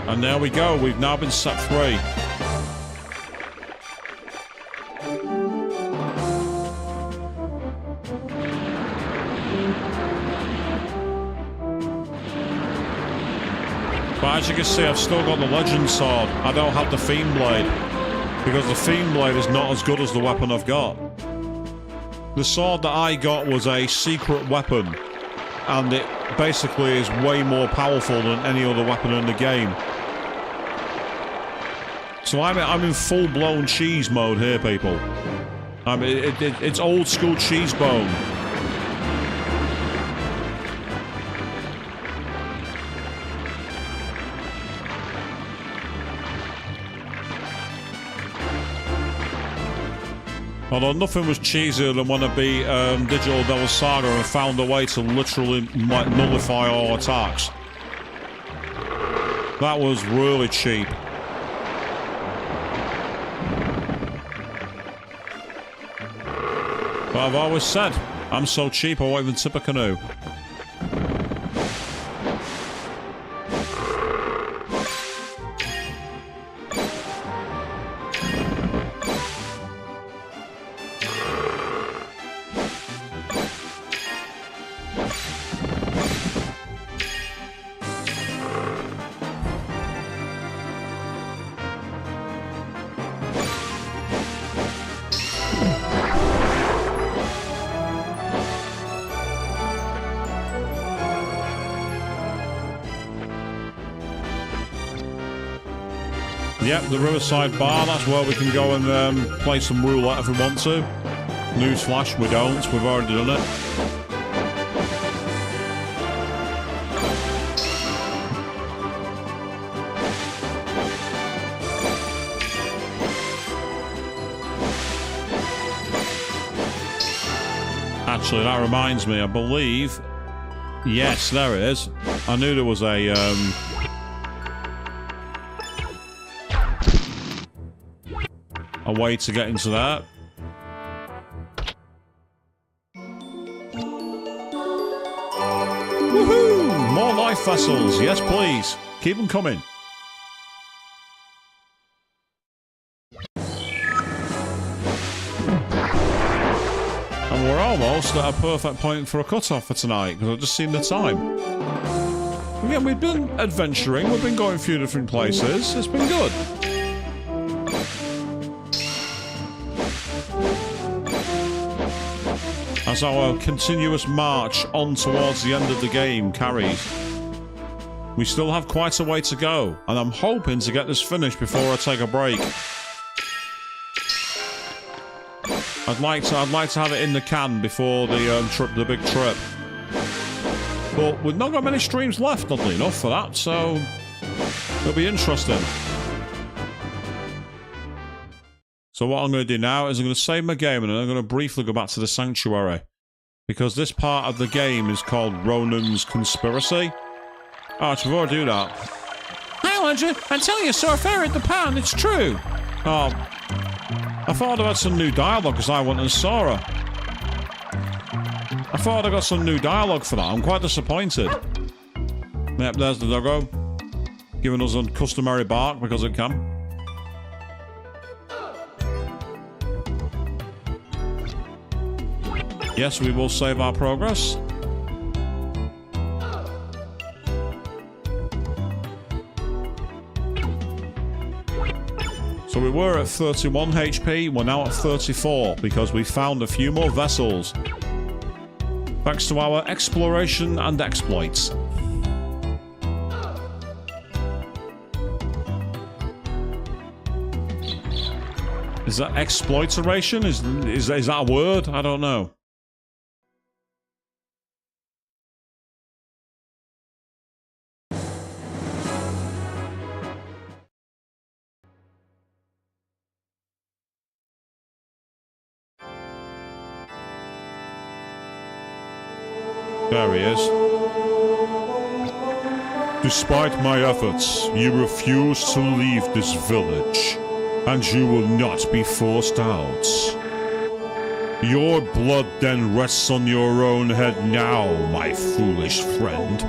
And there we go, we've now been set free. But as you can see, I've still got the Legend Sword. I don't have the Fiend Blade, because the Fiend Blade is not as good as the weapon I've got. The sword that I got was a secret weapon, and it basically is way more powerful than any other weapon in the game. So I'm in full-blown cheese mode here, people. It's old-school cheese bone. Although nothing was cheesier than when I beat Digital Devil Saga and found a way to literally nullify all attacks. That was really cheap. But I've always said, I'm so cheap I won't even tip a canoe. Yep, the Riverside Bar, that's where we can go and play some roulette if we want to. Newsflash, we don't, we've already done it. Actually, that reminds me, I believe... Yes, there it is. I knew there was a way to get into that. Woohoo! More life vessels. Yes, please. Keep them coming. And we're almost at a perfect point for a cut-off for tonight, because I've just seen the time. Again, we've been adventuring. We've been going a few different places. It's been good. As our continuous march on towards the end of the game carries. We still have quite a way to go, and I'm hoping to get this finished before I take a break. I'd like to have it in the can before the big trip. But we've not got many streams left, oddly enough, for that, so it'll be interesting. So what I'm going to do now is I'm going to save my game and then I'm going to briefly go back to the Sanctuary. Because this part of the game is called Ronan's Conspiracy. Oh, actually, before I do that... Hi, Alundra. I'm telling you, so fair at the pan, it's true. Oh, I thought I had some new dialogue because I went and saw her. I thought I got some new dialogue for that. I'm quite disappointed. Yep, there's the doggo. Giving us a customary bark because it can. Yes, we will save our progress. So we were at 31 HP, we're now at 34 because we found a few more vessels. Thanks to our exploration and exploits. Is that exploiteration? Is that a word? I don't know. There he is. Despite my efforts, you refuse to leave this village, and you will not be forced out. Your blood then rests on your own head now, my foolish friend.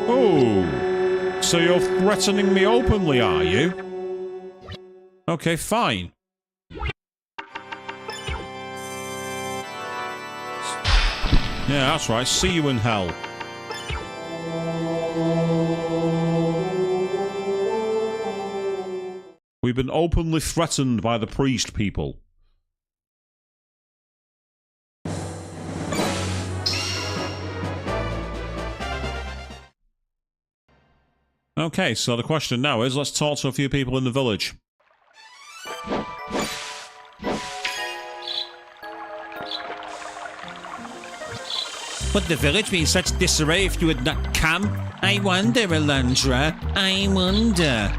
Oh, so you're threatening me openly, are you? Okay, fine. Yeah, that's right. See you in hell. We've been openly threatened by the priest people. Okay, so the question now is, let's talk to a few people in the village. Would the village be in such disarray if you had not come? I wonder, Alundra. I wonder.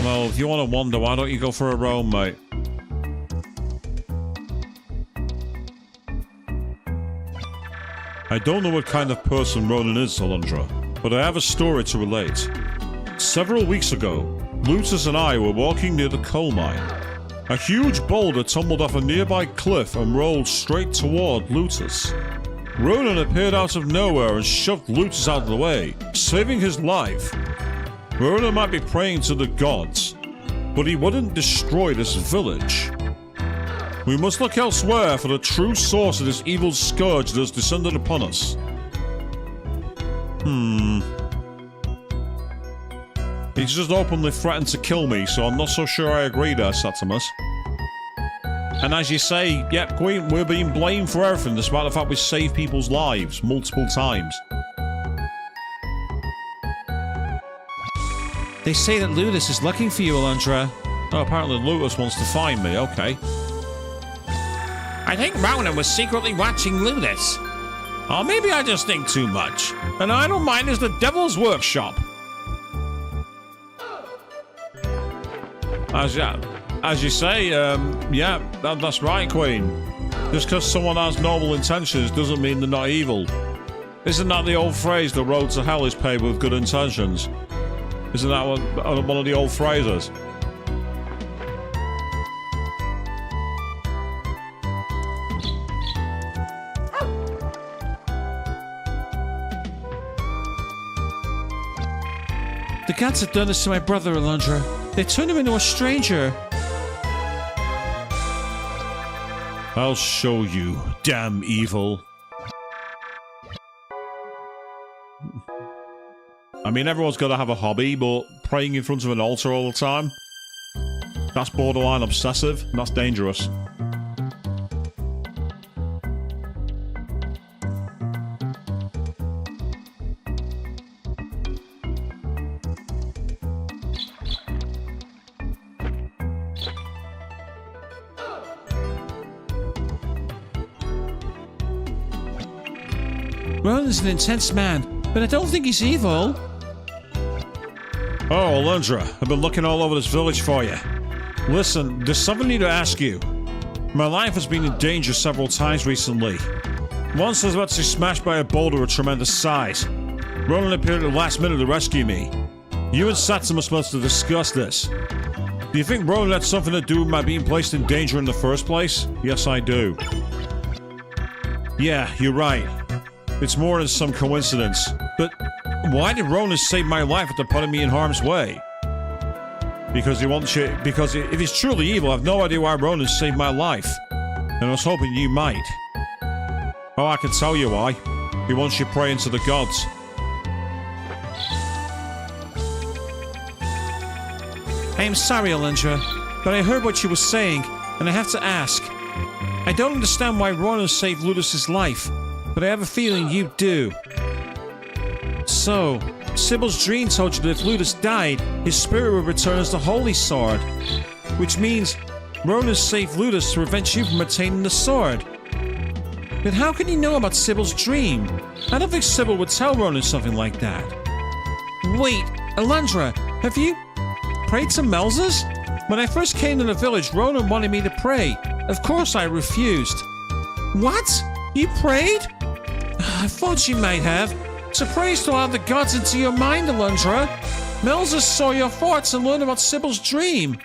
Well, if you want to wander, why don't you go for a roam, mate? I don't know what kind of person Ronan is, Alundra, but I have a story to relate. Several weeks ago, Lutus and I were walking near the coal mine. A huge boulder tumbled off a nearby cliff and rolled straight toward Lutus. Ronan appeared out of nowhere and shoved Lutus out of the way, saving his life. Ronan might be praying to the gods, but he wouldn't destroy this village. We must look elsewhere for the true source of this evil scourge that has descended upon us. He's just openly threatened to kill me, so I'm not so sure I agree there, Satimus. And as you say, yep, Queen, we're being blamed for everything, despite the fact we saved people's lives multiple times. They say that Ludus is looking for you, Alundra. Oh, apparently Lutus wants to find me, okay. I think Ronan was secretly watching Ludus. Or maybe I just think too much. And I don't mind is the devil's workshop. As you say, yeah, that's right, Queen. Just because someone has noble intentions doesn't mean they're not evil. Isn't that the old phrase, the road to hell is paved with good intentions? Isn't that one of the old phrases? The gods have done this to my brother, Alundra. They turned him into a stranger. I'll show you, damn evil. I mean, everyone's got to have a hobby, but praying in front of an altar all the time? That's borderline obsessive, and that's dangerous. Ronan's an intense man, but I don't think he's evil. Oh, Alundra, I've been looking all over this village for you. Listen, there's something I need to ask you. My life has been in danger several times recently. Once I was about to be smashed by a boulder of tremendous size. Ronan appeared at the last minute to rescue me. You and Satimus must have discussed this. Do you think Ronan had something to do with my being placed in danger in the first place? Yes, I do. Yeah, you're right. It's more than some coincidence. But why did Ronan save my life after putting me in harm's way? Because he wants you. Because if he's truly evil, I have no idea why Ronan saved my life. And I was hoping you might. Oh, I can tell you why. He wants you praying to the gods. I am sorry, Alundra, but I heard what you were saying, and I have to ask. I don't understand why Ronan saved Ludus's life, but I have a feeling you do. So, Sybil's dream told you that if Ludus died, his spirit would return as the Holy Sword. Which means Ronan saved Ludus to prevent you from attaining the sword. But how can you know about Sybil's dream? I don't think Sybil would tell Ronan something like that. Wait, Alundra, have you prayed to Melzes? When I first came to the village, Ronan wanted me to pray. Of course I refused. What? You prayed? I thought you might have. It's a praise to allow the gods into your mind, Alundra. Melza saw your thoughts and learned about Sybil's dream.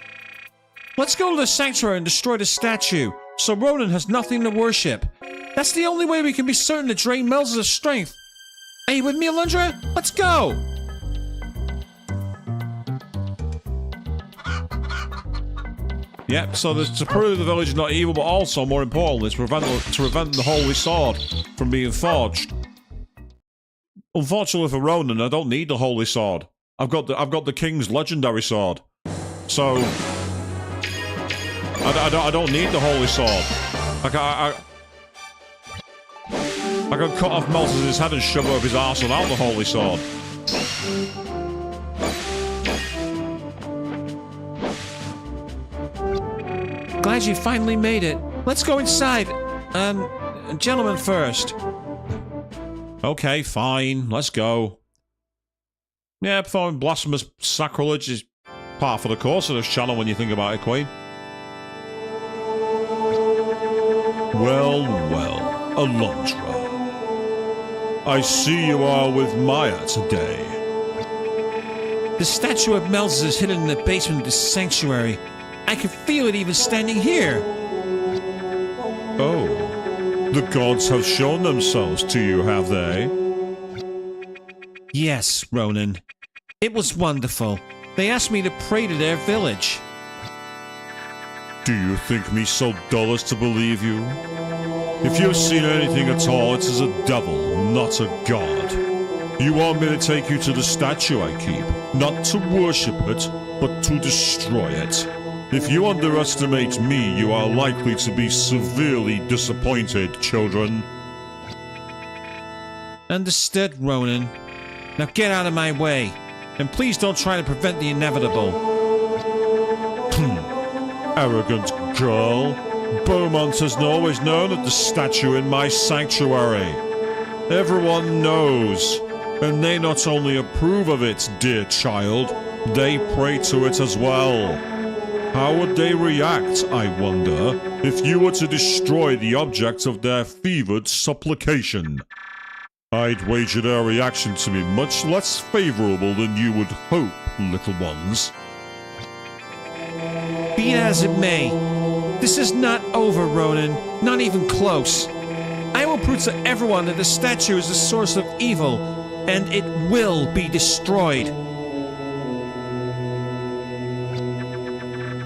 Let's go to the sanctuary and destroy the statue, so Ronan has nothing to worship. That's the only way we can be certain to drain Melza's strength. Are you with me, Alundra? Let's go! Yep, so there's to prove the village is not evil, but also, more importantly, to prevent the holy sword from being forged. Unfortunately for Ronan, I don't need the holy sword. I've got the king's legendary sword, so I don't need the holy sword. I can cut off Melz's head and shove it up his arse without the holy sword. Glad you finally made it. Let's go inside. Gentlemen first. Okay, fine. Let's go. Yeah, performing blasphemous sacrilege is par for the course of this channel when you think about it, Queen. Well, well, Alundra. I see you are with Maya today. The statue of Melza is hidden in the basement of the sanctuary. I can feel it even standing here. Oh, the gods have shown themselves to you, have they? Yes, Ronan. It was wonderful. They asked me to pray to their village. Do you think me so dull as to believe you? If you've seen anything at all, it is a devil, not a god. You want me to take you to the statue I keep, not to worship it, but to destroy it. If you underestimate me, you are likely to be severely disappointed, children. Understood, Ronan. Now get out of my way, and please don't try to prevent the inevitable. Arrogant girl. Beaumont has always known of the statue in my sanctuary. Everyone knows, and they not only approve of it, dear child, they pray to it as well. How would they react, I wonder, if you were to destroy the object of their fevered supplication? I'd wager their reaction to be much less favorable than you would hope, little ones. Be it as it may, this is not over, Ronan. Not even close. I will prove to everyone that the statue is the source of evil, and it will be destroyed.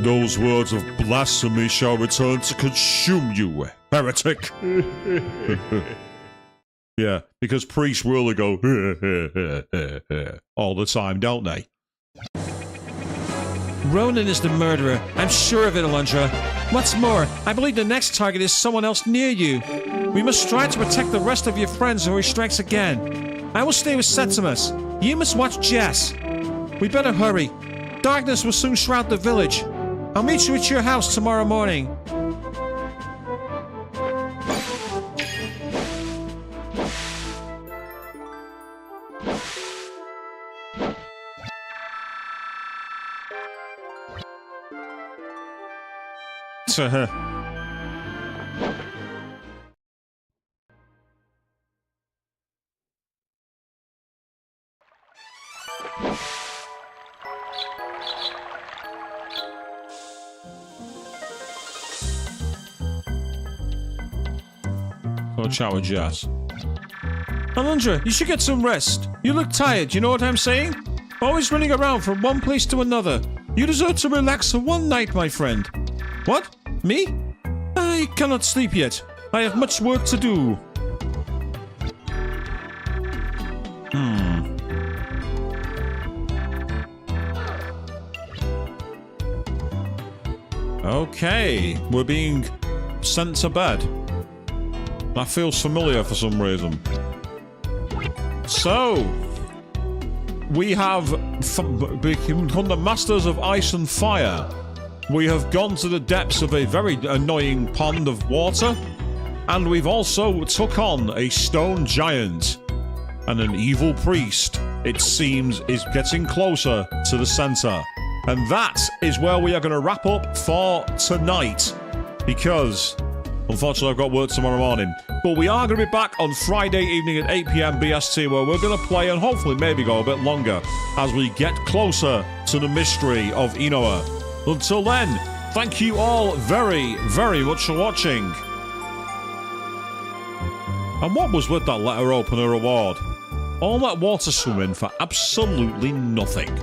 Those words of blasphemy shall return to consume you, heretic. Yeah, because priests really go all the time, don't they? Ronan is the murderer. I'm sure of it, Alundra. What's more, I believe the next target is someone else near you. We must strive to protect the rest of your friends or he strikes again. I will stay with Septimus. You must watch Jess. We better hurry. Darkness will soon shroud the village. I'll meet you at your house tomorrow morning. Go chat with Jess. Alundra, you should get some rest. You look tired, you know what I'm saying? Always running around from one place to another. You deserve to relax for one night, my friend. What? Me? I cannot sleep yet. I have much work to do. Okay, we're being sent to bed. That feels familiar for some reason. So, we have become the masters of ice and fire. We have gone to the depths of a very annoying pond of water, and we've also took on a stone giant and an evil priest. It seems is getting closer to the center. And that is where we are going to wrap up for tonight, because Unfortunately, I've got work tomorrow morning. But we are going to be back on Friday evening at 8 p.m. BST, where we're going to play and hopefully maybe go a bit longer as we get closer to the mystery of Inoa. Until then, thank you all very, very much for watching. And what was with that letter opener reward? All that water swimming for absolutely nothing.